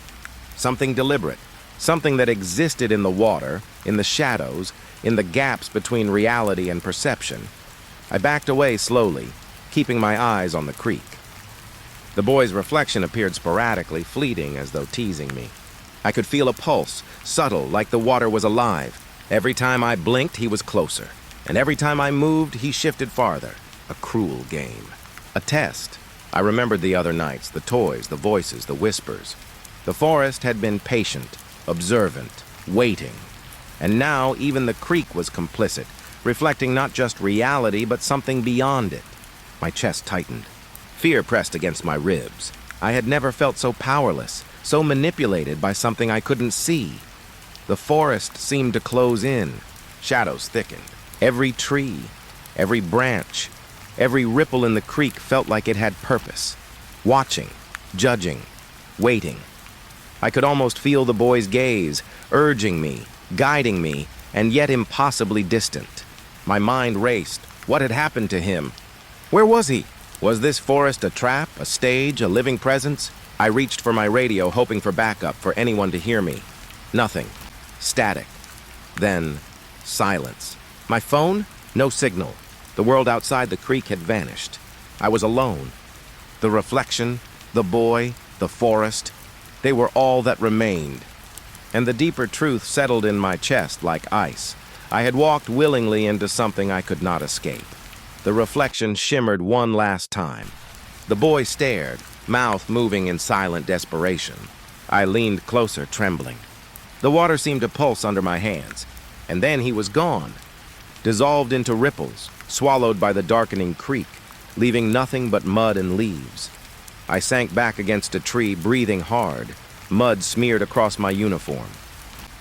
Something deliberate, something that existed in the water, in the shadows, in the gaps between reality and perception. I backed away slowly, keeping my eyes on the creek. The boy's reflection appeared sporadically, fleeting as though teasing me. I could feel a pulse, subtle, like the water was alive. Every time I blinked, he was closer. And every time I moved, he shifted farther. A cruel game. A test. I remembered the other nights, the toys, the voices, the whispers. The forest had been patient, observant, waiting. And now even the creek was complicit, reflecting not just reality, but something beyond it. My chest tightened. Fear pressed against my ribs. I had never felt so powerless, so manipulated by something I couldn't see. The forest seemed to close in. Shadows thickened. Every tree, every branch, every ripple in the creek felt like it had purpose. Watching, judging, waiting. I could almost feel the boy's gaze, urging me, guiding me, and yet impossibly distant. My mind raced. What had happened to him? Where was he? Was this forest a trap, a stage, a living presence? I reached for my radio, hoping for backup, for anyone to hear me. Nothing. Static. Then, silence. My phone? No signal. The world outside the creek had vanished. I was alone. The reflection, the boy, the forest, they were all that remained. And the deeper truth settled in my chest like ice. I had walked willingly into something I could not escape. The reflection shimmered one last time. The boy stared, mouth moving in silent desperation. I leaned closer, trembling. The water seemed to pulse under my hands, and then he was gone, dissolved into ripples, swallowed by the darkening creek, leaving nothing but mud and leaves. I sank back against a tree, breathing hard, mud smeared across my uniform.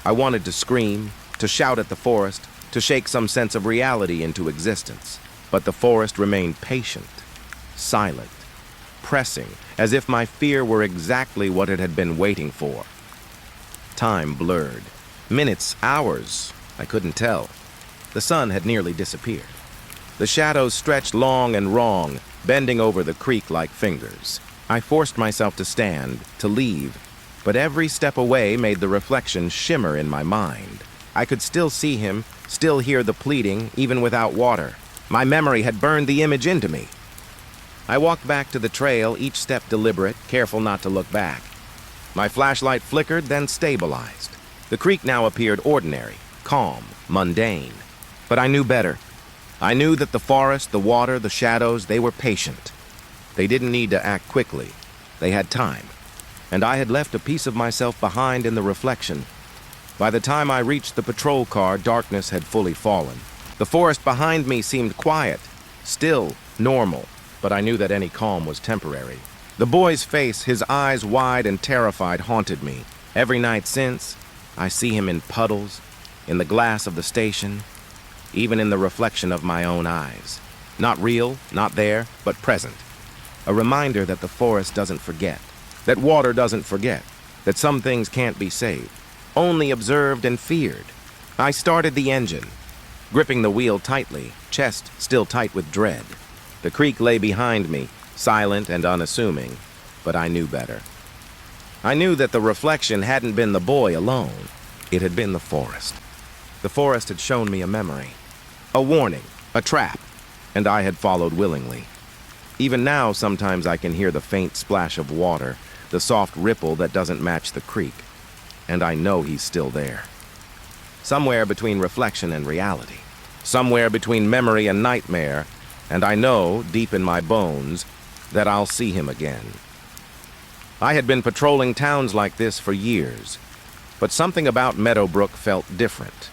I wanted to scream, to shout at the forest, to shake some sense of reality into existence. But the forest remained patient, silent, pressing, as if my fear were exactly what it had been waiting for. Time blurred. Minutes, hours, I couldn't tell. The sun had nearly disappeared. The shadows stretched long and wrong, bending over the creek like fingers. I forced myself to stand, to leave, but every step away made the reflection shimmer in my mind. I could still see him, still hear the pleading, even without water. My memory had burned the image into me. I walked back to the trail, each step deliberate, careful not to look back. My flashlight flickered, then stabilized. The creek now appeared ordinary, calm, mundane. But I knew better. I knew that the forest, the water, the shadows, they were patient. They didn't need to act quickly. They had time. And I had left a piece of myself behind in the reflection. By the time I reached the patrol car, darkness had fully fallen. The forest behind me seemed quiet, still, normal, but I knew that any calm was temporary. The boy's face, his eyes wide and terrified, haunted me. Every night since, I see him in puddles, in the glass of the station, even in the reflection of my own eyes. Not real, not there, but present. A reminder that the forest doesn't forget, that water doesn't forget, that some things can't be saved, only observed and feared. I started the engine, gripping the wheel tightly, chest still tight with dread. The creek lay behind me, silent and unassuming, but I knew better. I knew that the reflection hadn't been the boy alone. It had been the forest. The forest had shown me a memory, a warning, a trap, and I had followed willingly. Even now, sometimes I can hear the faint splash of water, the soft ripple that doesn't match the creek, and I know he's still there. Somewhere between reflection and reality, somewhere between memory and nightmare, and I know, deep in my bones, that I'll see him again. I had been patrolling towns like this for years, but something about Meadowbrook felt different.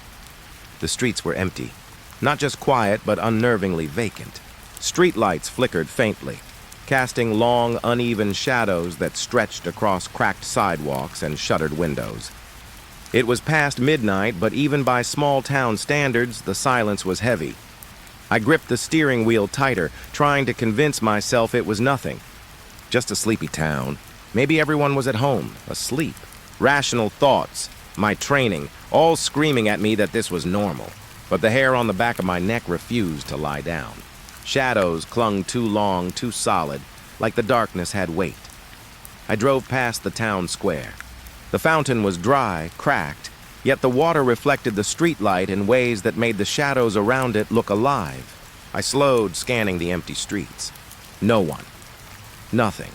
The streets were empty, not just quiet, but unnervingly vacant. Streetlights flickered faintly, casting long, uneven shadows that stretched across cracked sidewalks and shuttered windows. It was past midnight, but even by small-town standards, the silence was heavy. I gripped the steering wheel tighter, trying to convince myself it was nothing. Just a sleepy town. Maybe everyone was at home, asleep. Rational thoughts, my training, all screaming at me that this was normal. But the hair on the back of my neck refused to lie down. Shadows clung too long, too solid, like the darkness had weight. I drove past the town square. The fountain was dry, cracked, yet the water reflected the streetlight in ways that made the shadows around it look alive. I slowed, scanning the empty streets. No one. Nothing.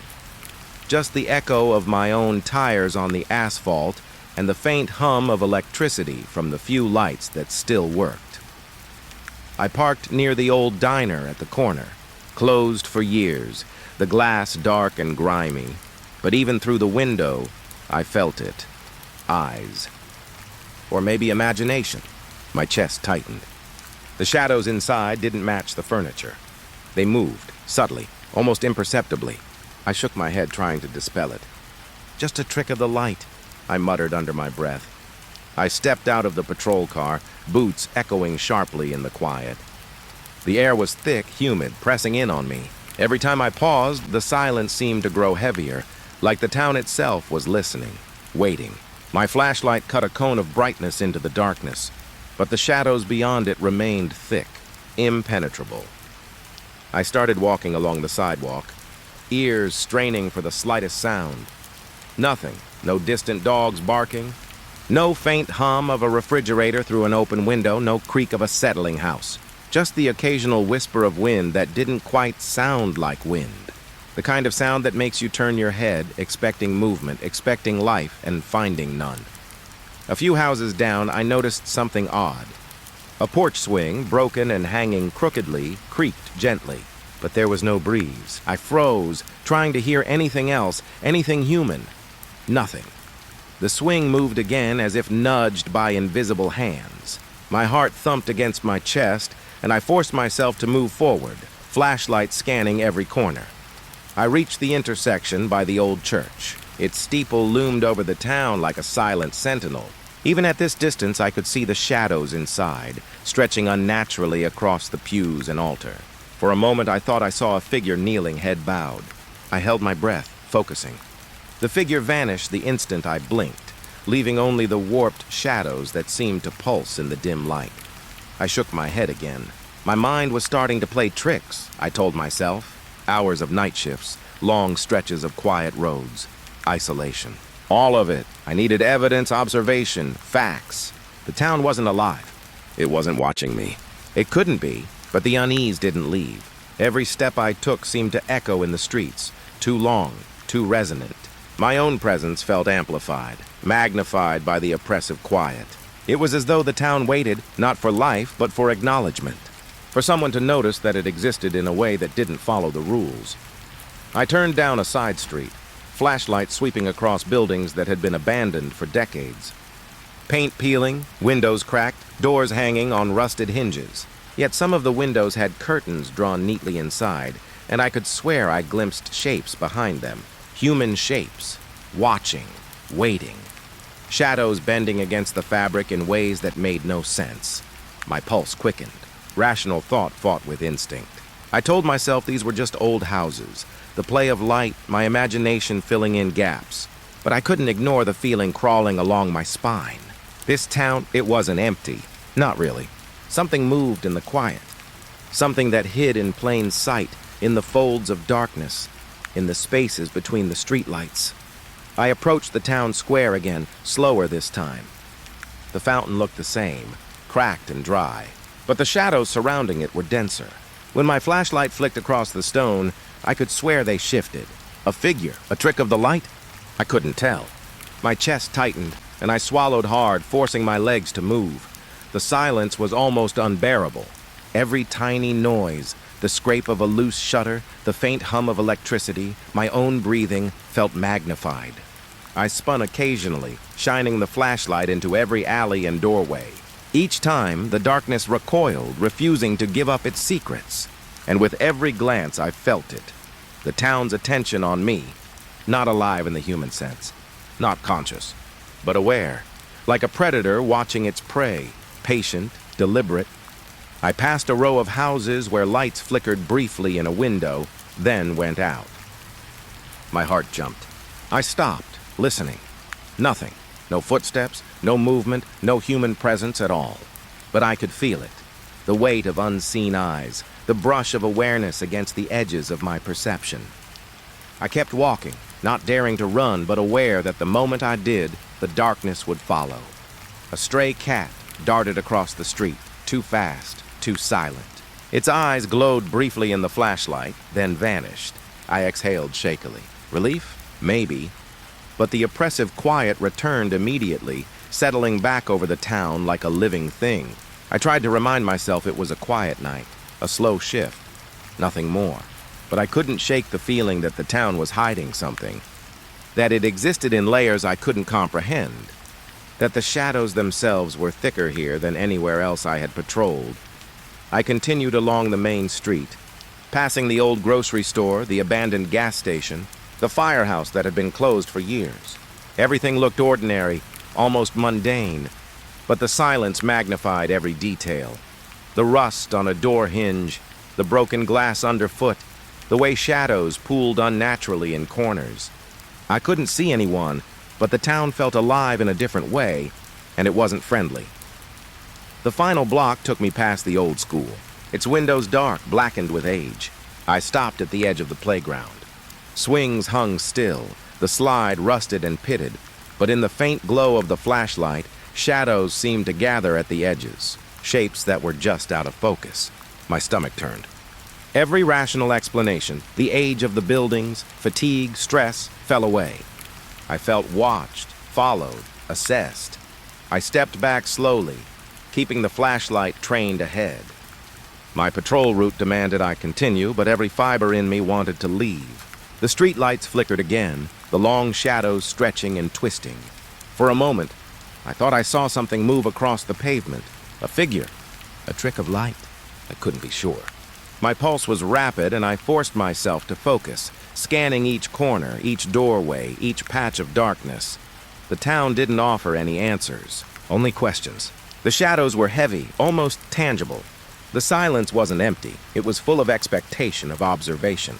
Just the echo of my own tires on the asphalt and the faint hum of electricity from the few lights that still worked. I parked near the old diner at the corner, closed for years, the glass dark and grimy, but even through the window, I felt it. Eyes. Or maybe imagination. My chest tightened. The shadows inside didn't match the furniture. They moved, subtly, almost imperceptibly. I shook my head, trying to dispel it. Just a trick of the light, I muttered under my breath. I stepped out of the patrol car, boots echoing sharply in the quiet. The air was thick, humid, pressing in on me. Every time I paused, the silence seemed to grow heavier, like the town itself was listening, waiting. My flashlight cut a cone of brightness into the darkness, but the shadows beyond it remained thick, impenetrable. I started walking along the sidewalk, ears straining for the slightest sound. Nothing, no distant dogs barking, no faint hum of a refrigerator through an open window, no creak of a settling house. Just the occasional whisper of wind that didn't quite sound like wind. The kind of sound that makes you turn your head, expecting movement, expecting life, and finding none. A few houses down, I noticed something odd. A porch swing, broken and hanging crookedly, creaked gently, but there was no breeze. I froze, trying to hear anything else, anything human. Nothing. The swing moved again as if nudged by invisible hands. My heart thumped against my chest, and I forced myself to move forward, flashlight scanning every corner. I reached the intersection by the old church. Its steeple loomed over the town like a silent sentinel. Even at this distance, I could see the shadows inside, stretching unnaturally across the pews and altar. For a moment, I thought I saw a figure kneeling, head bowed. I held my breath, focusing. The figure vanished the instant I blinked, leaving only the warped shadows that seemed to pulse in the dim light. I shook my head again. My mind was starting to play tricks, I told myself. Hours of night shifts, long stretches of quiet roads, isolation. All of it. I needed evidence, observation, facts. The town wasn't alive. It wasn't watching me. It couldn't be, but the unease didn't leave. Every step I took seemed to echo in the streets. Too long, too resonant. My own presence felt amplified, magnified by the oppressive quiet. It was as though the town waited, not for life, but for acknowledgement. For someone to notice that it existed in a way that didn't follow the rules. I turned down a side street, flashlight sweeping across buildings that had been abandoned for decades. Paint peeling, windows cracked, doors hanging on rusted hinges. Yet some of the windows had curtains drawn neatly inside, and I could swear I glimpsed shapes behind them. Human shapes. Watching. Waiting. Shadows bending against the fabric in ways that made no sense. My pulse quickened. Rational thought fought with instinct. I told myself these were just old houses, the play of light, my imagination filling in gaps. But I couldn't ignore the feeling crawling along my spine. This town, it wasn't empty. Not really. Something moved in the quiet. Something that hid in plain sight, in the folds of darkness, in the spaces between the streetlights. I approached the town square again, slower this time. The fountain looked the same, cracked and dry, but the shadows surrounding it were denser. When my flashlight flicked across the stone, I could swear they shifted. A figure, a trick of the light? I couldn't tell. My chest tightened, and I swallowed hard, forcing my legs to move. The silence was almost unbearable. Every tiny noise, the scrape of a loose shutter, the faint hum of electricity, my own breathing, felt magnified. I spun occasionally, shining the flashlight into every alley and doorway. Each time, the darkness recoiled, refusing to give up its secrets. And with every glance, I felt it. The town's attention on me. Not alive in the human sense. Not conscious, but aware. Like a predator watching its prey. Patient, deliberate. I passed a row of houses where lights flickered briefly in a window, then went out. My heart jumped. I stopped, listening. Nothing. No footsteps, no movement, no human presence at all. But I could feel it. The weight of unseen eyes, the brush of awareness against the edges of my perception. I kept walking, not daring to run, but aware that the moment I did, the darkness would follow. A stray cat darted across the street, too fast, too silent. Its eyes glowed briefly in the flashlight, then vanished. I exhaled shakily. Relief? Maybe. But the oppressive quiet returned immediately, settling back over the town like a living thing. I tried to remind myself it was a quiet night, a slow shift, nothing more. But I couldn't shake the feeling that the town was hiding something, that it existed in layers I couldn't comprehend, that the shadows themselves were thicker here than anywhere else I had patrolled. I continued along the main street, passing the old grocery store, the abandoned gas station, the firehouse that had been closed for years. Everything looked ordinary, almost mundane, but the silence magnified every detail. The rust on a door hinge, the broken glass underfoot, the way shadows pooled unnaturally in corners. I couldn't see anyone, but the town felt alive in a different way, and it wasn't friendly. The final block took me past the old school, its windows dark, blackened with age. I stopped at the edge of the playground. Swings hung still, the slide rusted and pitted, but in the faint glow of the flashlight, shadows seemed to gather at the edges, shapes that were just out of focus. My stomach turned. Every rational explanation, the age of the buildings, fatigue, stress, fell away. I felt watched, followed, assessed. I stepped back slowly, keeping the flashlight trained ahead. My patrol route demanded I continue, but every fiber in me wanted to leave. The streetlights flickered again, the long shadows stretching and twisting. For a moment, I thought I saw something move across the pavement. A figure. A trick of light. I couldn't be sure. My pulse was rapid, and I forced myself to focus, scanning each corner, each doorway, each patch of darkness. The town didn't offer any answers, only questions. The shadows were heavy, almost tangible. The silence wasn't empty. It was full of expectation, of observation.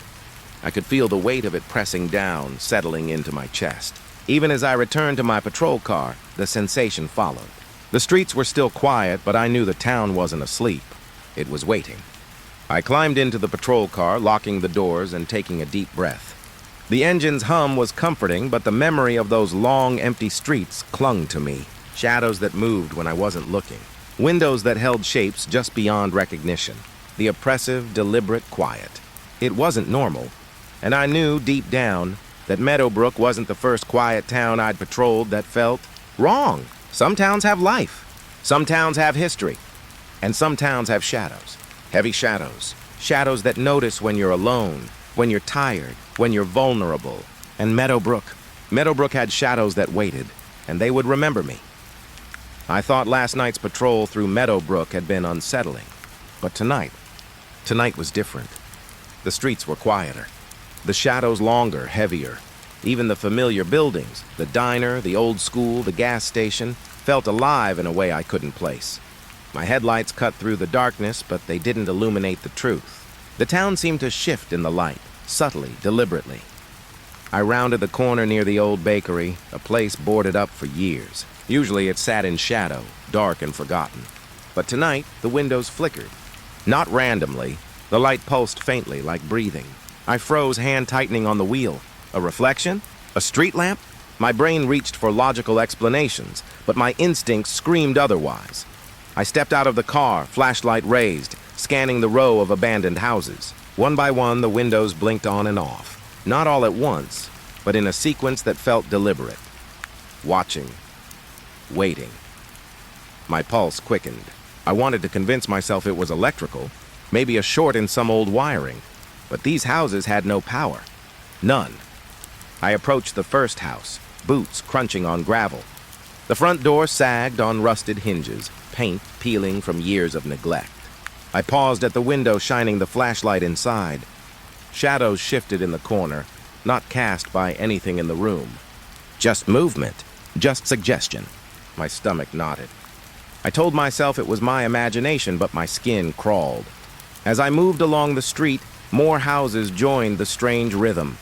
I could feel the weight of it pressing down, settling into my chest. Even as I returned to my patrol car, the sensation followed. The streets were still quiet, but I knew the town wasn't asleep. It was waiting. I climbed into the patrol car, locking the doors and taking a deep breath. The engine's hum was comforting, but the memory of those long, empty streets clung to me. Shadows that moved when I wasn't looking. Windows that held shapes just beyond recognition. The oppressive, deliberate quiet. It wasn't normal, and I knew deep down that Meadowbrook wasn't the first quiet town I'd patrolled that felt wrong. Some towns have life. Some towns have history. And some towns have shadows. Heavy shadows. Shadows that notice when you're alone, when you're tired, when you're vulnerable. And Meadowbrook had shadows that waited, and they would remember me. I thought last night's patrol through Meadowbrook had been unsettling. But tonight was different. The streets were quieter. The shadows longer, heavier. Even the familiar buildings, the diner, the old school, the gas station, felt alive in a way I couldn't place. My headlights cut through the darkness, but they didn't illuminate the truth. The town seemed to shift in the light, subtly, deliberately. I rounded the corner near the old bakery, a place boarded up for years. Usually it sat in shadow, dark and forgotten. But tonight, the windows flickered. Not randomly, the light pulsed faintly, like breathing. I froze, hand tightening on the wheel. A reflection? A street lamp? My brain reached for logical explanations, but my instincts screamed otherwise. I stepped out of the car, flashlight raised, scanning the row of abandoned houses. One by one, the windows blinked on and off. Not all at once, but in a sequence that felt deliberate. Watching. Waiting. My pulse quickened. I wanted to convince myself it was electrical, maybe a short in some old wiring. But these houses had no power. None. I approached the first house, boots crunching on gravel. The front door sagged on rusted hinges, paint peeling from years of neglect. I paused at the window, shining the flashlight inside. Shadows shifted in the corner, not cast by anything in the room. Just movement, just suggestion. My stomach knotted. I told myself it was my imagination, but my skin crawled. As I moved along the street, more houses joined the strange rhythm.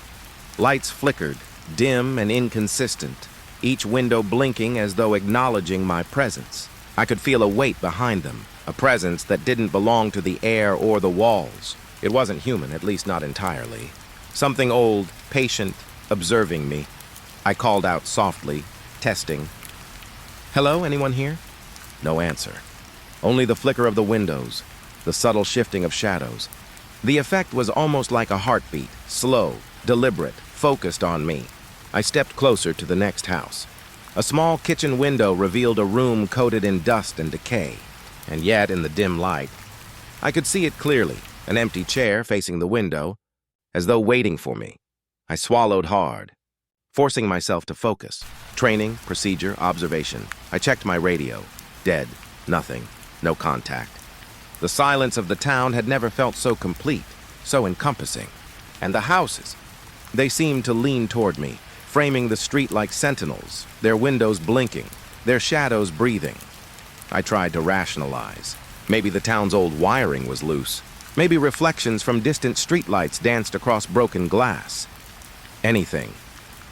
Lights flickered, dim and inconsistent, each window blinking as though acknowledging my presence. I could feel a weight behind them, a presence that didn't belong to the air or the walls. It wasn't human, at least not entirely. Something old, patient, observing me. I called out softly, testing. "Hello, anyone here?" No answer. Only the flicker of the windows, the subtle shifting of shadows. The effect was almost like a heartbeat, slow, deliberate, focused on me. I stepped closer to the next house. A small kitchen window revealed a room coated in dust and decay. And yet, in the dim light, I could see it clearly, an empty chair facing the window, as though waiting for me. I swallowed hard, forcing myself to focus. Training, procedure, observation. I checked my radio. Dead. Nothing. No contact. The silence of the town had never felt so complete, so encompassing. And the houses. They seemed to lean toward me, framing the street like sentinels, their windows blinking, their shadows breathing. I tried to rationalize. Maybe the town's old wiring was loose. Maybe reflections from distant streetlights danced across broken glass. Anything.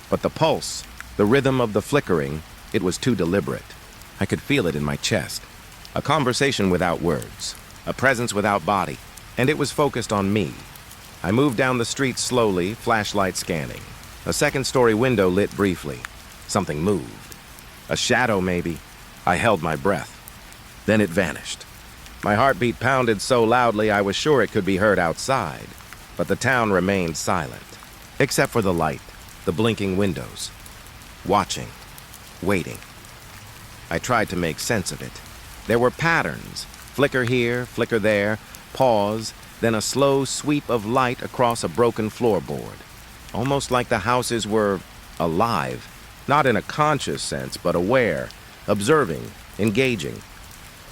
But the pulse, the rhythm of the flickering, it was too deliberate. I could feel it in my chest. A conversation without words, a presence without body, and it was focused on me. I moved down the street slowly, flashlight scanning. A second-story window lit briefly. Something moved. A shadow, maybe. I held my breath. Then it vanished. My heartbeat pounded so loudly I was sure it could be heard outside. But the town remained silent, except for the light, the blinking windows. Watching. Waiting. I tried to make sense of it. There were patterns. Flicker here, flicker there, pause, then a slow sweep of light across a broken floorboard. Almost like the houses were alive. Not in a conscious sense, but aware, observing, engaging.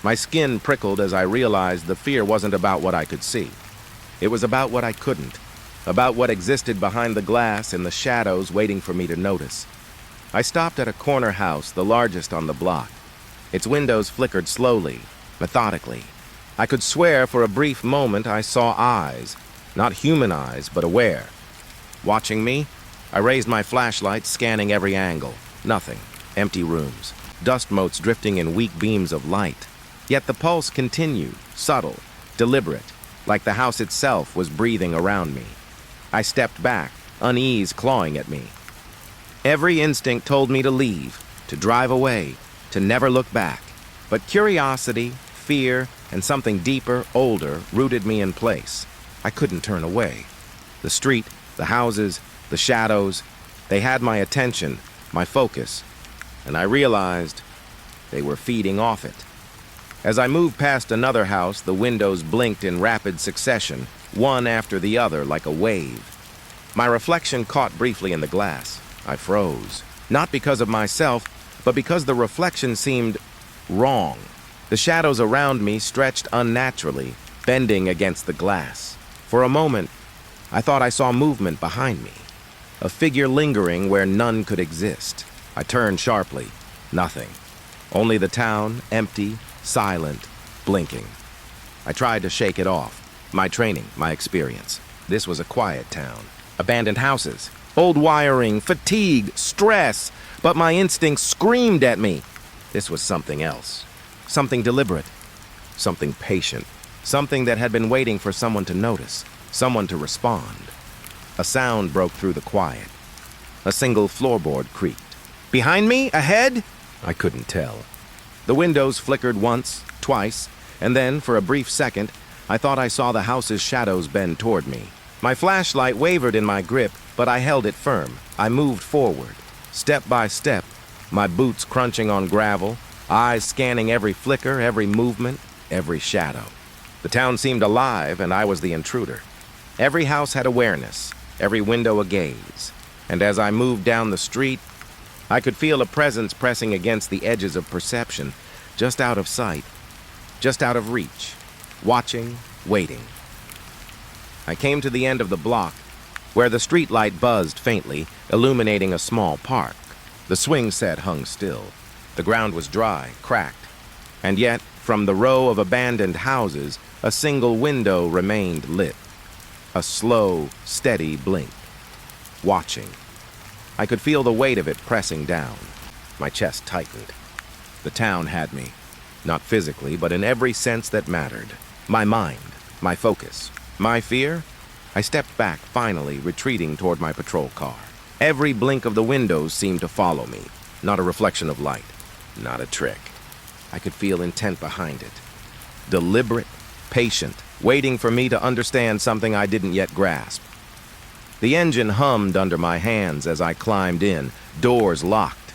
My skin prickled as I realized the fear wasn't about what I could see. It was about what I couldn't, about what existed behind the glass in the shadows waiting for me to notice. I stopped at a corner house, the largest on the block. Its windows flickered slowly, methodically. I could swear for a brief moment I saw eyes, not human eyes, but aware. Watching me, I raised my flashlight, scanning every angle. Nothing. Empty rooms. Dust motes drifting in weak beams of light. Yet the pulse continued, subtle, deliberate, like the house itself was breathing around me. I stepped back, unease clawing at me. Every instinct told me to leave, to drive away, to never look back. But curiosity, fear, and something deeper, older, rooted me in place. I couldn't turn away. The street, the houses, the shadows, they had my attention, my focus, and I realized they were feeding off it. As I moved past another house, the windows blinked in rapid succession, one after the other like a wave. My reflection caught briefly in the glass. I froze, not because of myself, but because the reflection seemed wrong. The shadows around me stretched unnaturally, bending against the glass. For a moment, I thought I saw movement behind me, a figure lingering where none could exist. I turned sharply. Nothing. Only the town, empty, silent, blinking. I tried to shake it off. My training, my experience. This was a quiet town. Abandoned houses, old wiring, fatigue, stress. But my instincts screamed at me. This was something else. Something deliberate. Something patient. Something that had been waiting for someone to notice. Someone to respond. A sound broke through the quiet. A single floorboard creaked. Behind me? Ahead? I couldn't tell. The windows flickered once, twice, and then, for a brief second, I thought I saw the house's shadows bend toward me. My flashlight wavered in my grip, but I held it firm. I moved forward, step by step, my boots crunching on gravel, eyes scanning every flicker, every movement, every shadow. The town seemed alive, and I was the intruder. Every house had awareness, every window a gaze, and as I moved down the street, I could feel a presence pressing against the edges of perception, just out of sight, just out of reach, watching, waiting. I came to the end of the block, where the streetlight buzzed faintly, illuminating a small park. The swing set hung still. The ground was dry, cracked, and yet, from the row of abandoned houses, a single window remained lit. A slow, steady blink. Watching. I could feel the weight of it pressing down. My chest tightened. The town had me. Not physically, but in every sense that mattered. My mind, my focus, my fear. I stepped back, finally, retreating toward my patrol car. Every blink of the windows seemed to follow me. Not a reflection of light. Not a trick. I could feel intent behind it. Deliberate, patient, waiting for me to understand something I didn't yet grasp. The engine hummed under my hands as I climbed in, doors locked.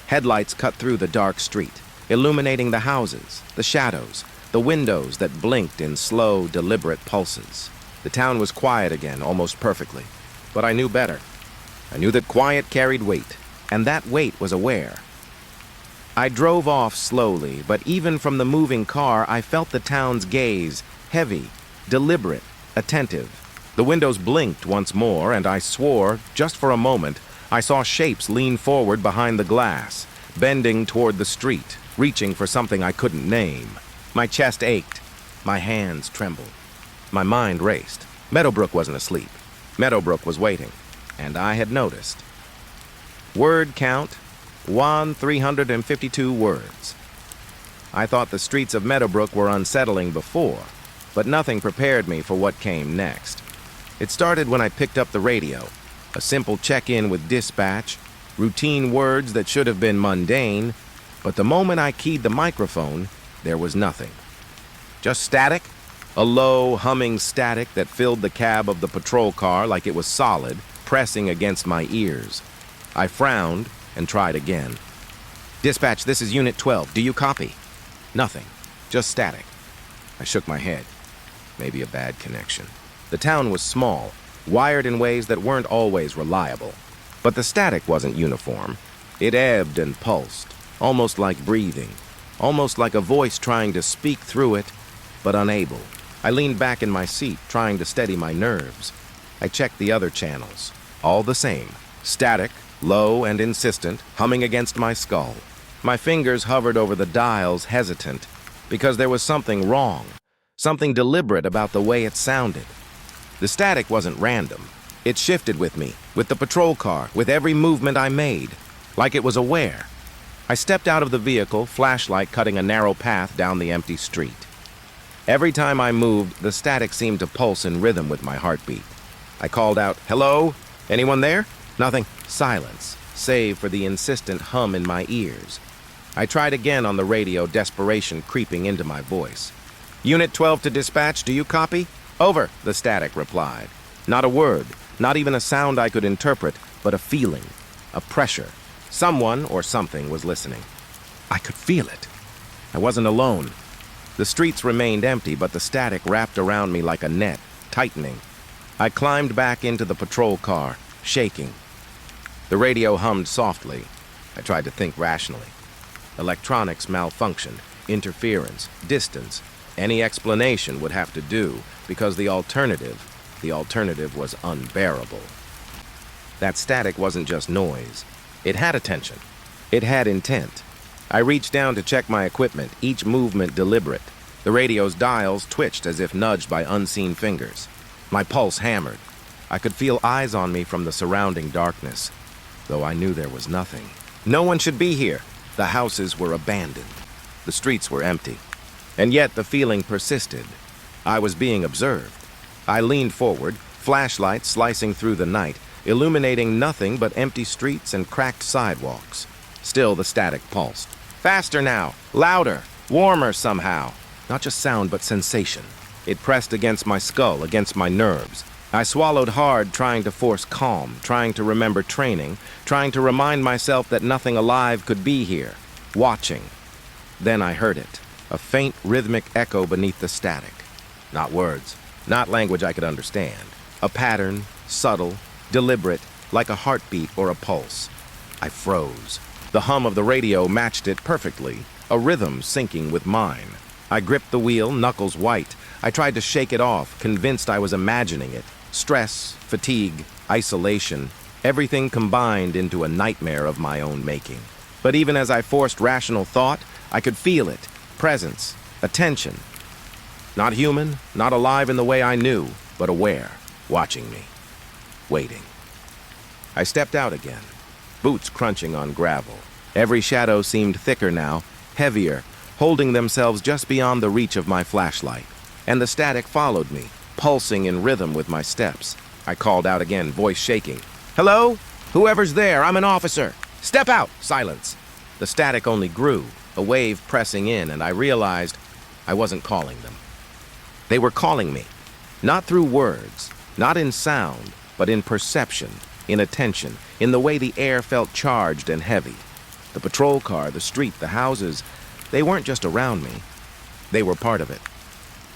Headlights cut through the dark street, illuminating the houses, the shadows, the windows that blinked in slow, deliberate pulses. The town was quiet again, almost perfectly. But I knew better. I knew that quiet carried weight, and that weight was aware. I drove off slowly, but even from the moving car, I felt the town's gaze, heavy, deliberate, attentive. The windows blinked once more, and I swore, just for a moment, I saw shapes lean forward behind the glass, bending toward the street, reaching for something I couldn't name. My chest ached. My hands trembled. My mind raced. Meadowbrook wasn't asleep. Meadowbrook was waiting, and I had noticed. Word count, 352 words. I thought the streets of Meadowbrook were unsettling before, but nothing prepared me for what came next. It started when I picked up the radio, a simple check-in with dispatch, routine words that should have been mundane, but the moment I keyed the microphone, there was nothing. Just static, a low, humming static that filled the cab of the patrol car like it was solid, pressing against my ears. I frowned and tried again. Dispatch, this is Unit 12. Do you copy? Nothing. Just static. I shook my head. Maybe a bad connection. The town was small, wired in ways that weren't always reliable. But the static wasn't uniform. It ebbed and pulsed, almost like breathing, almost like a voice trying to speak through it, but unable. I leaned back in my seat, trying to steady my nerves. I checked the other channels. All the same. Static, low and insistent, humming against my skull. My fingers hovered over the dials, hesitant, because there was something wrong, something deliberate about the way it sounded. The static wasn't random. It shifted with me, with the patrol car, with every movement I made, like it was aware. I stepped out of the vehicle, flashlight cutting a narrow path down the empty street. Every time I moved, the static seemed to pulse in rhythm with my heartbeat. I called out, "Hello?" Anyone there? Nothing. Silence, save for the insistent hum in my ears. I tried again on the radio, desperation creeping into my voice. Unit 12 to dispatch, do you copy? Over, the static replied. Not a word, not even a sound I could interpret, but a feeling, a pressure. Someone or something was listening. I could feel it. I wasn't alone. The streets remained empty, but the static wrapped around me like a net, tightening. I climbed back into the patrol car, shaking. The radio hummed softly. I tried to think rationally. Electronics malfunctioned, interference, distance. Any explanation would have to do, because the alternative was unbearable. That static wasn't just noise. It had attention. It had intent. I reached down to check my equipment, each movement deliberate. The radio's dials twitched as if nudged by unseen fingers. My pulse hammered. I could feel eyes on me from the surrounding darkness, though I knew there was nothing. No one should be here. The houses were abandoned. The streets were empty. And yet the feeling persisted. I was being observed. I leaned forward, flashlight slicing through the night, illuminating nothing but empty streets and cracked sidewalks. Still the static pulsed. Faster now, louder, warmer somehow. Not just sound, but sensation. It pressed against my skull, against my nerves. I swallowed hard, trying to force calm, trying to remember training, trying to remind myself that nothing alive could be here, watching. Then I heard it, a faint rhythmic echo beneath the static. Not words, not language I could understand. A pattern, subtle, deliberate, like a heartbeat or a pulse. I froze. The hum of the radio matched it perfectly, a rhythm syncing with mine. I gripped the wheel, knuckles white. I tried to shake it off, convinced I was imagining it. Stress, fatigue, isolation, everything combined into a nightmare of my own making. But even as I forced rational thought, I could feel it. Presence, attention. Not human, not alive in the way I knew, but aware, watching me, waiting. I stepped out again, boots crunching on gravel. Every shadow seemed thicker now, heavier, holding themselves just beyond the reach of my flashlight. And the static followed me, pulsing in rhythm with my steps. I called out again, voice shaking. Hello? Whoever's there, I'm an officer. Step out! Silence. The static only grew, a wave pressing in, and I realized I wasn't calling them. They were calling me. Not through words, not in sound, but in perception, in attention, in the way the air felt charged and heavy. The patrol car, the street, the houses, they weren't just around me. They were part of it.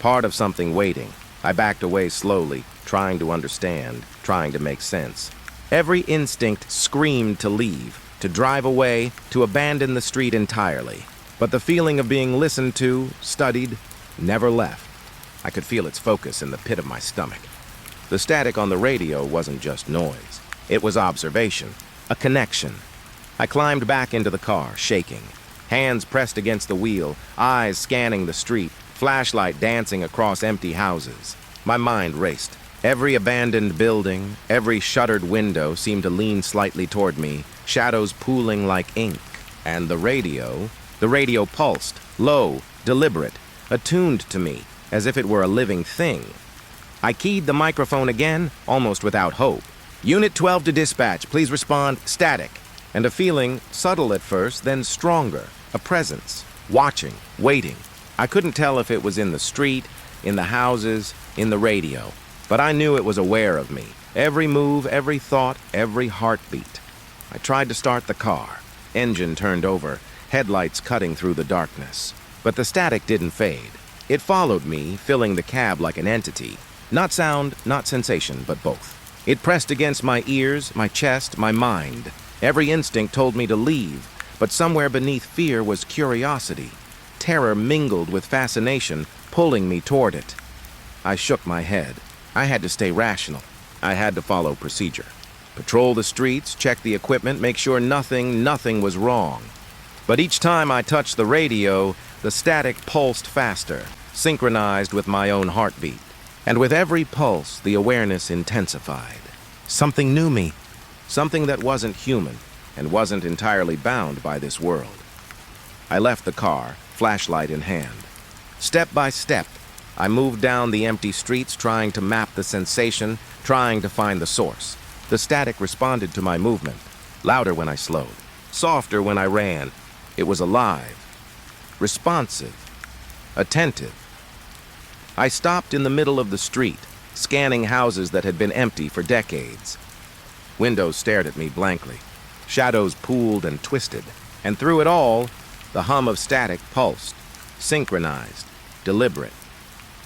Part of something waiting. I backed away slowly, trying to understand, trying to make sense. Every instinct screamed to leave, to drive away, to abandon the street entirely. But the feeling of being listened to, studied, never left. I could feel its focus in the pit of my stomach. The static on the radio wasn't just noise. It was observation, a connection. I climbed back into the car, shaking. Hands pressed against the wheel, eyes scanning the street, flashlight dancing across empty houses. My mind raced. Every abandoned building, every shuttered window seemed to lean slightly toward me, shadows pooling like ink. And the radio pulsed, low, deliberate, attuned to me, as if it were a living thing. I keyed the microphone again, almost without hope. Unit 12 to dispatch, please respond, static. And a feeling, subtle at first, then stronger, a presence, watching, waiting. I couldn't tell if it was in the street, in the houses, in the radio, but I knew it was aware of me. Every move, every thought, every heartbeat. I tried to start the car. Engine turned over, headlights cutting through the darkness. But the static didn't fade. It followed me, filling the cab like an entity. Not sound, not sensation, but both. It pressed against my ears, my chest, my mind. Every instinct told me to leave, but somewhere beneath fear was curiosity. Terror mingled with fascination, pulling me toward it. I shook my head. I had to stay rational. I had to follow procedure. Patrol the streets, check the equipment, make sure nothing was wrong. But each time I touched the radio, the static pulsed faster, synchronized with my own heartbeat. And with every pulse, the awareness intensified. Something knew me. Something that wasn't human and wasn't entirely bound by this world. I left the car, flashlight in hand. Step by step, I moved down the empty streets, trying to map the sensation, trying to find the source. The static responded to my movement, louder when I slowed, softer when I ran. It was alive, responsive, attentive. I stopped in the middle of the street, scanning houses that had been empty for decades. Windows stared at me blankly. Shadows pooled and twisted, and through it all, the hum of static pulsed, synchronized, deliberate.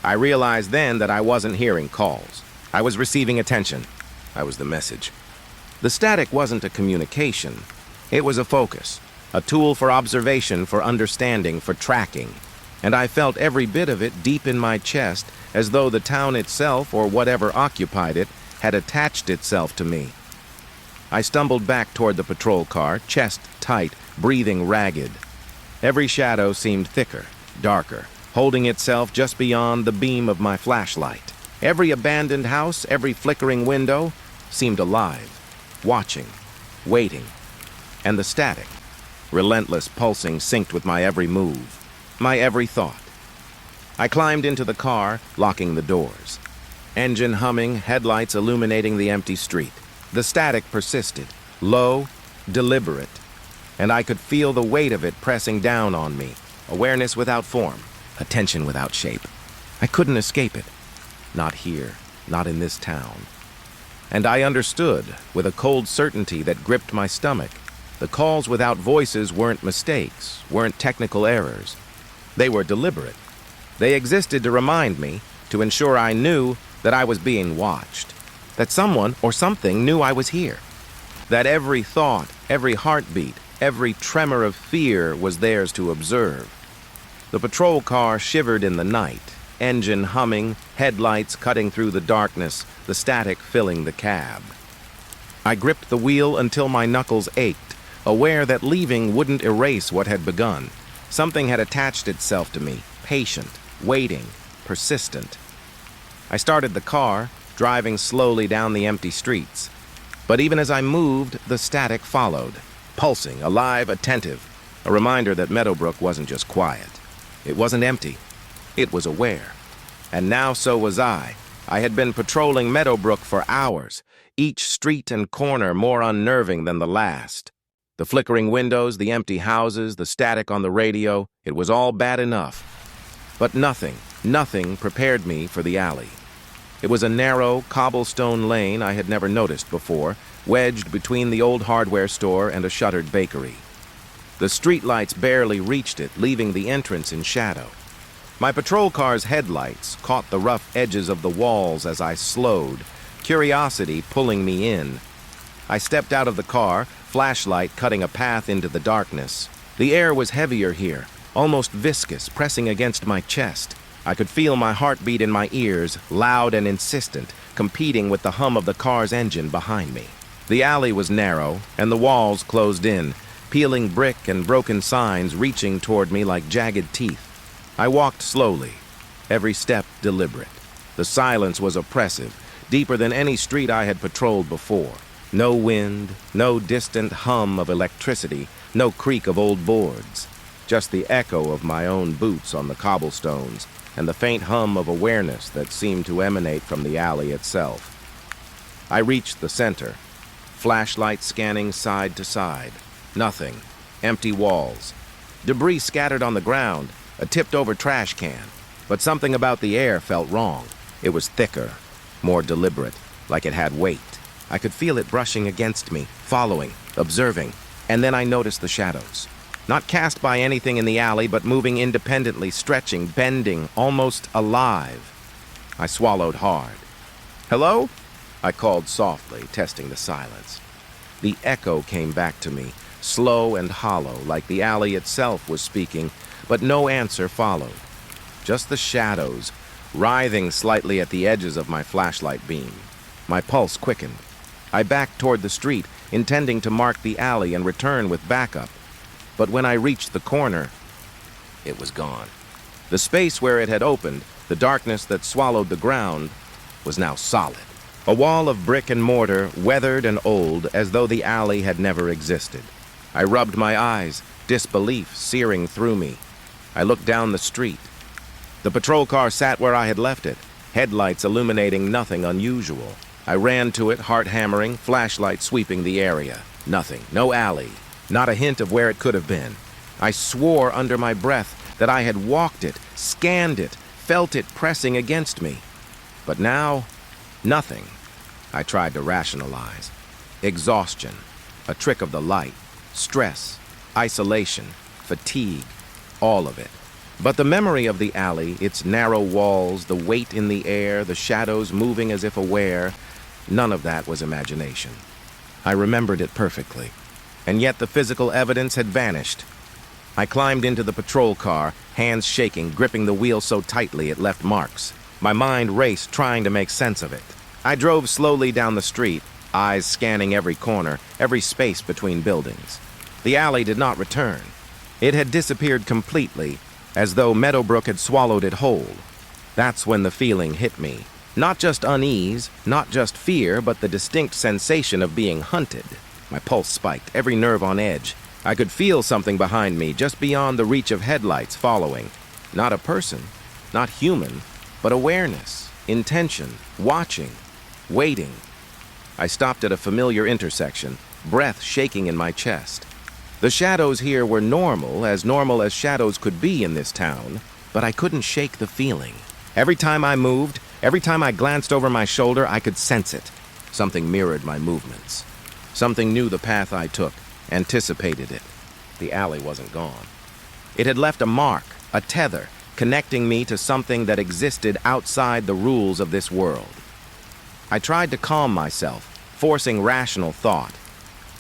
I realized then that I wasn't hearing calls. I was receiving attention. I was the message. The static wasn't a communication. It was a focus, a tool for observation, for understanding, for tracking. And I felt every bit of it deep in my chest, as though the town itself, or whatever occupied it, had attached itself to me. I stumbled back toward the patrol car, chest tight, breathing ragged. Every shadow seemed thicker, darker, holding itself just beyond the beam of my flashlight. Every abandoned house, every flickering window seemed alive, watching, waiting. And the static, relentless pulsing, synced with my every move, my every thought. I climbed into the car, locking the doors. Engine humming, headlights illuminating the empty street. The static persisted, low, deliberate, and I could feel the weight of it pressing down on me. Awareness without form, attention without shape. I couldn't escape it. Not here, not in this town. And I understood, with a cold certainty that gripped my stomach. The calls without voices weren't mistakes, weren't technical errors. They were deliberate. They existed to remind me, to ensure I knew that I was being watched, that someone or something knew I was here, that every thought, every heartbeat, every tremor of fear was theirs to observe. The patrol car shivered in the night, engine humming, headlights cutting through the darkness, the static filling the cab. I gripped the wheel until my knuckles ached, aware that leaving wouldn't erase what had begun. Something had attached itself to me, patient, waiting, persistent. I started the car, driving slowly down the empty streets. But even as I moved, the static followed, pulsing, alive, attentive, a reminder that Meadowbrook wasn't just quiet. It wasn't empty. It was aware. And now so was I. I had been patrolling Meadowbrook for hours, each street and corner more unnerving than the last. The flickering windows, the empty houses, the static on the radio, it was all bad enough. But nothing prepared me for the alley. It was a narrow, cobblestone lane I had never noticed before, wedged between the old hardware store and a shuttered bakery. The streetlights barely reached it, leaving the entrance in shadow. My patrol car's headlights caught the rough edges of the walls as I slowed, curiosity pulling me in. I stepped out of the car, flashlight cutting a path into the darkness. The air was heavier here, almost viscous, pressing against my chest. I could feel my heartbeat in my ears, loud and insistent, competing with the hum of the car's engine behind me. The alley was narrow, and the walls closed in, peeling brick and broken signs reaching toward me like jagged teeth. I walked slowly, every step deliberate. The silence was oppressive, deeper than any street I had patrolled before. No wind, no distant hum of electricity, no creak of old boards. Just the echo of my own boots on the cobblestones, and the faint hum of awareness that seemed to emanate from the alley itself. I reached the center, flashlight scanning side to side. Nothing. Empty walls. Debris scattered on the ground, a tipped-over trash can. But something about the air felt wrong. It was thicker, more deliberate, like it had weight. I could feel it brushing against me, following, observing, and then I noticed the shadows. Not cast by anything in the alley, but moving independently, stretching, bending, almost alive. I swallowed hard. "Hello?" I called softly, testing the silence. The echo came back to me, slow and hollow, like the alley itself was speaking, but no answer followed. Just the shadows, writhing slightly at the edges of my flashlight beam. My pulse quickened. I backed toward the street, intending to mark the alley and return with backup. But when I reached the corner, it was gone. The space where it had opened, the darkness that swallowed the ground, was now solid. A wall of brick and mortar, weathered and old, as though the alley had never existed. I rubbed my eyes, disbelief searing through me. I looked down the street. The patrol car sat where I had left it, headlights illuminating nothing unusual. I ran to it, heart hammering, flashlight sweeping the area. Nothing, no alley, not a hint of where it could have been. I swore under my breath that I had walked it, scanned it, felt it pressing against me. But now, nothing. I tried to rationalize. Exhaustion, a trick of the light, stress, isolation, fatigue, all of it. But the memory of the alley, its narrow walls, the weight in the air, the shadows moving as if aware, none of that was imagination. I remembered it perfectly, and yet the physical evidence had vanished. I climbed into the patrol car, hands shaking, gripping the wheel so tightly it left marks. My mind raced, trying to make sense of it. I drove slowly down the street, eyes scanning every corner, every space between buildings. The alley did not return. It had disappeared completely, as though Meadowbrook had swallowed it whole. That's when the feeling hit me. Not just unease, not just fear, but the distinct sensation of being hunted. My pulse spiked, every nerve on edge. I could feel something behind me, just beyond the reach of headlights following. Not a person, not human, but awareness, intention, watching, waiting. I stopped at a familiar intersection, breath shaking in my chest. The shadows here were normal as shadows could be in this town, but I couldn't shake the feeling. Every time I moved, every time I glanced over my shoulder, I could sense it. Something mirrored my movements. Something knew the path I took, anticipated it. The alley wasn't gone. It had left a mark, a tether, connecting me to something that existed outside the rules of this world. I tried to calm myself, forcing rational thought.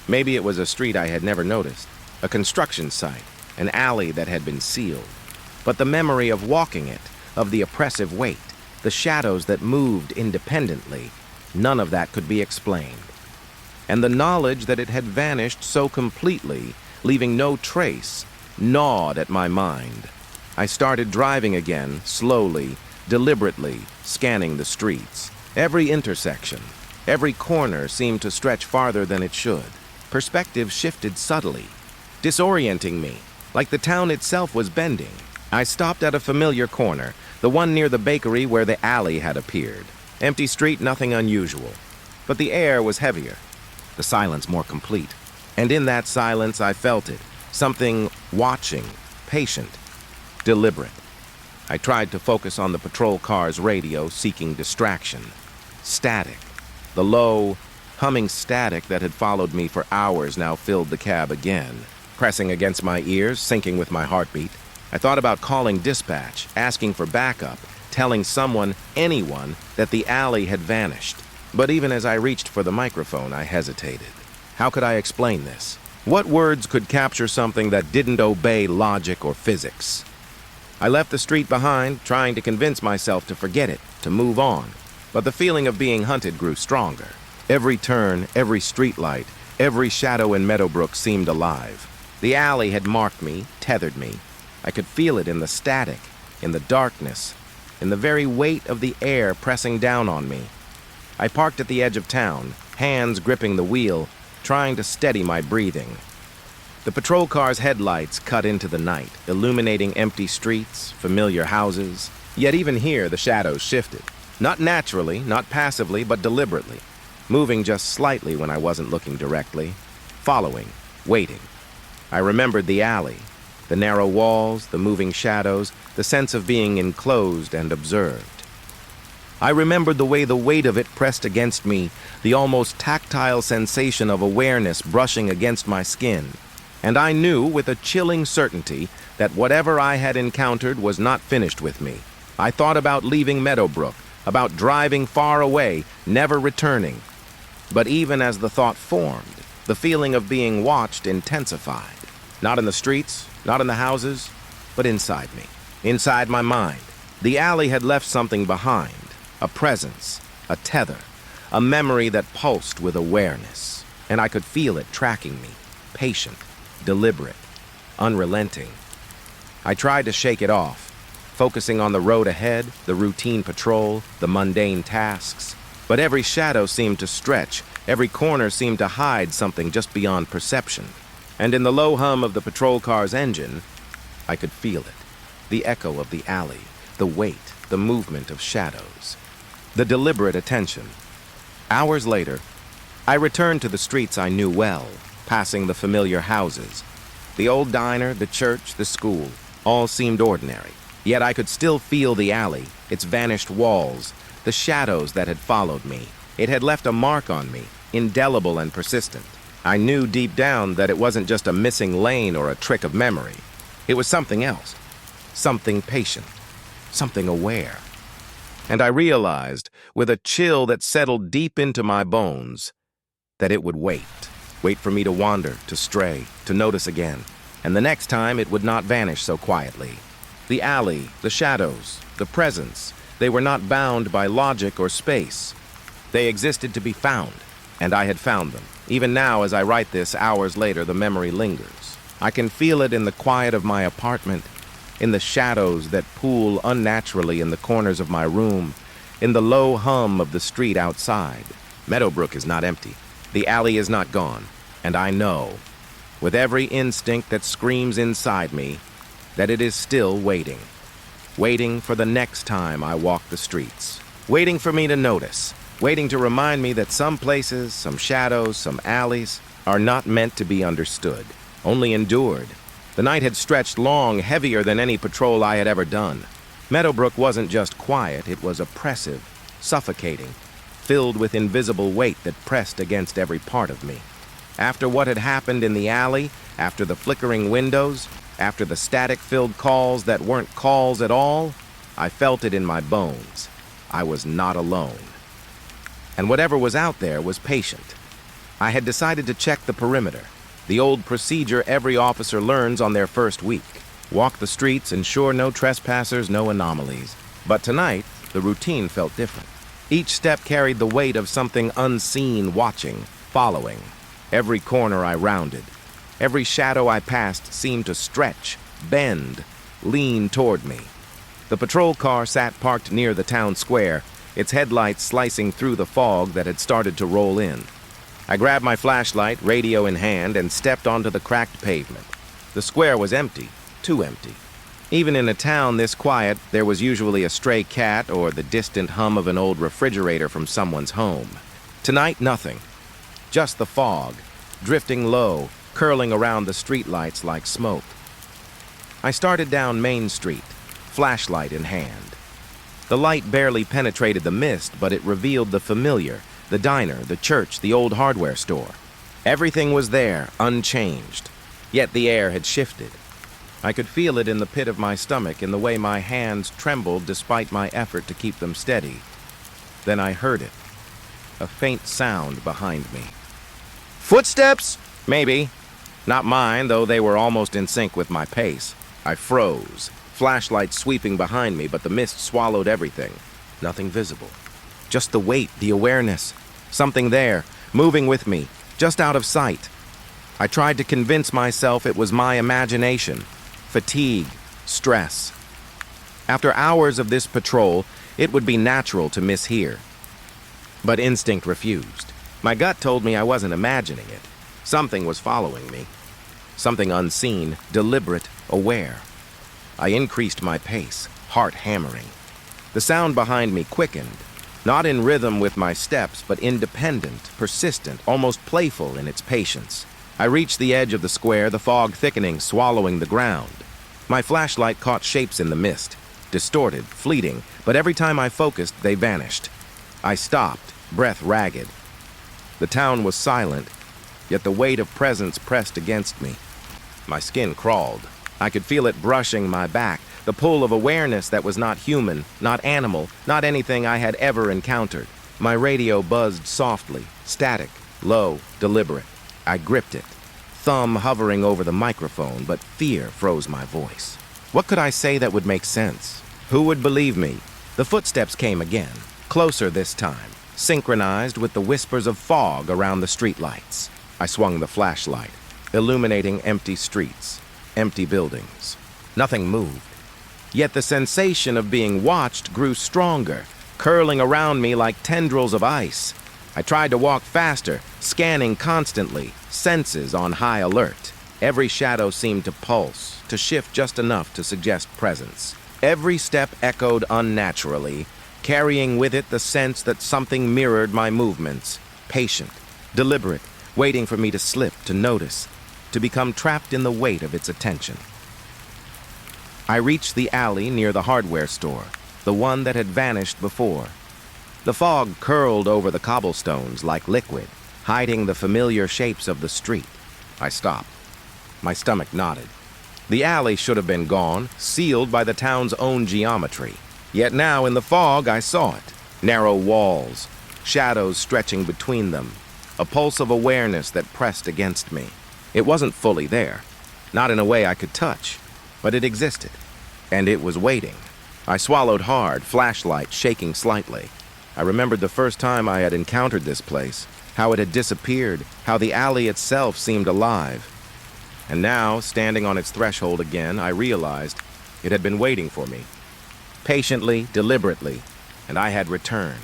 Maybe it was a street I had never noticed, a construction site, an alley that had been sealed. But the memory of walking it, of the oppressive weight, the shadows that moved independently, none of that could be explained. And the knowledge that it had vanished so completely, leaving no trace, gnawed at my mind. I started driving again, slowly, deliberately, scanning the streets. Every intersection, every corner seemed to stretch farther than it should. Perspective shifted subtly, disorienting me, like the town itself was bending. I stopped at a familiar corner, the one near the bakery where the alley had appeared. Empty street, nothing unusual. But the air was heavier, the silence more complete. And in that silence I felt it, something watching, patient, deliberate. I tried to focus on the patrol car's radio, seeking distraction. Static. The low, humming static that had followed me for hours now filled the cab again, pressing against my ears, syncing with my heartbeat. I thought about calling dispatch, asking for backup, telling someone, anyone, that the alley had vanished. But even as I reached for the microphone, I hesitated. How could I explain this? What words could capture something that didn't obey logic or physics? I left the street behind, trying to convince myself to forget it, to move on. But the feeling of being hunted grew stronger. Every turn, every streetlight, every shadow in Meadowbrook seemed alive. The alley had marked me, tethered me. I could feel it in the static, in the darkness, in the very weight of the air pressing down on me. I parked at the edge of town, hands gripping the wheel, trying to steady my breathing. The patrol car's headlights cut into the night, illuminating empty streets, familiar houses. Yet even here, the shadows shifted. Not naturally, not passively, but deliberately. Moving just slightly when I wasn't looking directly. Following, waiting. I remembered the alley, the narrow walls, the moving shadows, the sense of being enclosed and observed. I remembered the way the weight of it pressed against me, the almost tactile sensation of awareness brushing against my skin. And I knew with a chilling certainty that whatever I had encountered was not finished with me. I thought about leaving Meadowbrook, about driving far away, never returning. But even as the thought formed, the feeling of being watched intensified. Not in the streets, not in the houses, but inside me, inside my mind. The alley had left something behind, a presence, a tether, a memory that pulsed with awareness. And I could feel it tracking me, patient, deliberate, unrelenting. I tried to shake it off, focusing on the road ahead, the routine patrol, the mundane tasks. But every shadow seemed to stretch, every corner seemed to hide something just beyond perception. And in the low hum of the patrol car's engine, I could feel it. The echo of the alley, the weight, the movement of shadows. The deliberate attention. Hours later, I returned to the streets I knew well, passing the familiar houses. The old diner, the church, the school, all seemed ordinary. Yet I could still feel the alley, its vanished walls, the shadows that had followed me. It had left a mark on me, indelible and persistent. I knew deep down that it wasn't just a missing lane or a trick of memory. It was something else, something patient, something aware. And I realized, with a chill that settled deep into my bones, that it would wait for me to wander, to stray, to notice again. And the next time it would not vanish so quietly. The alley, the shadows, the presence, they were not bound by logic or space. They existed to be found, and I had found them. Even now, as I write this, hours later, the memory lingers. I can feel it in the quiet of my apartment, in the shadows that pool unnaturally in the corners of my room, in the low hum of the street outside. Meadowbrook is not empty. The alley is not gone, and I know, with every instinct that screams inside me, that it is still waiting. Waiting for the next time I walk the streets. Waiting for me to notice. Waiting to remind me that some places, some shadows, some alleys are not meant to be understood, only endured. The night had stretched long, heavier than any patrol I had ever done. Meadowbrook wasn't just quiet, it was oppressive, suffocating, filled with invisible weight that pressed against every part of me. After what had happened in the alley, after the flickering windows, after the static-filled calls that weren't calls at all, I felt it in my bones. I was not alone. And whatever was out there was patient. I had decided to check the perimeter, the old procedure every officer learns on their first week. Walk the streets, ensure no trespassers, no anomalies. But tonight, the routine felt different. Each step carried the weight of something unseen watching, following. Every corner I rounded, every shadow I passed seemed to stretch, bend, lean toward me. The patrol car sat parked near the town square, its headlights slicing through the fog that had started to roll in. I grabbed my flashlight, radio in hand, and stepped onto the cracked pavement. The square was empty, too empty. Even in a town this quiet, there was usually a stray cat or the distant hum of an old refrigerator from someone's home. Tonight, nothing. Just the fog, drifting low, curling around the streetlights like smoke. I started down Main Street, flashlight in hand. The light barely penetrated the mist, but it revealed the familiar, the diner, the church, the old hardware store. Everything was there, unchanged. Yet the air had shifted. I could feel it in the pit of my stomach, in the way my hands trembled despite my effort to keep them steady. Then I heard it. A faint sound behind me. Footsteps? Maybe. Not mine, though they were almost in sync with my pace. I froze, flashlight sweeping behind me, but the mist swallowed everything. Nothing visible. Just the weight, the awareness. Something there, moving with me, just out of sight. I tried to convince myself it was my imagination. Fatigue, stress. After hours of this patrol, it would be natural to mishear. But instinct refused. My gut told me I wasn't imagining it. Something was following me. Something unseen, deliberate, aware. I increased my pace, heart hammering. The sound behind me quickened, not in rhythm with my steps, but independent, persistent, almost playful in its patience. I reached the edge of the square, the fog thickening, swallowing the ground. My flashlight caught shapes in the mist, distorted, fleeting, but every time I focused, they vanished. I stopped, breath ragged. The town was silent, yet the weight of presence pressed against me. My skin crawled. I could feel it brushing my back, the pull of awareness that was not human, not animal, not anything I had ever encountered. My radio buzzed softly, static, low, deliberate. I gripped it, thumb hovering over the microphone, but fear froze my voice. What could I say that would make sense? Who would believe me? The footsteps came again, closer this time, synchronized with the whispers of fog around the streetlights. I swung the flashlight, illuminating empty streets, empty buildings. Nothing moved. Yet the sensation of being watched grew stronger, curling around me like tendrils of ice. I tried to walk faster, scanning constantly, senses on high alert. Every shadow seemed to pulse, to shift just enough to suggest presence. Every step echoed unnaturally, carrying with it the sense that something mirrored my movements, patient, deliberate, waiting for me to slip, to notice, to become trapped in the weight of its attention. I reached the alley near the hardware store, the one that had vanished before. The fog curled over the cobblestones like liquid, hiding the familiar shapes of the street. I stopped. My stomach knotted. The alley should have been gone, sealed by the town's own geometry. Yet now in the fog I saw it. Narrow walls, shadows stretching between them, a pulse of awareness that pressed against me. It wasn't fully there, not in a way I could touch, but it existed, and it was waiting. I swallowed hard, flashlight shaking slightly. I remembered the first time I had encountered this place, how it had disappeared, how the alley itself seemed alive. And now, standing on its threshold again, I realized it had been waiting for me. Patiently, deliberately, and I had returned.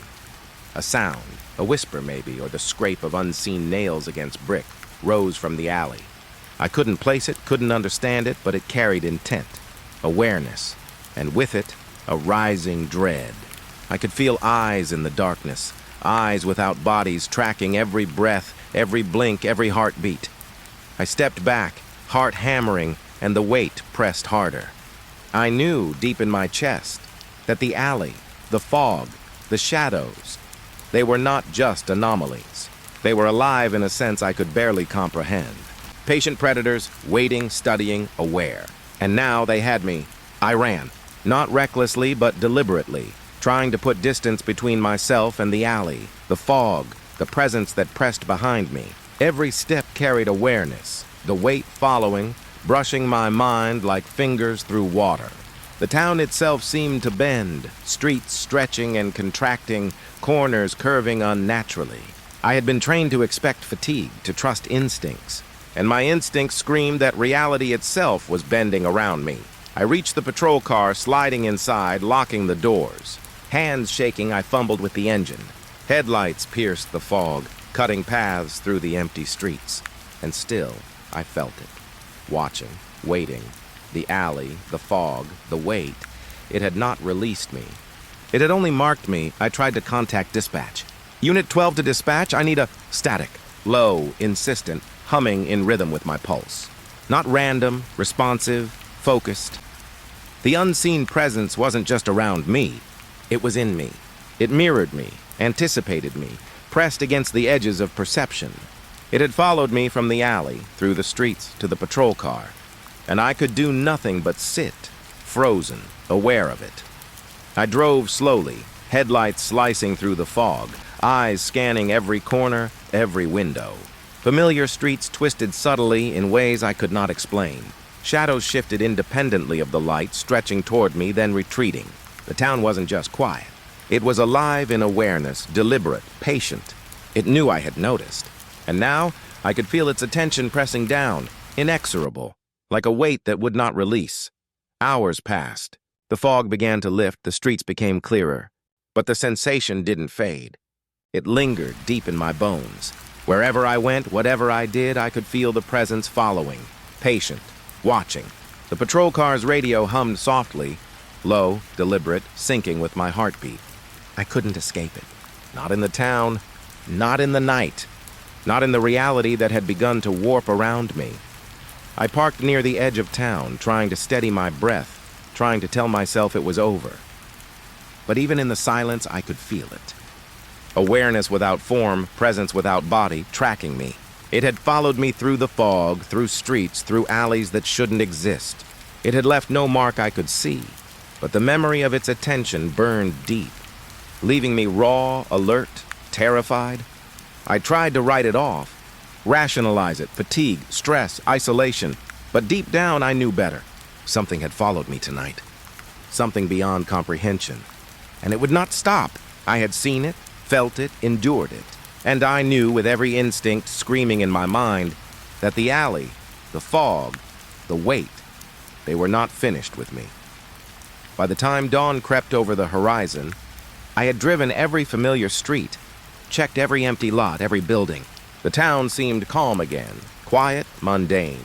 A sound, a whisper maybe, or the scrape of unseen nails against brick, rose from the alley. I couldn't place it, couldn't understand it, but it carried intent, awareness, and with it, a rising dread. I could feel eyes in the darkness, eyes without bodies tracking every breath, every blink, every heartbeat. I stepped back, heart hammering, and the weight pressed harder. I knew deep in my chest that the alley, the fog, the shadows, they were not just anomalies. They were alive in a sense I could barely comprehend. Patient predators, waiting, studying, aware. And now they had me. I ran, not recklessly but deliberately, trying to put distance between myself and the alley, the fog, the presence that pressed behind me. Every step carried awareness, the weight following, brushing my mind like fingers through water. The town itself seemed to bend, streets stretching and contracting, corners curving unnaturally. I had been trained to expect fatigue, to trust instincts, and my instincts screamed that reality itself was bending around me. I reached the patrol car, sliding inside, locking the doors. Hands shaking, I fumbled with the engine. Headlights pierced the fog, cutting paths through the empty streets. And still, I felt it. Watching, waiting. The alley, the fog, the weight. It had not released me. It had only marked me. I tried to contact dispatch. Unit 12 to dispatch, I need a static. Low, insistent, humming in rhythm with my pulse. Not random, responsive, focused. The unseen presence wasn't just around me. It was in me. It mirrored me, anticipated me, pressed against the edges of perception. It had followed me from the alley, through the streets, to the patrol car, and I could do nothing but sit, frozen, aware of it. I drove slowly, headlights slicing through the fog, eyes scanning every corner, every window. Familiar streets twisted subtly in ways I could not explain. Shadows shifted independently of the light, stretching toward me, then retreating. The town wasn't just quiet. It was alive in awareness, deliberate, patient. It knew I had noticed. And now, I could feel its attention pressing down, inexorable, like a weight that would not release. Hours passed. The fog began to lift, the streets became clearer. But the sensation didn't fade. It lingered deep in my bones. Wherever I went, whatever I did, I could feel the presence following, patient, watching. The patrol car's radio hummed softly, low, deliberate, syncing with my heartbeat. I couldn't escape it. Not in the town, not in the night, not in the reality that had begun to warp around me. I parked near the edge of town, trying to steady my breath, trying to tell myself it was over. But even in the silence, I could feel it. Awareness without form, presence without body, tracking me. It had followed me through the fog, through streets, through alleys that shouldn't exist. It had left no mark I could see, but the memory of its attention burned deep, leaving me raw, alert, terrified. I tried to write it off, rationalize it, fatigue, stress, isolation, but deep down I knew better. Something had followed me tonight, something beyond comprehension, and it would not stop. I had seen it, felt it, endured it, and I knew with every instinct screaming in my mind that the alley, the fog, the weight, they were not finished with me. By the time dawn crept over the horizon, I had driven every familiar street, checked every empty lot, every building. The town seemed calm again, quiet, mundane.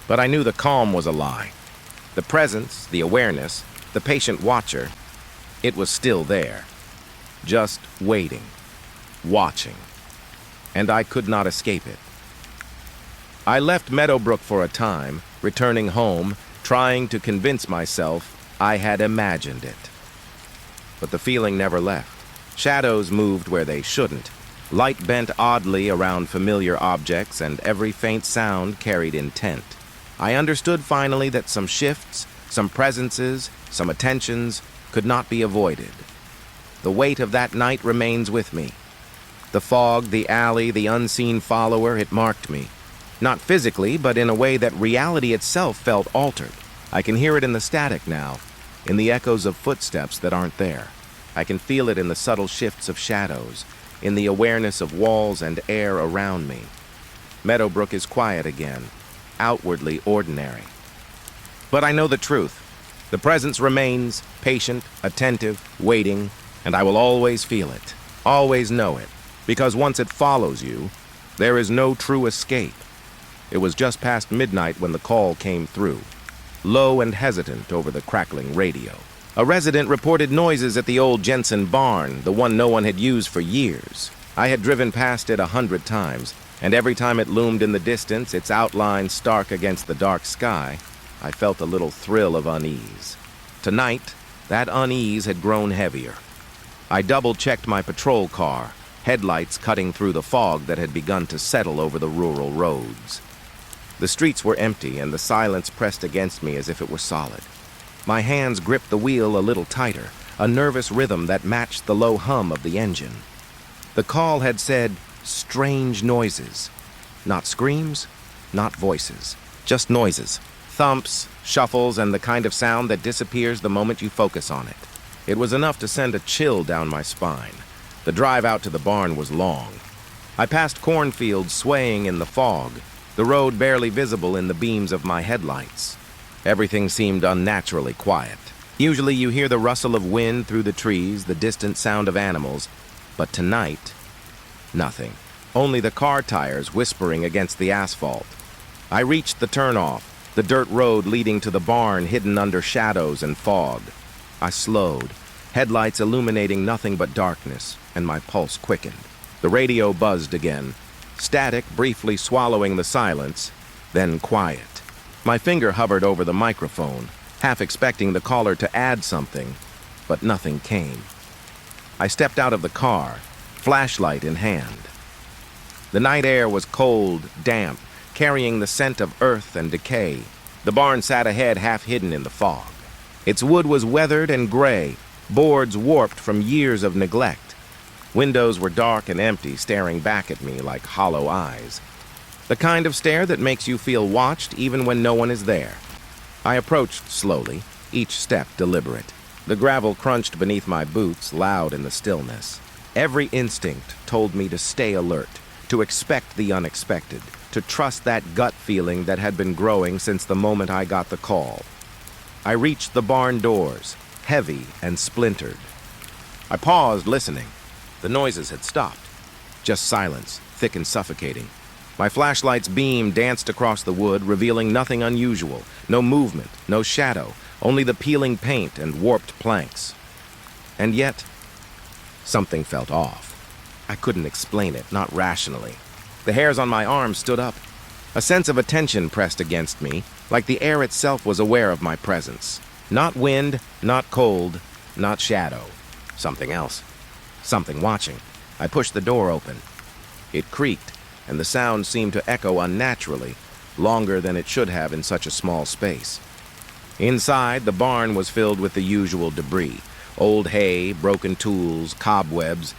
But I knew the calm was a lie. The presence, the awareness, the patient watcher, it was still there. just waiting, watching, and I could not escape it. I left Meadowbrook for a time, returning home, trying to convince myself I had imagined it. But the feeling never left. Shadows moved where they shouldn't. Light bent oddly around familiar objects, and every faint sound carried intent. I understood finally that some shifts, some presences, some attentions could not be avoided. The weight of that night remains with me. The fog, the alley, the unseen follower, it marked me. Not physically, but in a way that reality itself felt altered. I can hear it in the static now, in the echoes of footsteps that aren't there. I can feel it in the subtle shifts of shadows, in the awareness of walls and air around me. Meadowbrook is quiet again, outwardly ordinary. But I know the truth. The presence remains, patient, attentive, waiting, and I will always feel it, always know it, because once it follows you, there is no true escape. It was just past midnight when the call came through, low and hesitant over the crackling radio. A resident reported noises at the old Jensen barn, the one no one had used for years. I had driven past it 100 times, and every time it loomed in the distance, its outline stark against the dark sky, I felt a little thrill of unease. Tonight, that unease had grown heavier. I double-checked my patrol car, headlights cutting through the fog that had begun to settle over the rural roads. The streets were empty, and the silence pressed against me as if it were solid. My hands gripped the wheel a little tighter, a nervous rhythm that matched the low hum of the engine. The call had said, strange noises. Not screams, not voices, just noises. Thumps, shuffles, and the kind of sound that disappears the moment you focus on it. It was enough to send a chill down my spine. The drive out to the barn was long. I passed cornfields swaying in the fog, the road barely visible in the beams of my headlights. Everything seemed unnaturally quiet. Usually you hear the rustle of wind through the trees, the distant sound of animals, but tonight, nothing. Only the car tires whispering against the asphalt. I reached the turnoff, the dirt road leading to the barn hidden under shadows and fog. I slowed, headlights illuminating nothing but darkness, and my pulse quickened. The radio buzzed again, static briefly swallowing the silence, then quiet. My finger hovered over the microphone, half expecting the caller to add something, but nothing came. I stepped out of the car, flashlight in hand. The night air was cold, damp, carrying the scent of earth and decay. The barn sat ahead, half hidden in the fog. Its wood was weathered and gray, boards warped from years of neglect. Windows were dark and empty, staring back at me like hollow eyes. The kind of stare that makes you feel watched even when no one is there. I approached slowly, each step deliberate. The gravel crunched beneath my boots, loud in the stillness. Every instinct told me to stay alert, to expect the unexpected, to trust that gut feeling that had been growing since the moment I got the call. I reached the barn doors, heavy and splintered. I paused, listening. The noises had stopped. Just silence, thick and suffocating. My flashlight's beam danced across the wood, revealing nothing unusual. No movement, no shadow, only the peeling paint and warped planks. And yet, something felt off. I couldn't explain it, not rationally. The hairs on my arms stood up. A sense of attention pressed against me, like the air itself was aware of my presence. Not wind, not cold, not shadow. Something else. Something watching. I pushed the door open. It creaked, and the sound seemed to echo unnaturally, longer than it should have in such a small space. Inside, the barn was filled with the usual debris, old hay, broken tools, cobwebs,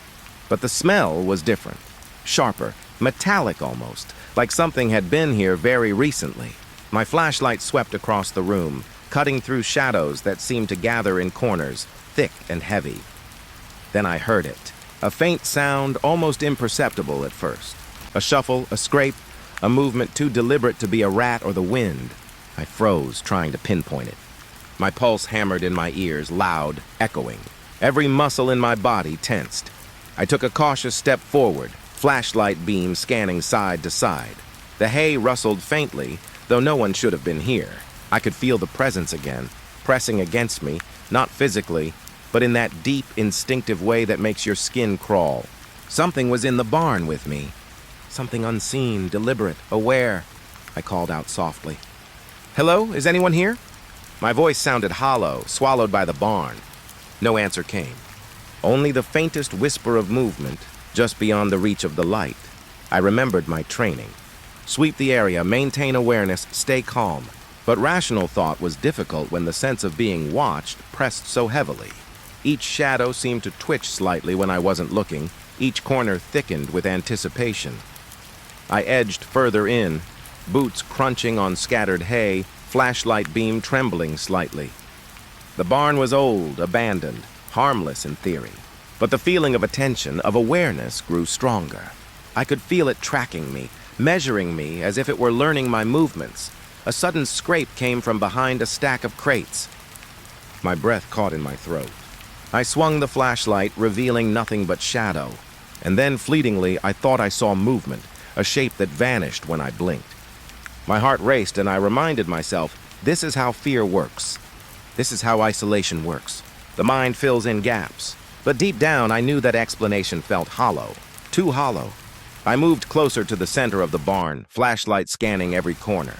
but the smell was different, sharper, metallic almost, like something had been here very recently. My flashlight swept across the room, cutting through shadows that seemed to gather in corners, thick and heavy. Then I heard it, a faint sound almost imperceptible at first. A shuffle, a scrape, a movement too deliberate to be a rat or the wind. I froze, trying to pinpoint it. My pulse hammered in my ears, loud, echoing. Every muscle in my body tensed. I took a cautious step forward, flashlight beam scanning side to side. The hay rustled faintly, though no one should have been here. I could feel the presence again, pressing against me, not physically, but in that deep, instinctive way that makes your skin crawl. Something was in the barn with me. Something unseen, deliberate, aware. I called out softly. "Hello, is anyone here?" My voice sounded hollow, swallowed by the barn. No answer came. Only the faintest whisper of movement, just beyond the reach of the light. I remembered my training. Sweep the area, maintain awareness, stay calm. But rational thought was difficult when the sense of being watched pressed so heavily. Each shadow seemed to twitch slightly when I wasn't looking. Each corner thickened with anticipation. I edged further in, boots crunching on scattered hay, flashlight beam trembling slightly. The barn was old, abandoned, harmless in theory. But the feeling of attention, of awareness, grew stronger. I could feel it tracking me, measuring me as if it were learning my movements. A sudden scrape came from behind a stack of crates. My breath caught in my throat. I swung the flashlight, revealing nothing but shadow. And then, fleetingly, I thought I saw movement, a shape that vanished when I blinked. My heart raced, and I reminded myself, this is how fear works. This is how isolation works. The mind fills in gaps. But deep down, I knew that explanation felt hollow. Too hollow. I moved closer to the center of the barn, flashlight scanning every corner.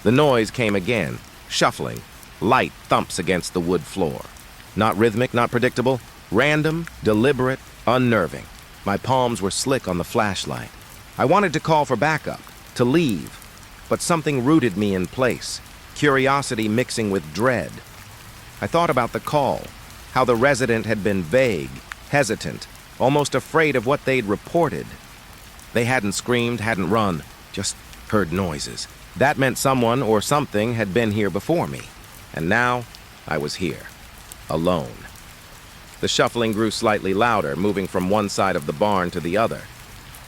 The noise came again, shuffling. Light thumps against the wood floor. Not rhythmic, not predictable. Random, deliberate, unnerving. My palms were slick on the flashlight. I wanted to call for backup, to leave. But something rooted me in place, curiosity mixing with dread. I thought about the call, how the resident had been vague, hesitant, almost afraid of what they'd reported. They hadn't screamed, hadn't run, just heard noises. That meant someone or something had been here before me. And now, I was here, alone. The shuffling grew slightly louder, moving from one side of the barn to the other.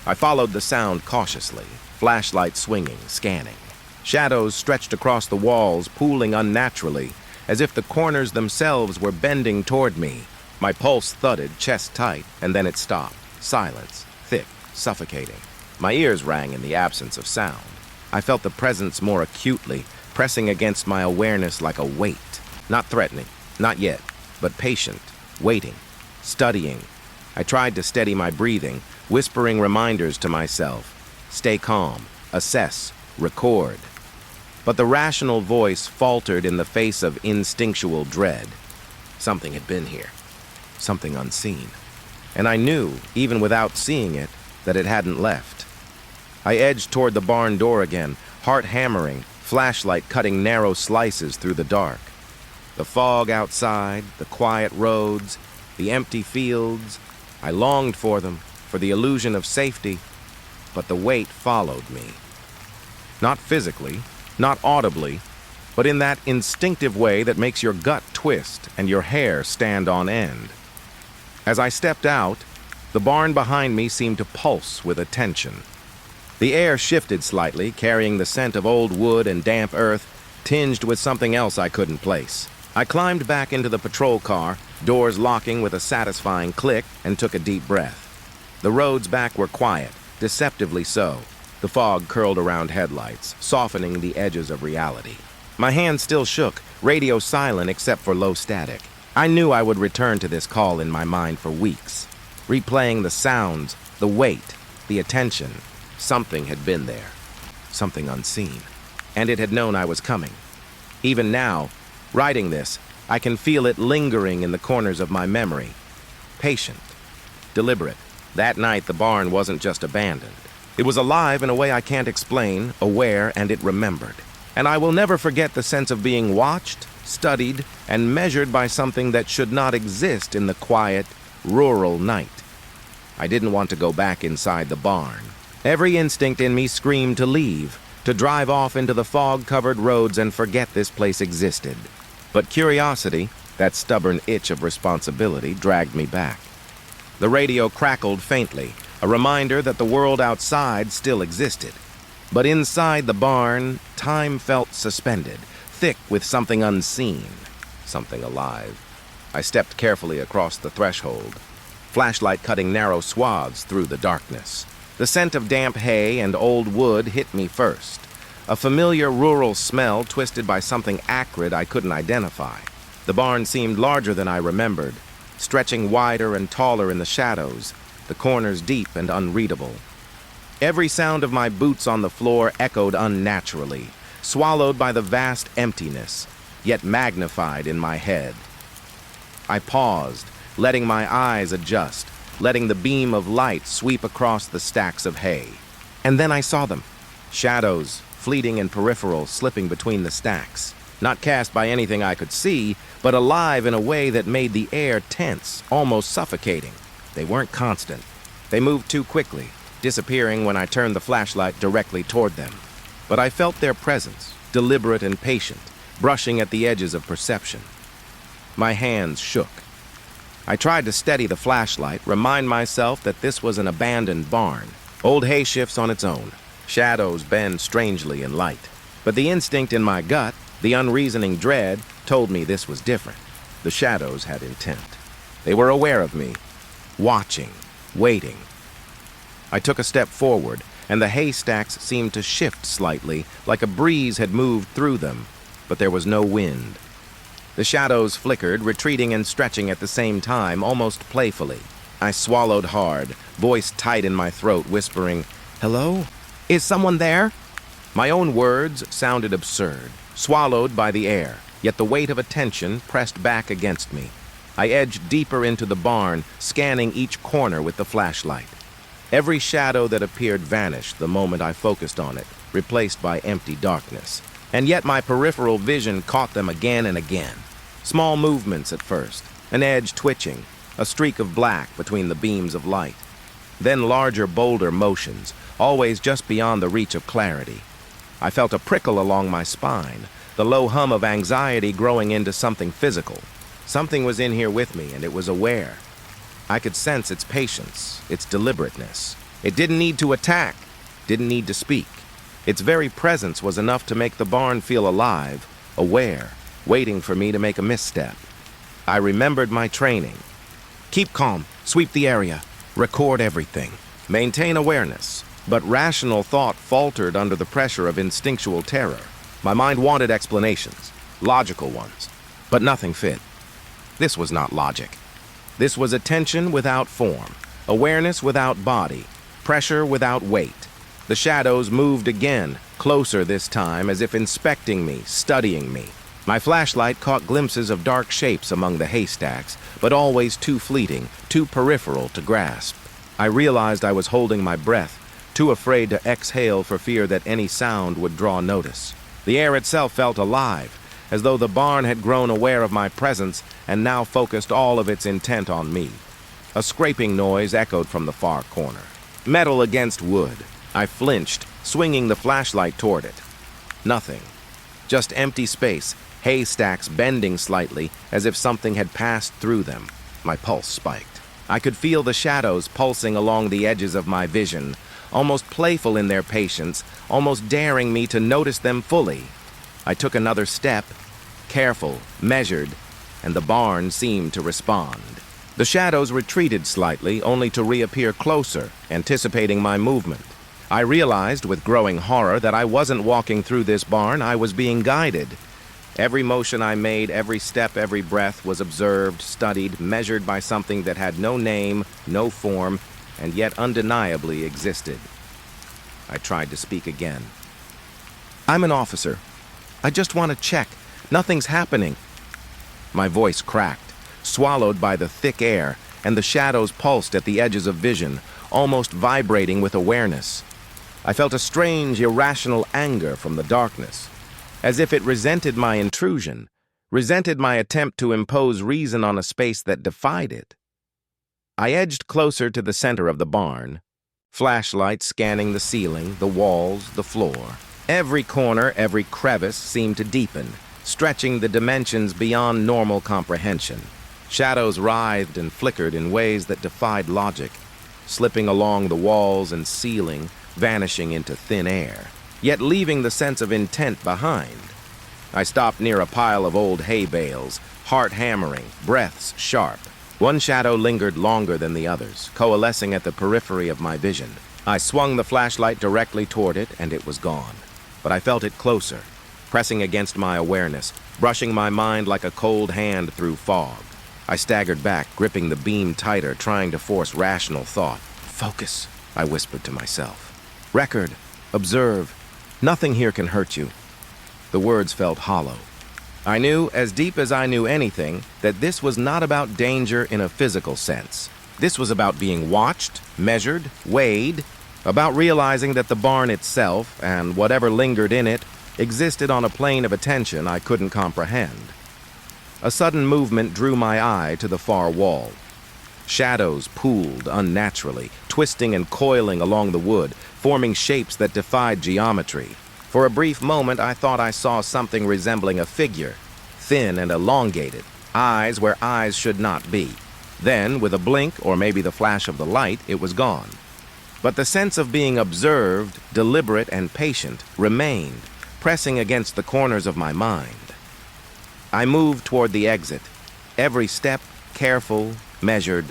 I followed the sound cautiously, flashlight swinging, scanning. Shadows stretched across the walls, pooling unnaturally, as if the corners themselves were bending toward me. My pulse thudded, chest tight, and then it stopped. Silence, thick, suffocating. My ears rang in the absence of sound. I felt the presence more acutely, pressing against my awareness like a weight. Not threatening, not yet, but patient, waiting, studying. I tried to steady my breathing, whispering reminders to myself. Stay calm, assess, record. But the rational voice faltered in the face of instinctual dread. Something had been here, something unseen. And I knew, even without seeing it, that it hadn't left. I edged toward the barn door again, heart hammering, flashlight cutting narrow slices through the dark. The fog outside, the quiet roads, the empty fields. I longed for them, for the illusion of safety, but the weight followed me. Not physically, not audibly, but in that instinctive way that makes your gut twist and your hair stand on end. As I stepped out, the barn behind me seemed to pulse with attention. The air shifted slightly, carrying the scent of old wood and damp earth, tinged with something else I couldn't place. I climbed back into the patrol car, doors locking with a satisfying click, and took a deep breath. The roads back were quiet, deceptively so. The fog curled around headlights, softening the edges of reality. My hands still shook, radio silent except for low static. I knew I would return to this call in my mind for weeks, replaying the sounds, the weight, the attention. Something had been there, something unseen, and it had known I was coming. Even now, writing this, I can feel it lingering in the corners of my memory. Patient, deliberate. That night, the barn wasn't just abandoned. It was alive in a way I can't explain, aware, and it remembered. And I will never forget the sense of being watched, studied, and measured by something that should not exist in the quiet, rural night. I didn't want to go back inside the barn. Every instinct in me screamed to leave, to drive off into the fog-covered roads and forget this place existed. But curiosity, that stubborn itch of responsibility, dragged me back. The radio crackled faintly, a reminder that the world outside still existed. But inside the barn, time felt suspended, thick with something unseen, something alive. I stepped carefully across the threshold, flashlight cutting narrow swaths through the darkness. The scent of damp hay and old wood hit me first, a familiar rural smell twisted by something acrid I couldn't identify. The barn seemed larger than I remembered, stretching wider and taller in the shadows, the corners deep and unreadable. Every sound of my boots on the floor echoed unnaturally, swallowed by the vast emptiness, yet magnified in my head. I paused, letting my eyes adjust, letting the beam of light sweep across the stacks of hay. And then I saw them. Shadows, fleeting and peripheral, slipping between the stacks. Not cast by anything I could see, but alive in a way that made the air tense, almost suffocating. They weren't constant. They moved too quickly, disappearing when I turned the flashlight directly toward them. But I felt their presence, deliberate and patient, brushing at the edges of perception. My hands shook. I tried to steady the flashlight, remind myself that this was an abandoned barn. Old hay shifts on its own. Shadows bend strangely in light. But the instinct in my gut, the unreasoning dread, told me this was different. The shadows had intent. They were aware of me, watching, waiting. I took a step forward, and the haystacks seemed to shift slightly, like a breeze had moved through them, but there was no wind. The shadows flickered, retreating and stretching at the same time, almost playfully. I swallowed hard, voice tight in my throat, whispering, "Hello? Is someone there?" My own words sounded absurd, swallowed by the air, yet the weight of attention pressed back against me. I edged deeper into the barn, scanning each corner with the flashlight. Every shadow that appeared vanished the moment I focused on it, replaced by empty darkness. And yet my peripheral vision caught them again and again. Small movements at first, an edge twitching, a streak of black between the beams of light. Then larger, bolder motions, always just beyond the reach of clarity. I felt a prickle along my spine, the low hum of anxiety growing into something physical. Something was in here with me, and it was aware. I could sense its patience, its deliberateness. It didn't need to attack, didn't need to speak. Its very presence was enough to make the barn feel alive, aware, waiting for me to make a misstep. I remembered my training. Keep calm, sweep the area, record everything, maintain awareness. But rational thought faltered under the pressure of instinctual terror. My mind wanted explanations, logical ones, but nothing fit. This was not logic. This was attention without form, awareness without body, pressure without weight. The shadows moved again, closer this time, as if inspecting me, studying me. My flashlight caught glimpses of dark shapes among the haystacks, but always too fleeting, too peripheral to grasp. I realized I was holding my breath, too afraid to exhale for fear that any sound would draw notice. The air itself felt alive, as though the barn had grown aware of my presence and now focused all of its intent on me. A scraping noise echoed from the far corner. Metal against wood. I flinched, swinging the flashlight toward it. Nothing. Just empty space, haystacks bending slightly as if something had passed through them. My pulse spiked. I could feel the shadows pulsing along the edges of my vision, almost playful in their patience, almost daring me to notice them fully. I took another step, careful, measured, and the barn seemed to respond. The shadows retreated slightly, only to reappear closer, anticipating my movement. I realized with growing horror that I wasn't walking through this barn, I was being guided. Every motion I made, every step, every breath was observed, studied, measured by something that had no name, no form, and yet undeniably existed. I tried to speak again. "I'm an officer. I just want to check. Nothing's happening." My voice cracked, swallowed by the thick air, and the shadows pulsed at the edges of vision, almost vibrating with awareness. I felt a strange, irrational anger from the darkness, as if it resented my intrusion, resented my attempt to impose reason on a space that defied it. I edged closer to the center of the barn, flashlight scanning the ceiling, the walls, the floor. Every corner, every crevice seemed to deepen, stretching the dimensions beyond normal comprehension. Shadows writhed and flickered in ways that defied logic, slipping along the walls and ceiling, vanishing into thin air, yet leaving the sense of intent behind. I stopped near a pile of old hay bales, heart hammering, breaths sharp. One shadow lingered longer than the others, coalescing at the periphery of my vision. I swung the flashlight directly toward it, and it was gone. But I felt it closer, pressing against my awareness, brushing my mind like a cold hand through fog. I staggered back, gripping the beam tighter, trying to force rational thought. "Focus," I whispered to myself. "Record. Observe. Nothing here can hurt you." The words felt hollow. I knew, as deep as I knew anything, that this was not about danger in a physical sense. This was about being watched, measured, weighed, about realizing that the barn itself, and whatever lingered in it, existed on a plane of attention I couldn't comprehend. A sudden movement drew my eye to the far wall. Shadows pooled unnaturally, twisting and coiling along the wood, forming shapes that defied geometry. For a brief moment, I thought I saw something resembling a figure, thin and elongated, eyes where eyes should not be. Then, with a blink, or maybe the flash of the light, it was gone. But the sense of being observed, deliberate and patient, remained, pressing against the corners of my mind. I moved toward the exit, every step careful, measured,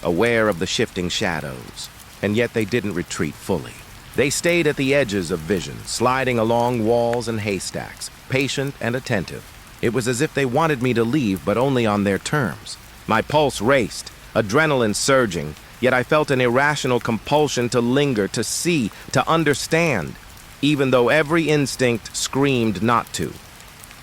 aware of the shifting shadows, and yet they didn't retreat fully. They stayed at the edges of vision, sliding along walls and haystacks, patient and attentive. It was as if they wanted me to leave, but only on their terms. My pulse raced, adrenaline surging, yet I felt an irrational compulsion to linger, to see, to understand, even though every instinct screamed not to.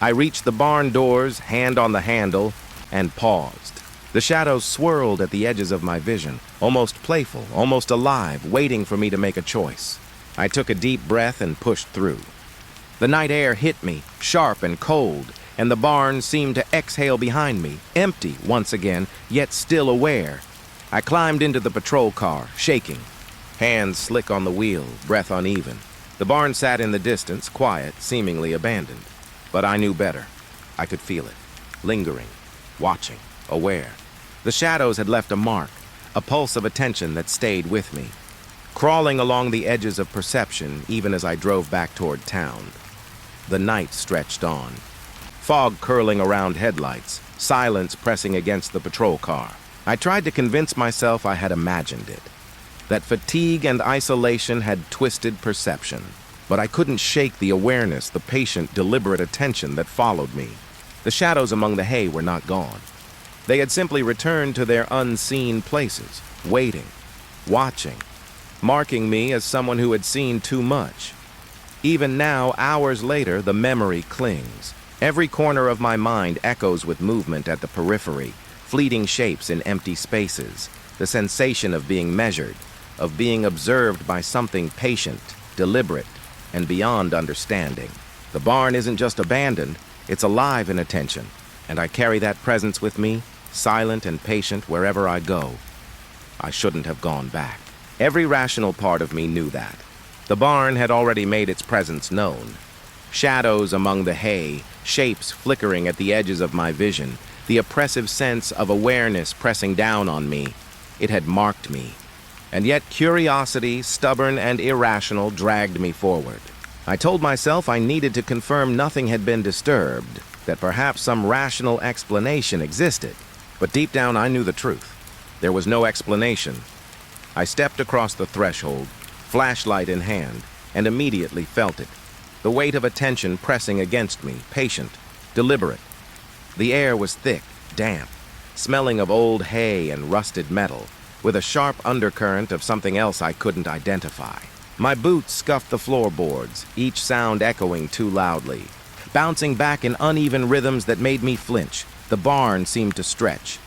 I reached the barn doors, hand on the handle, and paused. The shadows swirled at the edges of my vision, almost playful, almost alive, waiting for me to make a choice. I took a deep breath and pushed through. The night air hit me, sharp and cold, and the barn seemed to exhale behind me, empty once again, yet still aware. I climbed into the patrol car, shaking, hands slick on the wheel, breath uneven. The barn sat in the distance, quiet, seemingly abandoned. But I knew better. I could feel it, lingering, watching, aware. The shadows had left a mark, a pulse of attention that stayed with me, crawling along the edges of perception even as I drove back toward town. The night stretched on, fog curling around headlights, silence pressing against the patrol car. I tried to convince myself I had imagined it, that fatigue and isolation had twisted perception. But I couldn't shake the awareness, the patient, deliberate attention that followed me. The shadows among the hay were not gone. They had simply returned to their unseen places, waiting, watching, marking me as someone who had seen too much. Even now, hours later, the memory clings. Every corner of my mind echoes with movement at the periphery, fleeting shapes in empty spaces, the sensation of being measured, of being observed by something patient, deliberate, and beyond understanding. The barn isn't just abandoned, it's alive in attention, and I carry that presence with me, silent and patient wherever I go. I shouldn't have gone back. Every rational part of me knew that. The barn had already made its presence known. Shadows among the hay, shapes flickering at the edges of my vision, the oppressive sense of awareness pressing down on me. It had marked me. And yet curiosity, stubborn and irrational, dragged me forward. I told myself I needed to confirm nothing had been disturbed, that perhaps some rational explanation existed. But deep down I knew the truth. There was no explanation. I stepped across the threshold, flashlight in hand, and immediately felt it. The weight of attention pressing against me, patient, deliberate. The air was thick, damp, smelling of old hay and rusted metal, with a sharp undercurrent of something else I couldn't identify. My boots scuffed the floorboards, each sound echoing too loudly, bouncing back in uneven rhythms that made me flinch. The barn seemed to stretch,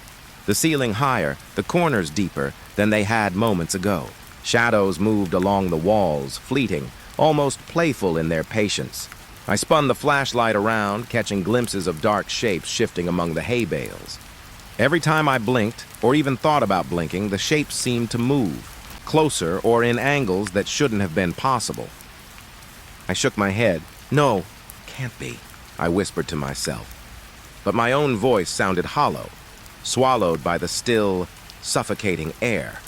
the ceiling higher, the corners deeper than they had moments ago. Shadows moved along the walls, fleeting, almost playful in their patience. I spun the flashlight around, catching glimpses of dark shapes shifting among the hay bales. Every time I blinked, or even thought about blinking, the shapes seemed to move, closer or in angles that shouldn't have been possible. I shook my head. "No, can't be," I whispered to myself. But my own voice sounded hollow, swallowed by the still, suffocating air.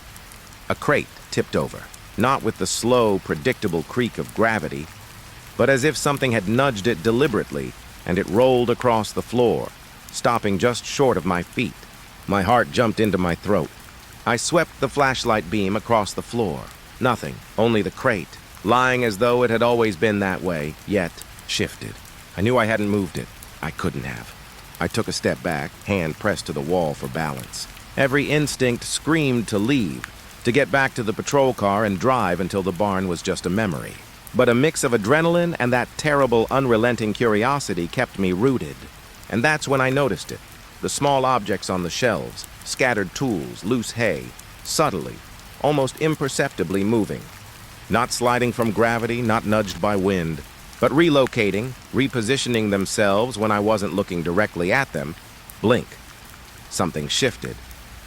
A crate tipped over, not with the slow, predictable creak of gravity, but as if something had nudged it deliberately, and it rolled across the floor, stopping just short of my feet. My heart jumped into my throat. I swept the flashlight beam across the floor. Nothing, only the crate, lying as though it had always been that way, yet shifted. I knew I hadn't moved it. I couldn't have. I took a step back, hand pressed to the wall for balance. Every instinct screamed to leave, to get back to the patrol car and drive until the barn was just a memory. But a mix of adrenaline and that terrible, unrelenting curiosity kept me rooted. And that's when I noticed it. The small objects on the shelves, scattered tools, loose hay, subtly, almost imperceptibly moving. Not sliding from gravity, not nudged by wind, but relocating, repositioning themselves when I wasn't looking directly at them. Blink. Something shifted.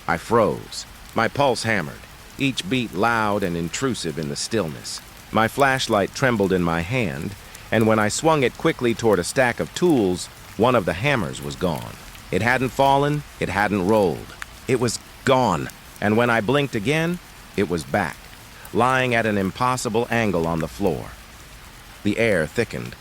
I froze. My pulse hammered, each beat loud and intrusive in the stillness. My flashlight trembled in my hand, and when I swung it quickly toward a stack of tools, one of the hammers was gone. It hadn't fallen, it hadn't rolled. It was gone, and when I blinked again, it was back, lying at an impossible angle on the floor. The air thickened.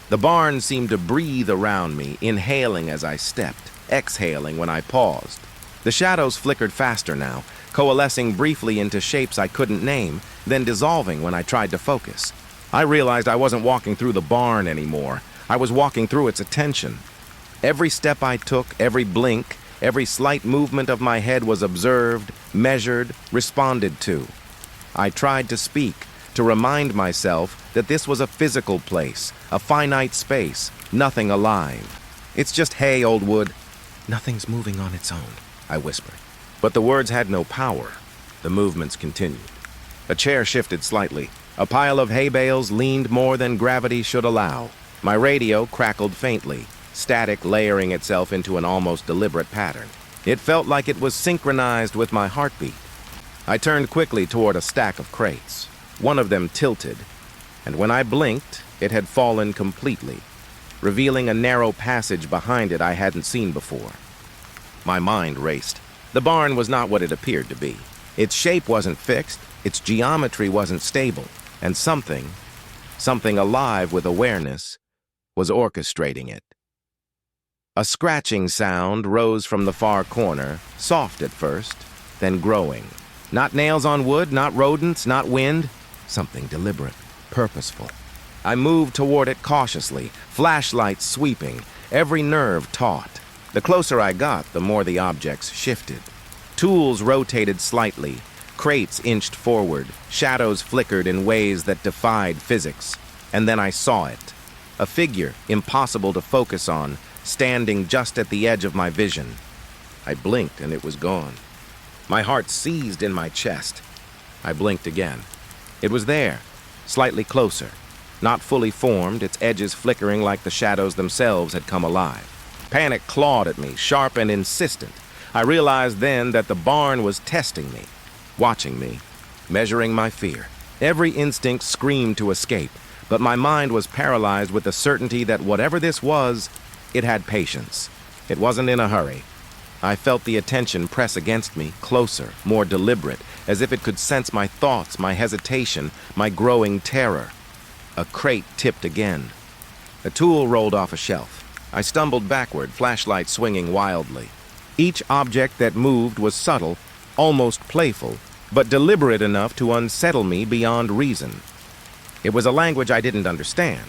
The barn seemed to breathe around me, inhaling as I stepped, exhaling when I paused. The shadows flickered faster now, coalescing briefly into shapes I couldn't name, then dissolving when I tried to focus. I realized I wasn't walking through the barn anymore. I was walking through its attention. Every step I took, every blink, every slight movement of my head was observed, measured, responded to. I tried to speak, to remind myself that this was a physical place, a finite space, nothing alive. It's just hay, old wood. Nothing's moving on its own, I whispered. But the words had no power. The movements continued. A chair shifted slightly. A pile of hay bales leaned more than gravity should allow. My radio crackled faintly, static layering itself into an almost deliberate pattern. It felt like it was synchronized with my heartbeat. I turned quickly toward a stack of crates. One of them tilted, and when I blinked, it had fallen completely, revealing a narrow passage behind it I hadn't seen before. My mind raced. The barn was not what it appeared to be. Its shape wasn't fixed, its geometry wasn't stable, and something alive with awareness, was orchestrating it. A scratching sound rose from the far corner, soft at first, then growing. Not nails on wood, not rodents, not wind. Something deliberate, purposeful. I moved toward it cautiously, flashlight sweeping, every nerve taut. The closer I got, the more the objects shifted. Tools rotated slightly, crates inched forward, shadows flickered in ways that defied physics. And then I saw it. A figure, impossible to focus on, standing just at the edge of my vision. I blinked and it was gone. My heart seized in my chest. I blinked again. It was there, slightly closer, not fully formed, its edges flickering like the shadows themselves had come alive. Panic clawed at me, sharp and insistent. I realized then that the barn was testing me, watching me, measuring my fear. Every instinct screamed to escape, but my mind was paralyzed with the certainty that whatever this was, it had patience. It wasn't in a hurry. I felt the attention press against me, closer, more deliberate, as if it could sense my thoughts, my hesitation, my growing terror. A crate tipped again. A tool rolled off a shelf. I stumbled backward, flashlight swinging wildly. Each object that moved was subtle, almost playful, but deliberate enough to unsettle me beyond reason. It was a language I didn't understand,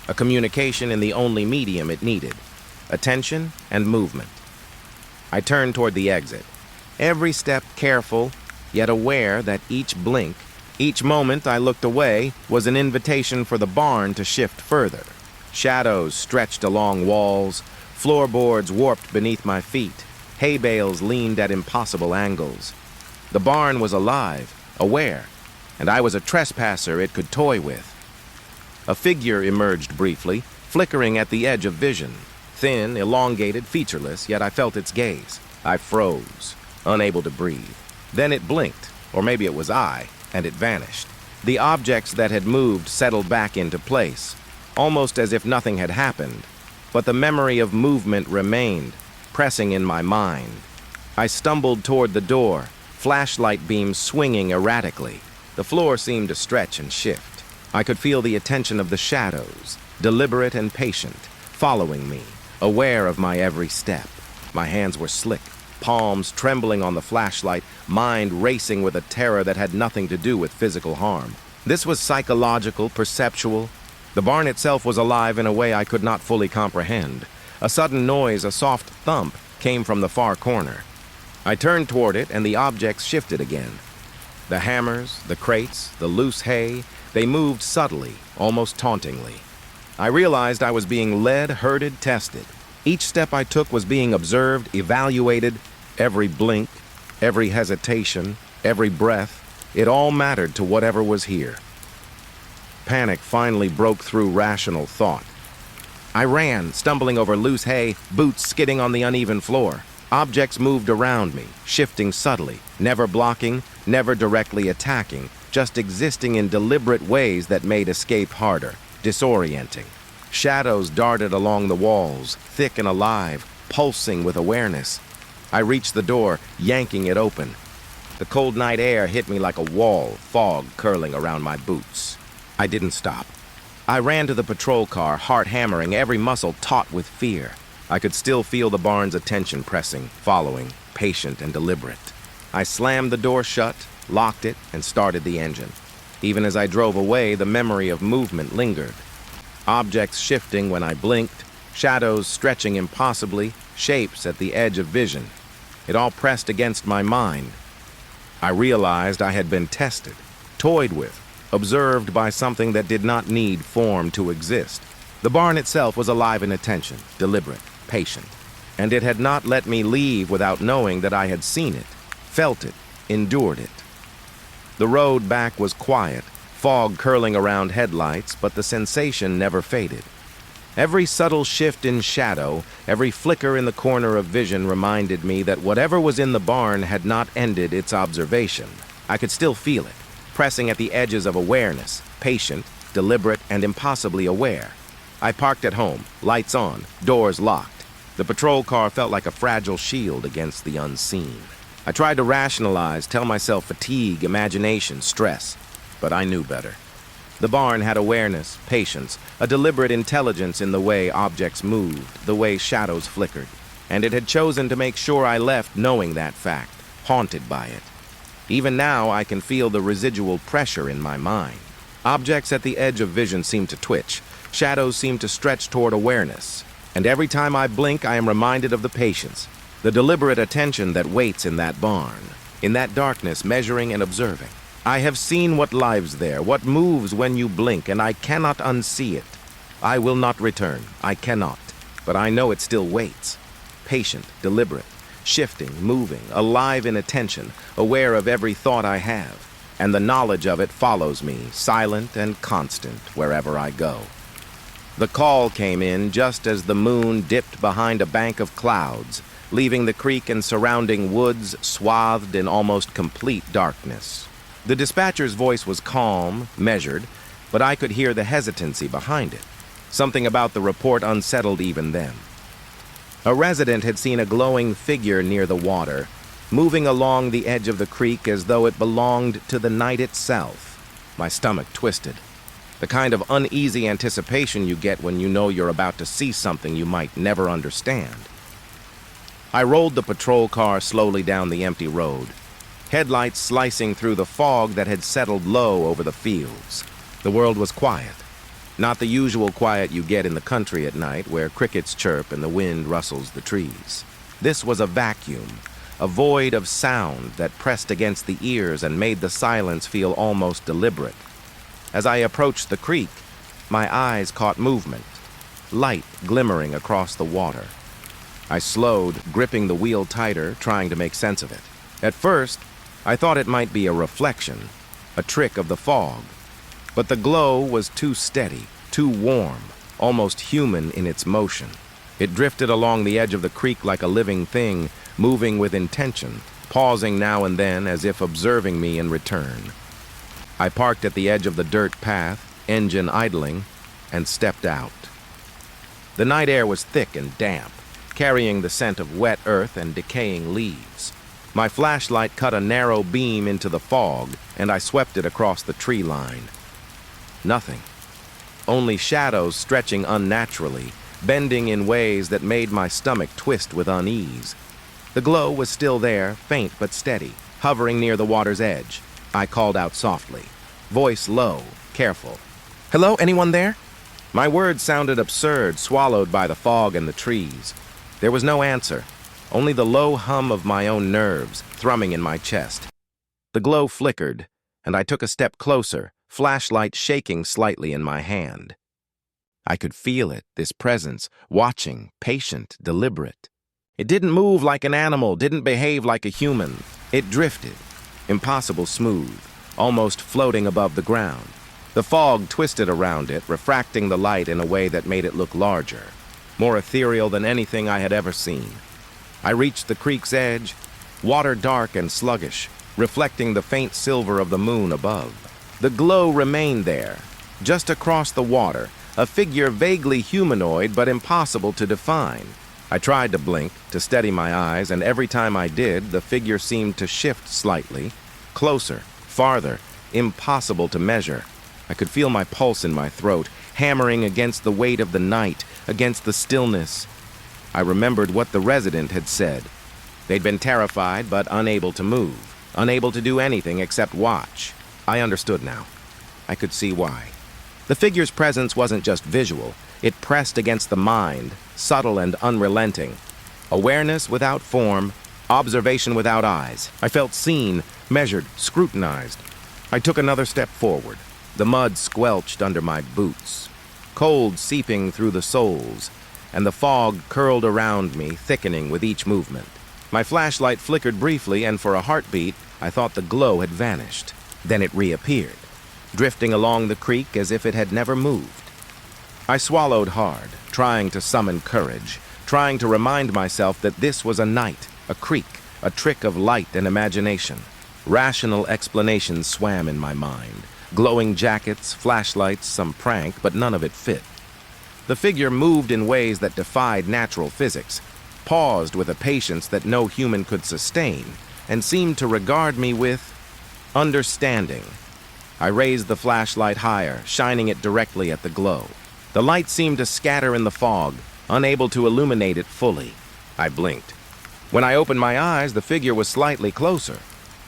a communication in the only medium it needed, attention and movement. I turned toward the exit, every step careful, yet aware that each blink, each moment I looked away, was an invitation for the barn to shift further. Shadows stretched along walls, floorboards warped beneath my feet, hay bales leaned at impossible angles. The barn was alive, aware, and I was a trespasser it could toy with. A figure emerged briefly, flickering at the edge of vision. Thin, elongated, featureless, yet I felt its gaze. I froze, unable to breathe. Then it blinked, or maybe it was I, and it vanished. The objects that had moved settled back into place, almost as if nothing had happened, but the memory of movement remained, pressing in my mind. I stumbled toward the door, flashlight beams swinging erratically. The floor seemed to stretch and shift. I could feel the attention of the shadows, deliberate and patient, following me, aware of my every step. My hands were slick, palms trembling on the flashlight, mind racing with a terror that had nothing to do with physical harm. This was psychological, perceptual. The barn itself was alive in a way I could not fully comprehend, A sudden noise, a soft thump, came from the far corner. I turned toward it, and the objects shifted again. The hammers, the crates, the loose hay, they moved subtly, almost tauntingly. I realized I was being led, herded, tested. Each step I took was being observed, evaluated. Every blink, every hesitation, every breath, it all mattered to whatever was here. Panic finally broke through rational thought. I ran, stumbling over loose hay, boots skidding on the uneven floor. Objects moved around me, shifting subtly, never blocking, never directly attacking, just existing in deliberate ways that made escape harder, disorienting. Shadows darted along the walls, thick and alive, pulsing with awareness. I reached the door, yanking it open. The cold night air hit me like a wall, fog curling around my boots. I didn't stop. I ran to the patrol car, heart hammering, every muscle taut with fear. I could still feel the barn's attention pressing, following, patient and deliberate. I slammed the door shut, locked it, and started the engine. Even as I drove away, the memory of movement lingered. Objects shifting when I blinked, shadows stretching impossibly, shapes at the edge of vision. It all pressed against my mind. I realized I had been tested, toyed with, observed by something that did not need form to exist. The barn itself was alive in attention, deliberate, patient, and it had not let me leave without knowing that I had seen it, felt it, endured it. The road back was quiet, fog curling around headlights, but the sensation never faded. Every subtle shift in shadow, every flicker in the corner of vision reminded me that whatever was in the barn had not ended its observation. I could still feel it, pressing at the edges of awareness, patient, deliberate, and impossibly aware. I parked at home, lights on, doors locked. The patrol car felt like a fragile shield against the unseen. I tried to rationalize, tell myself fatigue, imagination, stress, but I knew better. The barn had awareness, patience, a deliberate intelligence in the way objects moved, the way shadows flickered, and it had chosen to make sure I left knowing that fact, haunted by it. Even now, I can feel the residual pressure in my mind. Objects at the edge of vision seem to twitch, shadows seem to stretch toward awareness, and every time I blink, I am reminded of the patience, the deliberate attention that waits in that barn, in that darkness, measuring and observing. I have seen what lives there, what moves when you blink, and I cannot unsee it. I will not return, I cannot, but I know it still waits. Patient, deliberate, shifting, moving, alive in attention, aware of every thought I have, and the knowledge of it follows me, silent and constant, wherever I go. The call came in just as the moon dipped behind a bank of clouds, leaving the creek and surrounding woods swathed in almost complete darkness. The dispatcher's voice was calm, measured, but I could hear the hesitancy behind it. Something about the report unsettled even them. A resident had seen a glowing figure near the water, moving along the edge of the creek as though it belonged to the night itself. My stomach twisted. The kind of uneasy anticipation you get when you know you're about to see something you might never understand. I rolled the patrol car slowly down the empty road, headlights slicing through the fog that had settled low over the fields. The world was quiet. Not the usual quiet you get in the country at night, where crickets chirp and the wind rustles the trees. This was a vacuum, a void of sound that pressed against the ears and made the silence feel almost deliberate. As I approached the creek, my eyes caught movement, light glimmering across the water. I slowed, gripping the wheel tighter, trying to make sense of it. At first, I thought it might be a reflection, a trick of the fog. But the glow was too steady, too warm, almost human in its motion. It drifted along the edge of the creek like a living thing, moving with intention, pausing now and then as if observing me in return. I parked at the edge of the dirt path, engine idling, and stepped out. The night air was thick and damp, carrying the scent of wet earth and decaying leaves. My flashlight cut a narrow beam into the fog, and I swept it across the tree line. Nothing. Only shadows stretching unnaturally, bending in ways that made my stomach twist with unease. The glow was still there, faint but steady, hovering near the water's edge. I called out softly, voice low, careful. "Hello, anyone there?" My words sounded absurd, swallowed by the fog and the trees. There was no answer, only the low hum of my own nerves thrumming in my chest. The glow flickered, and I took a step closer, flashlight shaking slightly in my hand. I could feel it, this presence, watching, patient, deliberate. It didn't move like an animal, didn't behave like a human. It drifted, impossible smooth, almost floating above the ground. The fog twisted around it, refracting the light in a way that made it look larger, more ethereal than anything I had ever seen. I reached the creek's edge, water dark and sluggish, reflecting the faint silver of the moon above. The glow remained there, just across the water, a figure vaguely humanoid but impossible to define. I tried to blink, to steady my eyes, and every time I did, the figure seemed to shift slightly, closer, farther, impossible to measure. I could feel my pulse in my throat, hammering against the weight of the night, against the stillness. I remembered what the resident had said. They'd been terrified but unable to move, unable to do anything except watch. I understood now. I could see why. The figure's presence wasn't just visual. It pressed against the mind, subtle and unrelenting. Awareness without form, observation without eyes. I felt seen, measured, scrutinized. I took another step forward. The mud squelched under my boots, cold seeping through the soles, and the fog curled around me, thickening with each movement. My flashlight flickered briefly, and for a heartbeat, I thought the glow had vanished. Then it reappeared, drifting along the creek as if it had never moved. I swallowed hard, trying to summon courage, trying to remind myself that this was a night, a creek, a trick of light and imagination. Rational explanations swam in my mind. Glowing jackets, flashlights, some prank, but none of it fit. The figure moved in ways that defied natural physics, paused with a patience that no human could sustain, and seemed to regard me with understanding. I raised the flashlight higher, shining it directly at the glow. The light seemed to scatter in the fog, unable to illuminate it fully. I blinked. When I opened my eyes, the figure was slightly closer.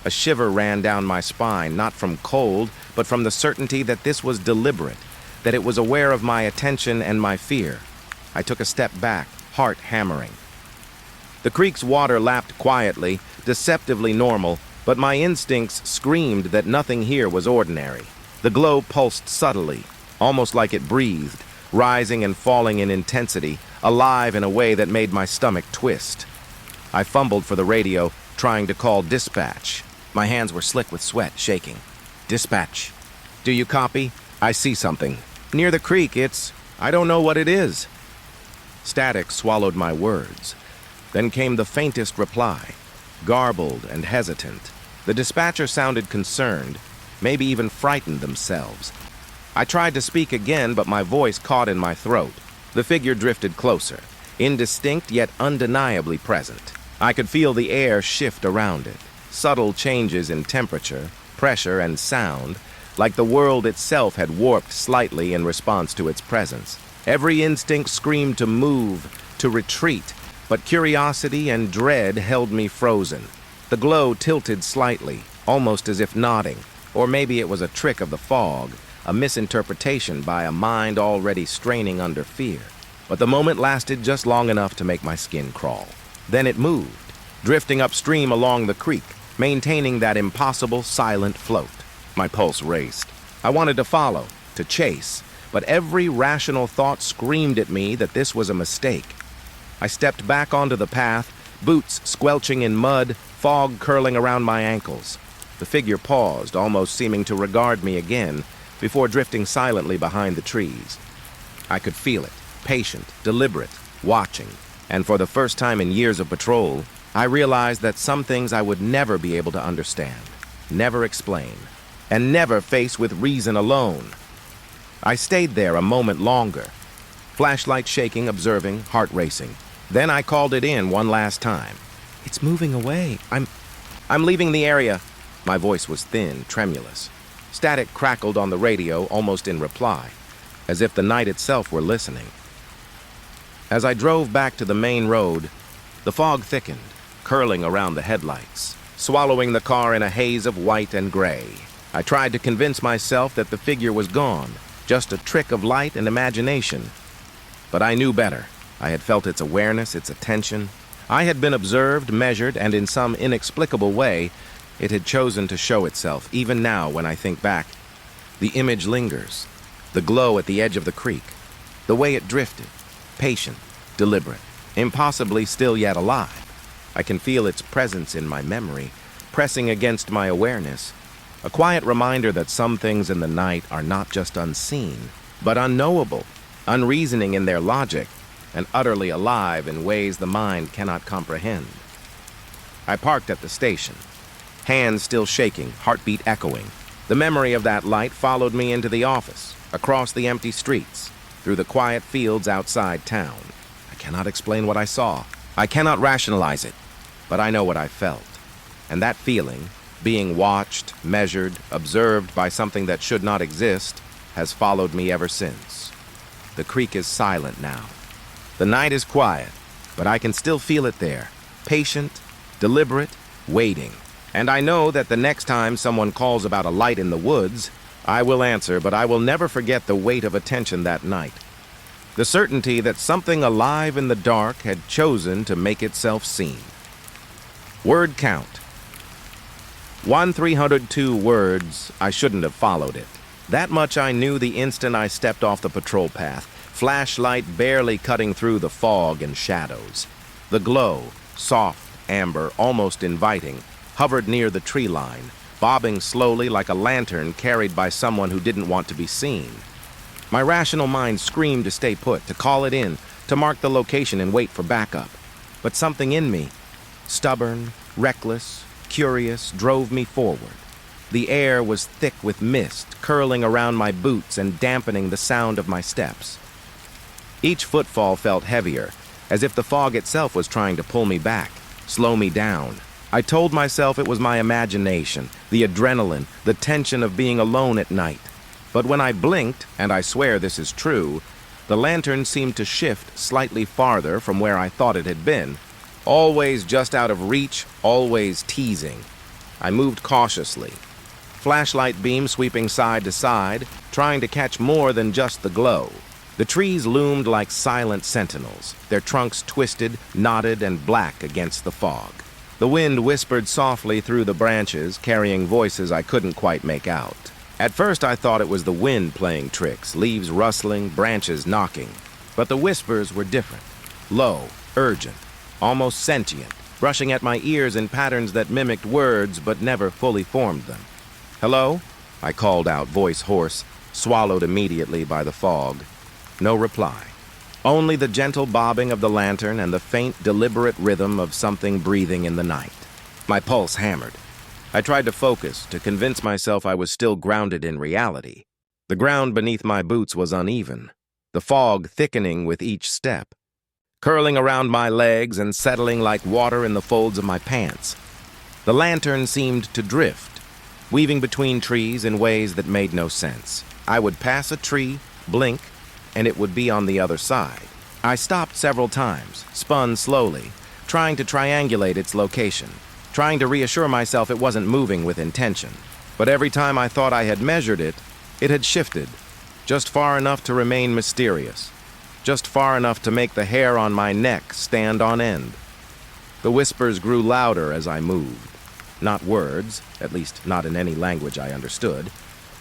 A shiver ran down my spine, not from cold, but from the certainty that this was deliberate, that it was aware of my attention and my fear. I took a step back, heart hammering. The creek's water lapped quietly, deceptively normal, but my instincts screamed that nothing here was ordinary. The glow pulsed subtly, almost like it breathed, rising and falling in intensity, alive in a way that made my stomach twist. I fumbled for the radio, trying to call dispatch. My hands were slick with sweat, shaking. Dispatch. Do you copy? I see something. Near the creek, I don't know what it is. Static swallowed my words. Then came the faintest reply, garbled and hesitant. The dispatcher sounded concerned, maybe even frightened themselves. I tried to speak again, but my voice caught in my throat. The figure drifted closer, indistinct yet undeniably present. I could feel the air shift around it, subtle changes in temperature, pressure, and sound, like the world itself had warped slightly in response to its presence. Every instinct screamed to move, to retreat, but curiosity and dread held me frozen. The glow tilted slightly, almost as if nodding, or maybe it was a trick of the fog, a misinterpretation by a mind already straining under fear. But the moment lasted just long enough to make my skin crawl. Then it moved, drifting upstream along the creek, maintaining that impossible silent float. My pulse raced. I wanted to follow, to chase, but every rational thought screamed at me that this was a mistake. I stepped back onto the path, boots squelching in mud, fog curling around my ankles. The figure paused, almost seeming to regard me again, before drifting silently behind the trees. I could feel it, patient, deliberate, watching, and for the first time in years of patrol, I realized that some things I would never be able to understand, never explain, and never face with reason alone. I stayed there a moment longer, flashlight shaking, observing, heart racing. Then I called it in one last time. It's moving away. I'm leaving the area. My voice was thin, tremulous. Static crackled on the radio, almost in reply, as if the night itself were listening. As I drove back to the main road, the fog thickened, curling around the headlights, swallowing the car in a haze of white and gray. I tried to convince myself that the figure was gone, just a trick of light and imagination. But I knew better. I had felt its awareness, its attention. I had been observed, measured, and in some inexplicable way, it had chosen to show itself, even now when I think back. The image lingers, the glow at the edge of the creek, the way it drifted, patient, deliberate, impossibly still yet alive. I can feel its presence in my memory, pressing against my awareness, a quiet reminder that some things in the night are not just unseen, but unknowable, unreasoning in their logic, and utterly alive in ways the mind cannot comprehend. I parked at the station, hands still shaking, heartbeat echoing. The memory of that light followed me into the office, across the empty streets, through the quiet fields outside town. I cannot explain what I saw. I cannot rationalize it, but I know what I felt. And that feeling, being watched, measured, observed by something that should not exist, has followed me ever since. The creek is silent now. The night is quiet, but I can still feel it there, patient, deliberate, waiting. And I know that the next time someone calls about a light in the woods, I will answer, but I will never forget the weight of attention that night. The certainty that something alive in the dark had chosen to make itself seen. Word count. 1,302 words. I shouldn't have followed it. That much I knew the instant I stepped off the patrol path, flashlight barely cutting through the fog and shadows. The glow, soft, amber, almost inviting, hovered near the tree line, bobbing slowly like a lantern carried by someone who didn't want to be seen. My rational mind screamed to stay put, to call it in, to mark the location and wait for backup. But something in me, stubborn, reckless, curious, drove me forward. The air was thick with mist, curling around my boots and dampening the sound of my steps. Each footfall felt heavier, as if the fog itself was trying to pull me back, slow me down. I told myself it was my imagination, the adrenaline, the tension of being alone at night. But when I blinked, and I swear this is true, the lantern seemed to shift slightly farther from where I thought it had been, always just out of reach, always teasing. I moved cautiously, flashlight beam sweeping side to side, trying to catch more than just the glow. The trees loomed like silent sentinels, their trunks twisted, knotted, and black against the fog. The wind whispered softly through the branches, carrying voices I couldn't quite make out. At first I thought it was the wind playing tricks, leaves rustling, branches knocking. But the whispers were different. Low, urgent, almost sentient, brushing at my ears in patterns that mimicked words but never fully formed them. "Hello?" I called out, voice hoarse, swallowed immediately by the fog. No reply. Only the gentle bobbing of the lantern and the faint, deliberate rhythm of something breathing in the night. My pulse hammered. I tried to focus, to convince myself I was still grounded in reality. The ground beneath my boots was uneven, the fog thickening with each step, curling around my legs and settling like water in the folds of my pants. The lantern seemed to drift, weaving between trees in ways that made no sense. I would pass a tree, blink, and it would be on the other side. I stopped several times, spun slowly, trying to triangulate its location, trying to reassure myself it wasn't moving with intention. But every time I thought I had measured it, it had shifted, just far enough to remain mysterious, just far enough to make the hair on my neck stand on end. The whispers grew louder as I moved. Not words, at least not in any language I understood,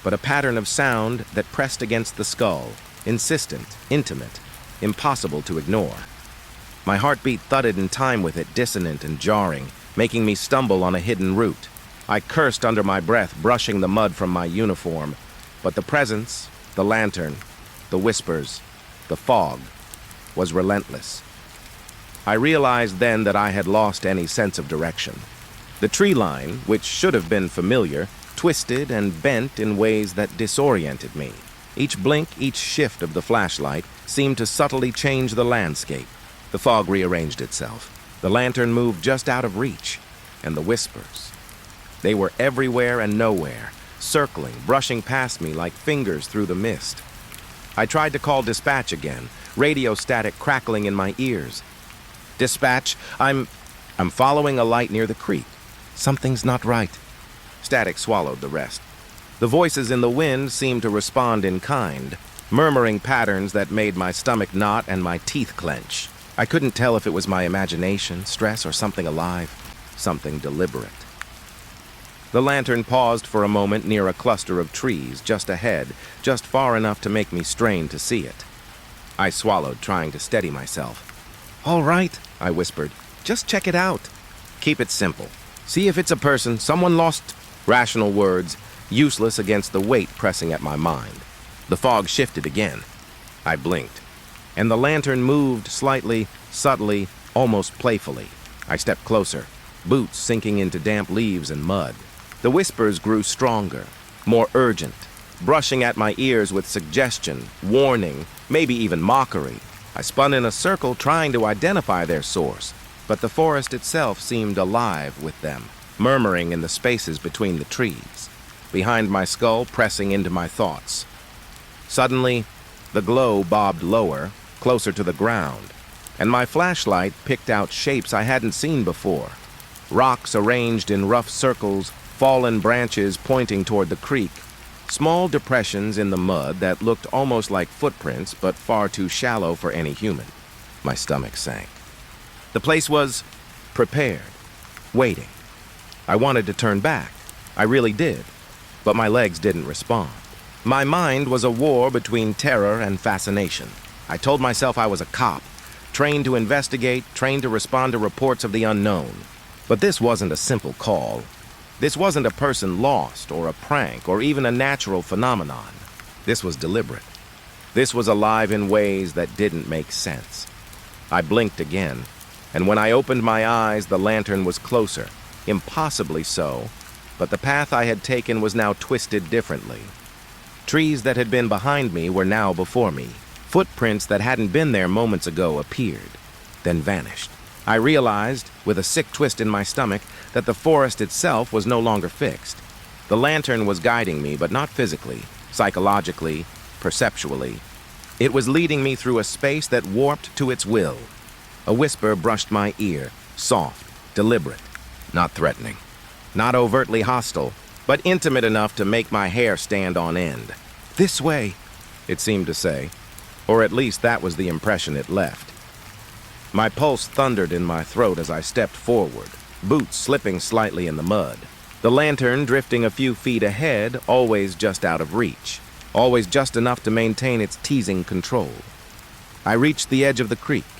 but a pattern of sound that pressed against the skull, insistent, intimate, impossible to ignore. My heartbeat thudded in time with it, dissonant and jarring, making me stumble on a hidden route. I cursed under my breath, brushing the mud from my uniform, but the presence, the lantern, the whispers, the fog, was relentless. I realized then that I had lost any sense of direction. The tree line, which should have been familiar, twisted and bent in ways that disoriented me. Each blink, each shift of the flashlight seemed to subtly change the landscape. The fog rearranged itself. The lantern moved just out of reach, and the whispers. They were everywhere and nowhere, circling, brushing past me like fingers through the mist. I tried to call dispatch again, radio static crackling in my ears. "Dispatch, I'm following a light near the creek. Something's not right." Static swallowed the rest. The voices in the wind seemed to respond in kind, murmuring patterns that made my stomach knot and my teeth clench. I couldn't tell if it was my imagination, stress, or something alive, something deliberate. The lantern paused for a moment near a cluster of trees just ahead, just far enough to make me strain to see it. I swallowed, trying to steady myself. "All right," I whispered. "Just check it out. Keep it simple. See if it's a person, someone lost." Rational words, useless against the weight pressing at my mind. The fog shifted again. I blinked, and the lantern moved slightly, subtly, almost playfully. I stepped closer, boots sinking into damp leaves and mud. The whispers grew stronger, more urgent, brushing at my ears with suggestion, warning, maybe even mockery. I spun in a circle trying to identify their source, but the forest itself seemed alive with them, murmuring in the spaces between the trees, behind my skull pressing into my thoughts. Suddenly, the glow bobbed lower, closer to the ground, and my flashlight picked out shapes I hadn't seen before. Rocks arranged in rough circles, fallen branches pointing toward the creek, small depressions in the mud that looked almost like footprints but far too shallow for any human. My stomach sank. The place was prepared, waiting. I wanted to turn back. I really did, but my legs didn't respond. My mind was a war between terror and fascination. I told myself I was a cop, trained to investigate, trained to respond to reports of the unknown. But this wasn't a simple call. This wasn't a person lost, or a prank, or even a natural phenomenon. This was deliberate. This was alive in ways that didn't make sense. I blinked again, and when I opened my eyes, the lantern was closer, impossibly so, but the path I had taken was now twisted differently. Trees that had been behind me were now before me. Footprints that hadn't been there moments ago appeared, then vanished. I realized, with a sick twist in my stomach, that the forest itself was no longer fixed. The lantern was guiding me, but not physically, psychologically, perceptually. It was leading me through a space that warped to its will. A whisper brushed my ear, soft, deliberate, not threatening, not overtly hostile, but intimate enough to make my hair stand on end. "This way," it seemed to say, or at least that was the impression it left. My pulse thundered in my throat as I stepped forward, boots slipping slightly in the mud. The lantern drifting a few feet ahead, always just out of reach, always just enough to maintain its teasing control. I reached the edge of the creek,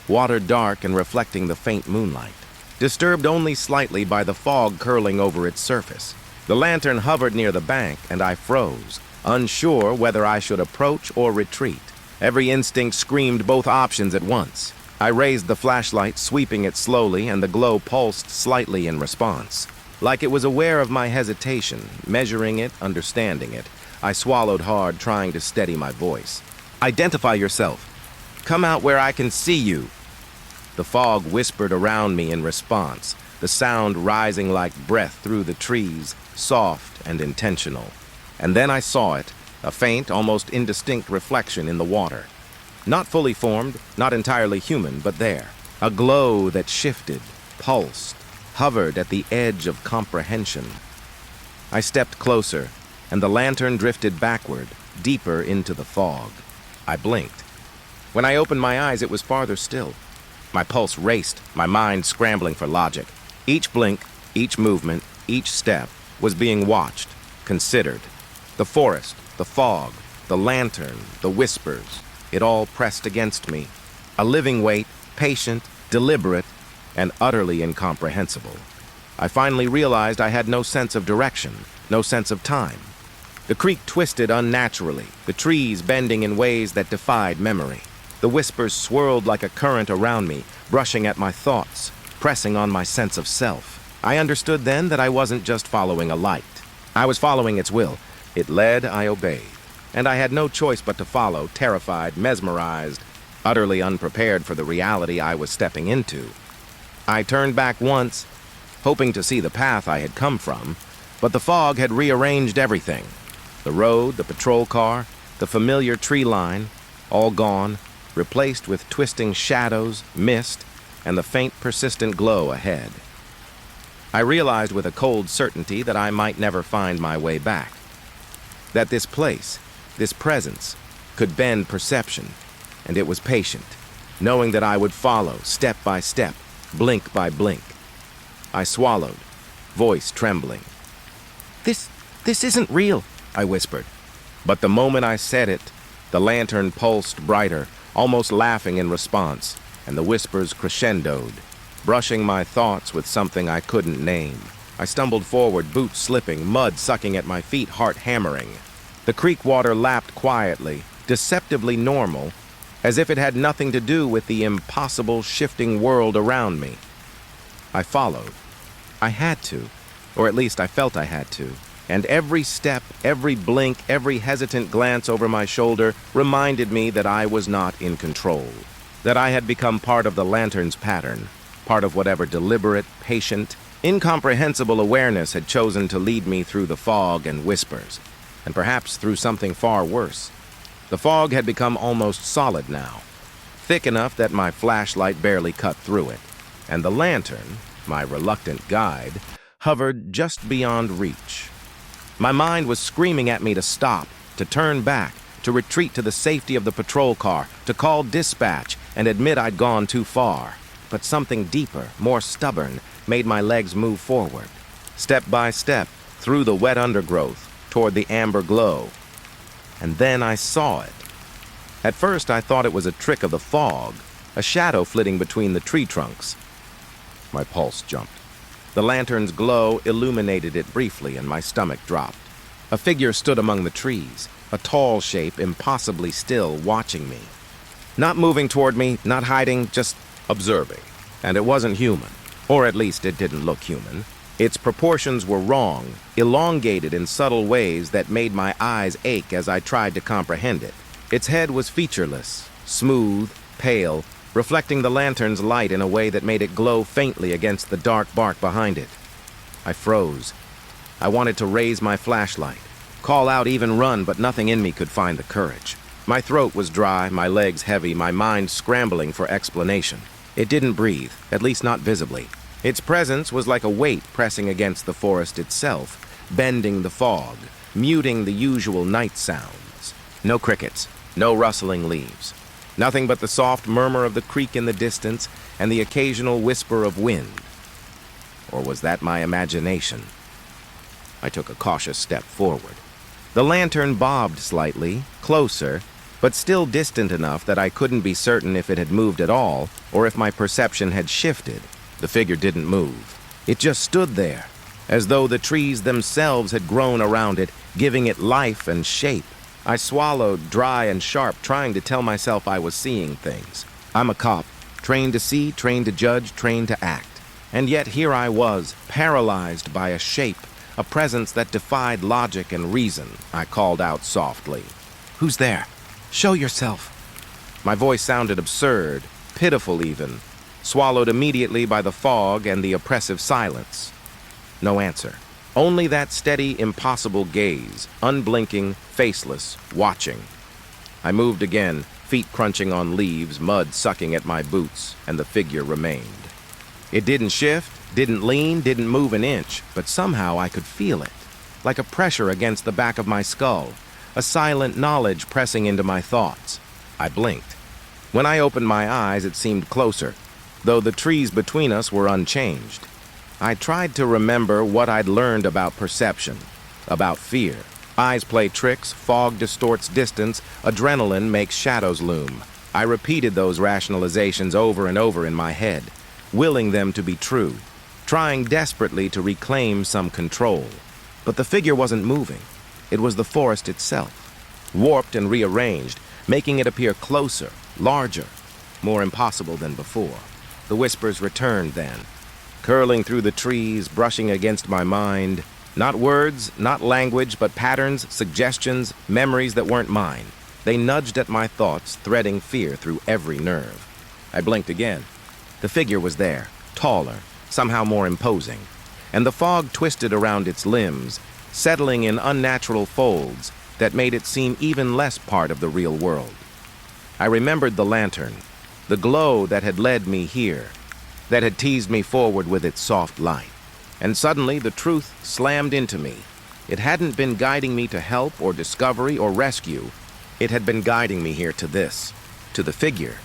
water dark and reflecting the faint moonlight, disturbed only slightly by the fog curling over its surface. The lantern hovered near the bank, and I froze, unsure whether I should approach or retreat. Every instinct screamed both options at once. I raised the flashlight, sweeping it slowly, and the glow pulsed slightly in response. Like it was aware of my hesitation, measuring it, understanding it, I swallowed hard, trying to steady my voice. "Identify yourself. Come out where I can see you." The fog whispered around me in response, the sound rising like breath through the trees, soft and intentional. And then I saw it, a faint, almost indistinct reflection in the water. Not fully formed, not entirely human, but there. A glow that shifted, pulsed, hovered at the edge of comprehension. I stepped closer, and the lantern drifted backward, deeper into the fog. I blinked. When I opened my eyes, it was farther still. My pulse raced, my mind scrambling for logic. Each blink, each movement, each step was being watched, considered. The forest, the fog, the lantern, the whispers, it all pressed against me. A living weight, patient, deliberate, and utterly incomprehensible. I finally realized I had no sense of direction, no sense of time. The creek twisted unnaturally, the trees bending in ways that defied memory. The whispers swirled like a current around me, brushing at my thoughts, pressing on my sense of self. I understood then that I wasn't just following a light. I was following its will. It led, I obeyed. And I had no choice but to follow, terrified, mesmerized, utterly unprepared for the reality I was stepping into. I turned back once, hoping to see the path I had come from, but the fog had rearranged everything. The road, the patrol car, the familiar tree line, all gone, replaced with twisting shadows, mist, and the faint, persistent glow ahead. I realized with a cold certainty that I might never find my way back. That this place, this presence, could bend perception, and it was patient, knowing that I would follow step by step, blink by blink. I swallowed, voice trembling. This isn't real, I whispered. But the moment I said it, the lantern pulsed brighter, almost laughing in response, and the whispers crescendoed, brushing my thoughts with something I couldn't name. I stumbled forward, boots slipping, mud sucking at my feet, heart hammering. The creek water lapped quietly, deceptively normal, as if it had nothing to do with the impossible, shifting world around me. I followed. I had to, or at least I felt I had to. And every step, every blink, every hesitant glance over my shoulder reminded me that I was not in control, that I had become part of the lantern's pattern, part of whatever deliberate, patient, incomprehensible awareness had chosen to lead me through the fog and whispers, and perhaps through something far worse. The fog had become almost solid now, thick enough that my flashlight barely cut through it, and the lantern, my reluctant guide, hovered just beyond reach. My mind was screaming at me to stop, to turn back, to retreat to the safety of the patrol car, to call dispatch and admit I'd gone too far. But something deeper, more stubborn, made my legs move forward, step by step, through the wet undergrowth, toward the amber glow. And then I saw it. At first I thought it was a trick of the fog, a shadow flitting between the tree trunks. My pulse jumped. The lantern's glow illuminated it briefly, and my stomach dropped. A figure stood among the trees, a tall shape, impossibly still, watching me. Not moving toward me, not hiding, just observing. And it wasn't human, or at least it didn't look human. Its proportions were wrong, elongated in subtle ways that made my eyes ache as I tried to comprehend it. Its head was featureless, smooth, pale, reflecting the lantern's light in a way that made it glow faintly against the dark bark behind it. I froze. I wanted to raise my flashlight, call out, even run, but nothing in me could find the courage. My throat was dry, my legs heavy, my mind scrambling for explanation. It didn't breathe, at least not visibly. Its presence was like a weight pressing against the forest itself, bending the fog, muting the usual night sounds. No crickets, no rustling leaves. Nothing but the soft murmur of the creek in the distance and the occasional whisper of wind. Or was that my imagination? I took a cautious step forward. The lantern bobbed slightly, closer, but still distant enough that I couldn't be certain if it had moved at all or if my perception had shifted. The figure didn't move. It just stood there, as though the trees themselves had grown around it, giving it life and shape. I swallowed, dry and sharp, trying to tell myself I was seeing things. I'm a cop, trained to see, trained to judge, trained to act. And yet here I was, paralyzed by a shape, a presence that defied logic and reason. I called out softly. "Who's there? Show yourself." My voice sounded absurd, pitiful even, swallowed immediately by the fog and the oppressive silence. No answer. Only that steady, impossible gaze, unblinking, faceless, watching. I moved again, feet crunching on leaves, mud sucking at my boots, and the figure remained. It didn't shift, didn't lean, didn't move an inch, but somehow I could feel it, like a pressure against the back of my skull, a silent knowledge pressing into my thoughts. I blinked. When I opened my eyes, it seemed closer, though the trees between us were unchanged. I tried to remember what I'd learned about perception, about fear. Eyes play tricks, fog distorts distance, adrenaline makes shadows loom. I repeated those rationalizations over and over in my head, willing them to be true, trying desperately to reclaim some control. But the figure wasn't moving. It was the forest itself, warped and rearranged, making it appear closer, larger, more impossible than before. The whispers returned then, curling through the trees, brushing against my mind. Not words, not language, but patterns, suggestions, memories that weren't mine. They nudged at my thoughts, threading fear through every nerve. I blinked again. The figure was there, taller, somehow more imposing, and the fog twisted around its limbs, settling in unnatural folds that made it seem even less part of the real world. I remembered the lantern, the glow that had led me here, that had teased me forward with its soft light. And suddenly the truth slammed into me. It hadn't been guiding me to help or discovery or rescue. It had been guiding me here to this, to the figure,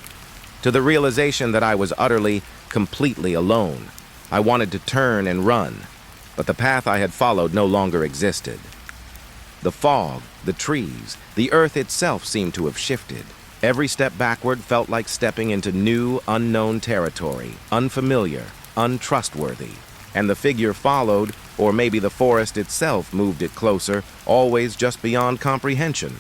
to the realization that I was utterly, completely alone. I wanted to turn and run, but the path I had followed no longer existed. The fog, the trees, the earth itself seemed to have shifted. Every step backward felt like stepping into new, unknown territory, unfamiliar, untrustworthy. And the figure followed, or maybe the forest itself moved it closer, always just beyond comprehension.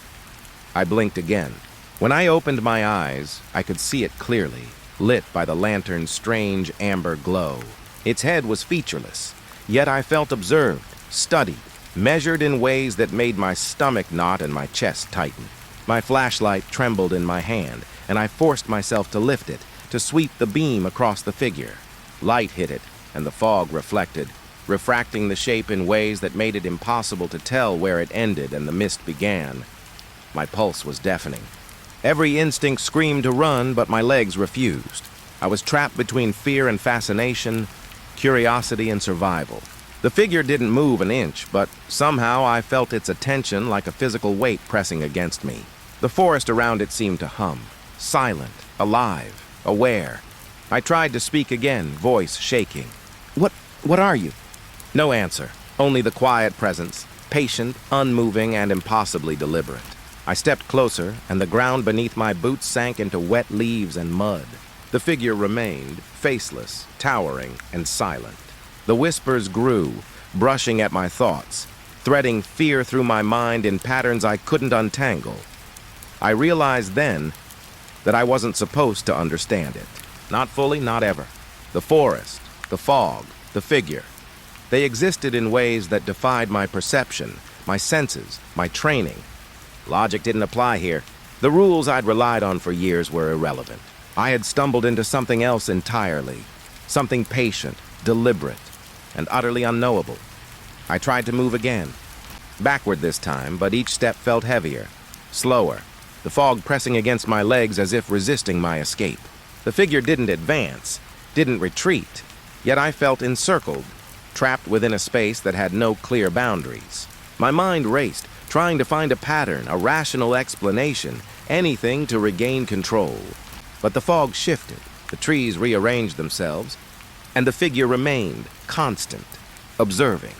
I blinked again. When I opened my eyes, I could see it clearly, lit by the lantern's strange amber glow. Its head was featureless, yet I felt observed, studied, measured in ways that made my stomach knot and my chest tighten. My flashlight trembled in my hand, and I forced myself to lift it, to sweep the beam across the figure. Light hit it, and the fog reflected, refracting the shape in ways that made it impossible to tell where it ended and the mist began. My pulse was deafening. Every instinct screamed to run, but my legs refused. I was trapped between fear and fascination, curiosity and survival. The figure didn't move an inch, but somehow I felt its attention like a physical weight pressing against me. The forest around it seemed to hum, silent, alive, aware. I tried to speak again, voice shaking. What are you? No answer, only the quiet presence, patient, unmoving, and impossibly deliberate. I stepped closer, and the ground beneath my boots sank into wet leaves and mud. The figure remained, faceless, towering, and silent. The whispers grew, brushing at my thoughts, threading fear through my mind in patterns I couldn't untangle. I realized then that I wasn't supposed to understand it. Not fully, not ever. The forest, the fog, the figure. They existed in ways that defied my perception, my senses, my training. Logic didn't apply here. The rules I'd relied on for years were irrelevant. I had stumbled into something else entirely, something patient, deliberate, and utterly unknowable. I tried to move again, backward this time, but each step felt heavier, slower, the fog pressing against my legs as if resisting my escape. The figure didn't advance, didn't retreat, yet I felt encircled, trapped within a space that had no clear boundaries. My mind raced, trying to find a pattern, a rational explanation, anything to regain control. But the fog shifted, the trees rearranged themselves, and the figure remained, constant, observing.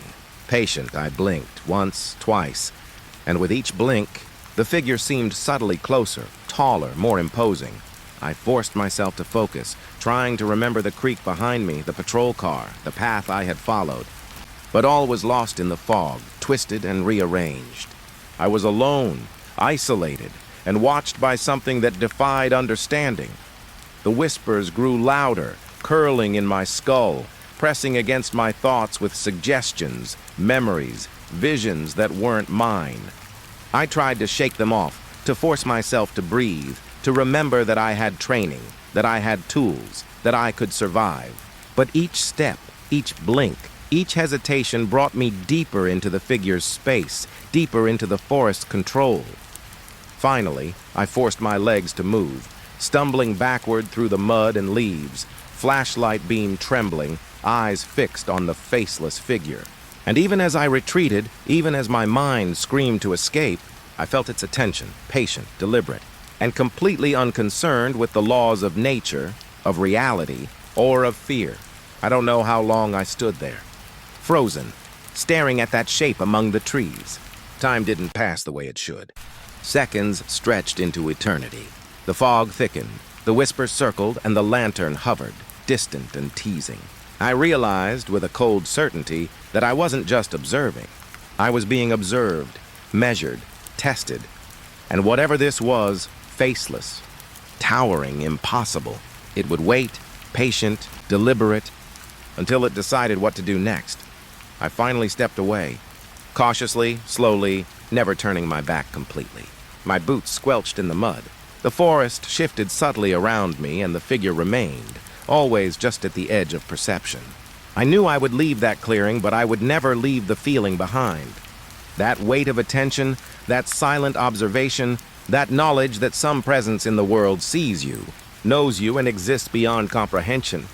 Patient, I blinked, once, twice, and with each blink, the figure seemed subtly closer, taller, more imposing. I forced myself to focus, trying to remember the creek behind me, the patrol car, the path I had followed. But all was lost in the fog, twisted and rearranged. I was alone, isolated, and watched by something that defied understanding. The whispers grew louder, curling in my skull, pressing against my thoughts with suggestions, memories, visions that weren't mine. I tried to shake them off, to force myself to breathe, to remember that I had training, that I had tools, that I could survive. But each step, each blink, each hesitation brought me deeper into the figure's space, deeper into the forest's control. Finally, I forced my legs to move, stumbling backward through the mud and leaves, flashlight beam trembling, eyes fixed on the faceless figure. And even as I retreated, even as my mind screamed to escape, I felt its attention, patient, deliberate, and completely unconcerned with the laws of nature, of reality, or of fear. I don't know how long I stood there, frozen, staring at that shape among the trees. Time didn't pass the way it should. Seconds stretched into eternity. The fog thickened, the whispers circled, and the lantern hovered, distant and teasing. I realized with a cold certainty that I wasn't just observing. I was being observed, measured, tested, and whatever this was, faceless, towering, impossible. It would wait, patient, deliberate, until it decided what to do next. I finally stepped away, cautiously, slowly, never turning my back completely. My boots squelched in the mud. The forest shifted subtly around me, and the figure remained, always just at the edge of perception. I knew I would leave that clearing, but I would never leave the feeling behind. That weight of attention, that silent observation, that knowledge that some presence in the world sees you, knows you, and exists beyond comprehension.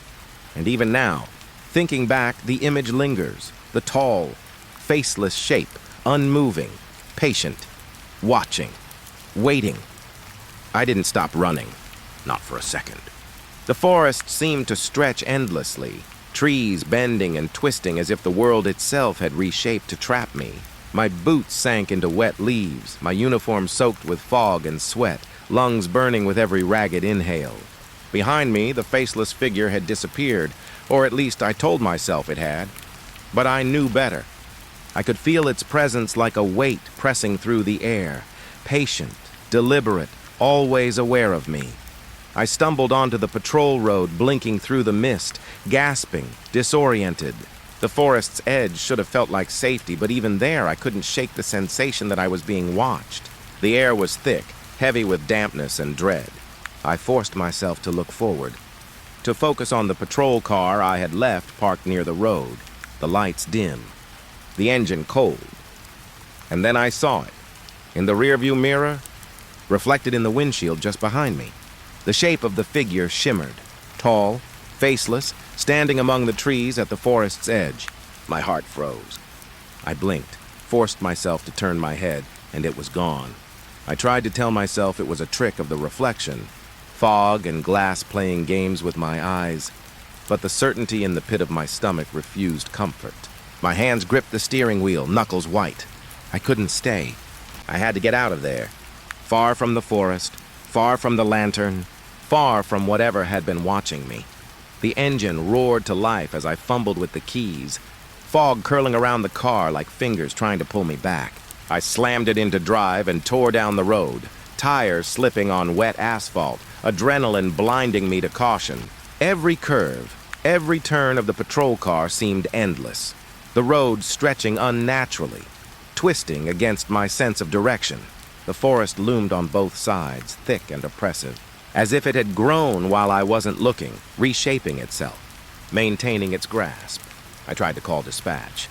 And even now, thinking back, the image lingers, the tall, faceless shape, unmoving, patient, watching, waiting. I didn't stop running, not for a second. The forest seemed to stretch endlessly, trees bending and twisting as if the world itself had reshaped to trap me. My boots sank into wet leaves, my uniform soaked with fog and sweat, lungs burning with every ragged inhale. Behind me, the faceless figure had disappeared, or at least I told myself it had. But I knew better. I could feel its presence like a weight pressing through the air, patient, deliberate, always aware of me. I stumbled onto the patrol road, blinking through the mist, gasping, disoriented. The forest's edge should have felt like safety, but even there I couldn't shake the sensation that I was being watched. The air was thick, heavy with dampness and dread. I forced myself to look forward, to focus on the patrol car I had left parked near the road, the lights dim, the engine cold. And then I saw it, in the rearview mirror, reflected in the windshield just behind me. The shape of the figure shimmered, tall, faceless, standing among the trees at the forest's edge. My heart froze. I blinked, forced myself to turn my head, and it was gone. I tried to tell myself it was a trick of the reflection, fog and glass playing games with my eyes, but the certainty in the pit of my stomach refused comfort. My hands gripped the steering wheel, knuckles white. I couldn't stay. I had to get out of there, far from the forest, far from the lantern, far from whatever had been watching me. The engine roared to life as I fumbled with the keys, fog curling around the car like fingers trying to pull me back. I slammed it into drive and tore down the road, tires slipping on wet asphalt, adrenaline blinding me to caution. Every curve, every turn of the patrol car seemed endless, the road stretching unnaturally, twisting against my sense of direction. The forest loomed on both sides, thick and oppressive, as if it had grown while I wasn't looking, reshaping itself, maintaining its grasp. I tried to call dispatch,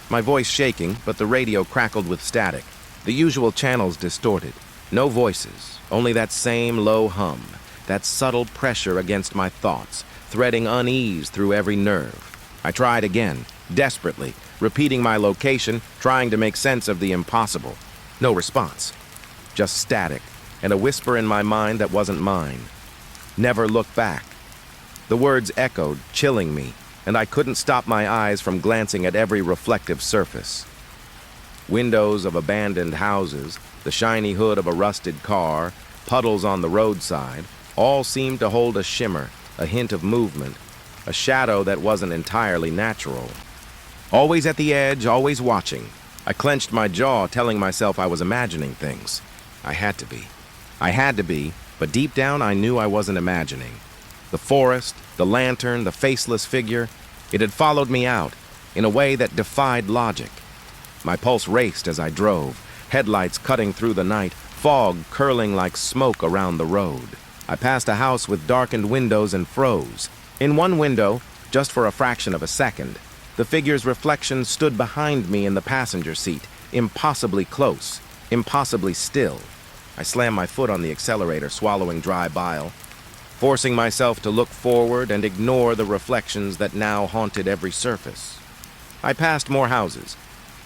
my voice shaking, but the radio crackled with static, the usual channels distorted. No voices, only that same low hum, that subtle pressure against my thoughts, threading unease through every nerve. I tried again, desperately, repeating my location, trying to make sense of the impossible. No response. Just static, and a whisper in my mind that wasn't mine. Never look back. The words echoed, chilling me, and I couldn't stop my eyes from glancing at every reflective surface. Windows of abandoned houses, the shiny hood of a rusted car, puddles on the roadside, all seemed to hold a shimmer, a hint of movement, a shadow that wasn't entirely natural. Always at the edge, always watching. I clenched my jaw, telling myself I was imagining things. I had to be, but deep down I knew I wasn't imagining. The forest, the lantern, the faceless figure, it had followed me out, in a way that defied logic. My pulse raced as I drove, headlights cutting through the night, fog curling like smoke around the road. I passed a house with darkened windows and froze. In one window, just for a fraction of a second, the figure's reflection stood behind me in the passenger seat, impossibly close, impossibly still. I slammed my foot on the accelerator, swallowing dry bile, forcing myself to look forward and ignore the reflections that now haunted every surface. I passed more houses,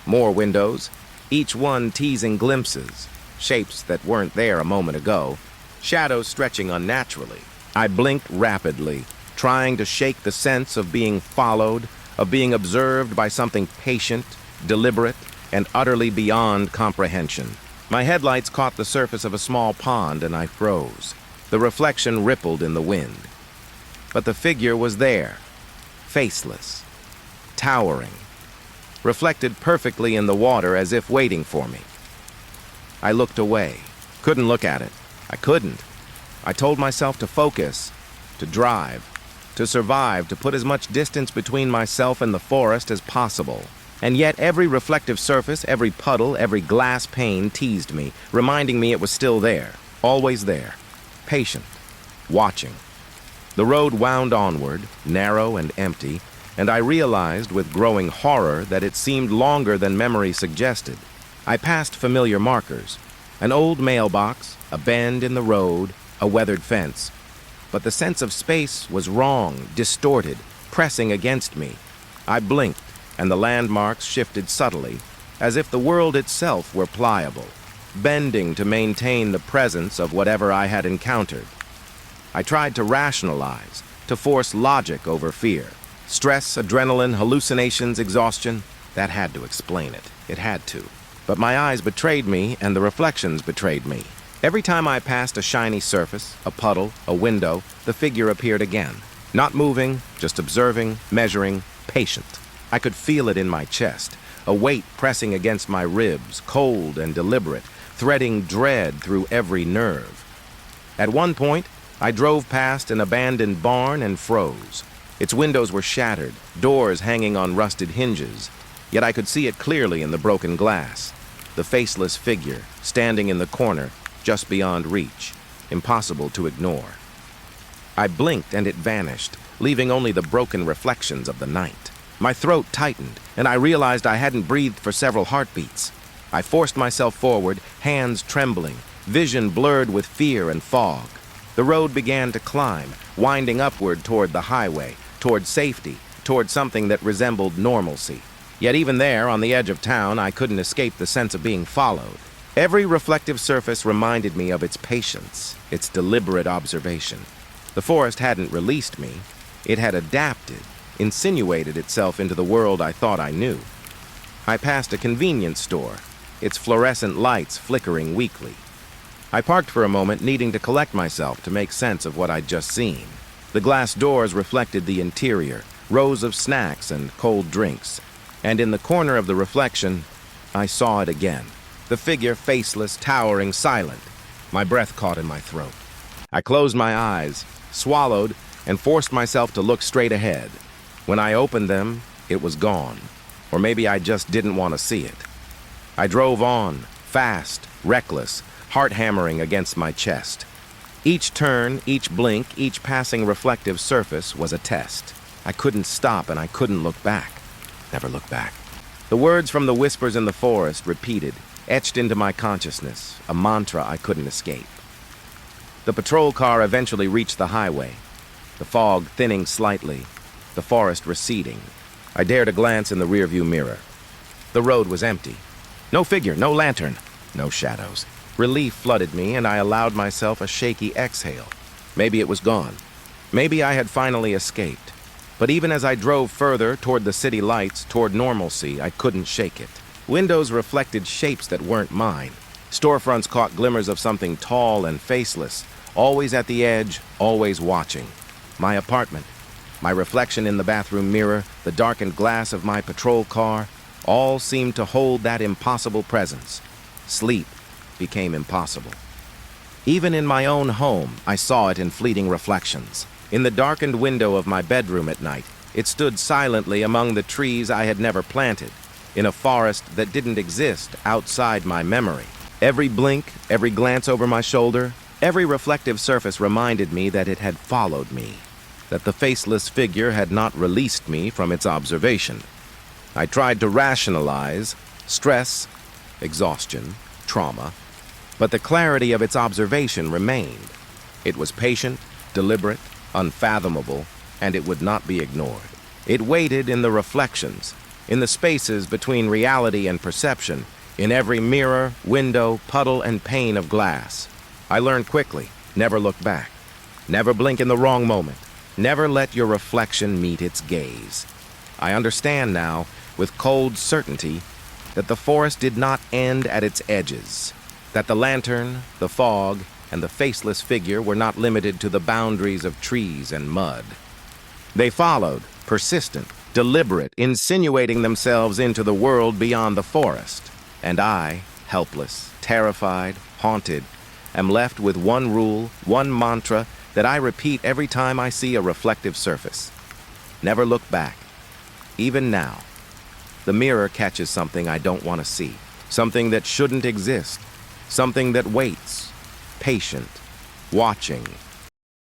more windows, each one teasing glimpses, shapes that weren't there a moment ago, shadows stretching unnaturally. I blinked rapidly, trying to shake the sense of being followed, of being observed by something patient, deliberate, and utterly beyond comprehension. My headlights caught the surface of a small pond and I froze. The reflection rippled in the wind. But the figure was there, faceless, towering, reflected perfectly in the water as if waiting for me. I looked away, couldn't look at it. I couldn't. I told myself to focus, to drive, to survive, to put as much distance between myself and the forest as possible. And yet every reflective surface, every puddle, every glass pane teased me, reminding me it was still there, always there, patient, watching. The road wound onward, narrow and empty, and I realized with growing horror that it seemed longer than memory suggested. I passed familiar markers, an old mailbox, a bend in the road, a weathered fence. But the sense of space was wrong, distorted, pressing against me. I blinked, and the landmarks shifted subtly, as if the world itself were pliable, bending to maintain the presence of whatever I had encountered. I tried to rationalize, to force logic over fear. Stress, adrenaline, hallucinations, exhaustion, that had to explain it. It had to. But my eyes betrayed me, and the reflections betrayed me. Every time I passed a shiny surface, a puddle, a window, the figure appeared again. Not moving, just observing, measuring, patient. I could feel it in my chest, a weight pressing against my ribs, cold and deliberate, threading dread through every nerve. At one point, I drove past an abandoned barn and froze. Its windows were shattered, doors hanging on rusted hinges, yet I could see it clearly in the broken glass. The faceless figure, standing in the corner, just beyond reach, impossible to ignore. I blinked and it vanished, leaving only the broken reflections of the night. My throat tightened, and I realized I hadn't breathed for several heartbeats. I forced myself forward, hands trembling, vision blurred with fear and fog. The road began to climb, winding upward toward the highway, toward safety, toward something that resembled normalcy. Yet even there, on the edge of town, I couldn't escape the sense of being followed. Every reflective surface reminded me of its patience, its deliberate observation. The forest hadn't released me. It had adapted, insinuated itself into the world I thought I knew. I passed a convenience store, its fluorescent lights flickering weakly. I parked for a moment, needing to collect myself to make sense of what I'd just seen. The glass doors reflected the interior, rows of snacks and cold drinks. And in the corner of the reflection, I saw it again. The figure, faceless, towering, silent. My breath caught in my throat. I closed my eyes, swallowed, and forced myself to look straight ahead. When I opened them, it was gone. Or maybe I just didn't want to see it. I drove on, fast, reckless, heart hammering against my chest. Each turn, each blink, each passing reflective surface was a test. I couldn't stop and I couldn't look back. Never look back. The words from the whispers in the forest repeated, etched into my consciousness, a mantra I couldn't escape. The patrol car eventually reached the highway, the fog thinning slightly, the forest receding. I dared a glance in the rearview mirror. The road was empty. No figure, no lantern, no shadows. Relief flooded me, and I allowed myself a shaky exhale. Maybe it was gone. Maybe I had finally escaped. But even as I drove further toward the city lights, toward normalcy, I couldn't shake it. Windows reflected shapes that weren't mine. Storefronts caught glimmers of something tall and faceless, always at the edge, always watching. My apartment, my reflection in the bathroom mirror, the darkened glass of my patrol car, all seemed to hold that impossible presence. Sleep became impossible. Even in my own home, I saw it in fleeting reflections. In the darkened window of my bedroom at night, it stood silently among the trees I had never planted, in a forest that didn't exist outside my memory. Every blink, every glance over my shoulder, every reflective surface reminded me that it had followed me, that the faceless figure had not released me from its observation. I tried to rationalize stress, exhaustion, trauma, but the clarity of its observation remained. It was patient, deliberate, unfathomable, and it would not be ignored. It waited in the reflections, in the spaces between reality and perception, in every mirror, window, puddle, and pane of glass. I learned quickly, never look back. Never blink in the wrong moment. Never let your reflection meet its gaze. I understand now, with cold certainty, that the forest did not end at its edges, that the lantern, the fog, and the faceless figure were not limited to the boundaries of trees and mud. They followed, persistent, deliberate, insinuating themselves into the world beyond the forest. And I, helpless, terrified, haunted, am left with one rule, one mantra that I repeat every time I see a reflective surface. Never look back. Even now, the mirror catches something I don't want to see, something that shouldn't exist, something that waits, patient, watching,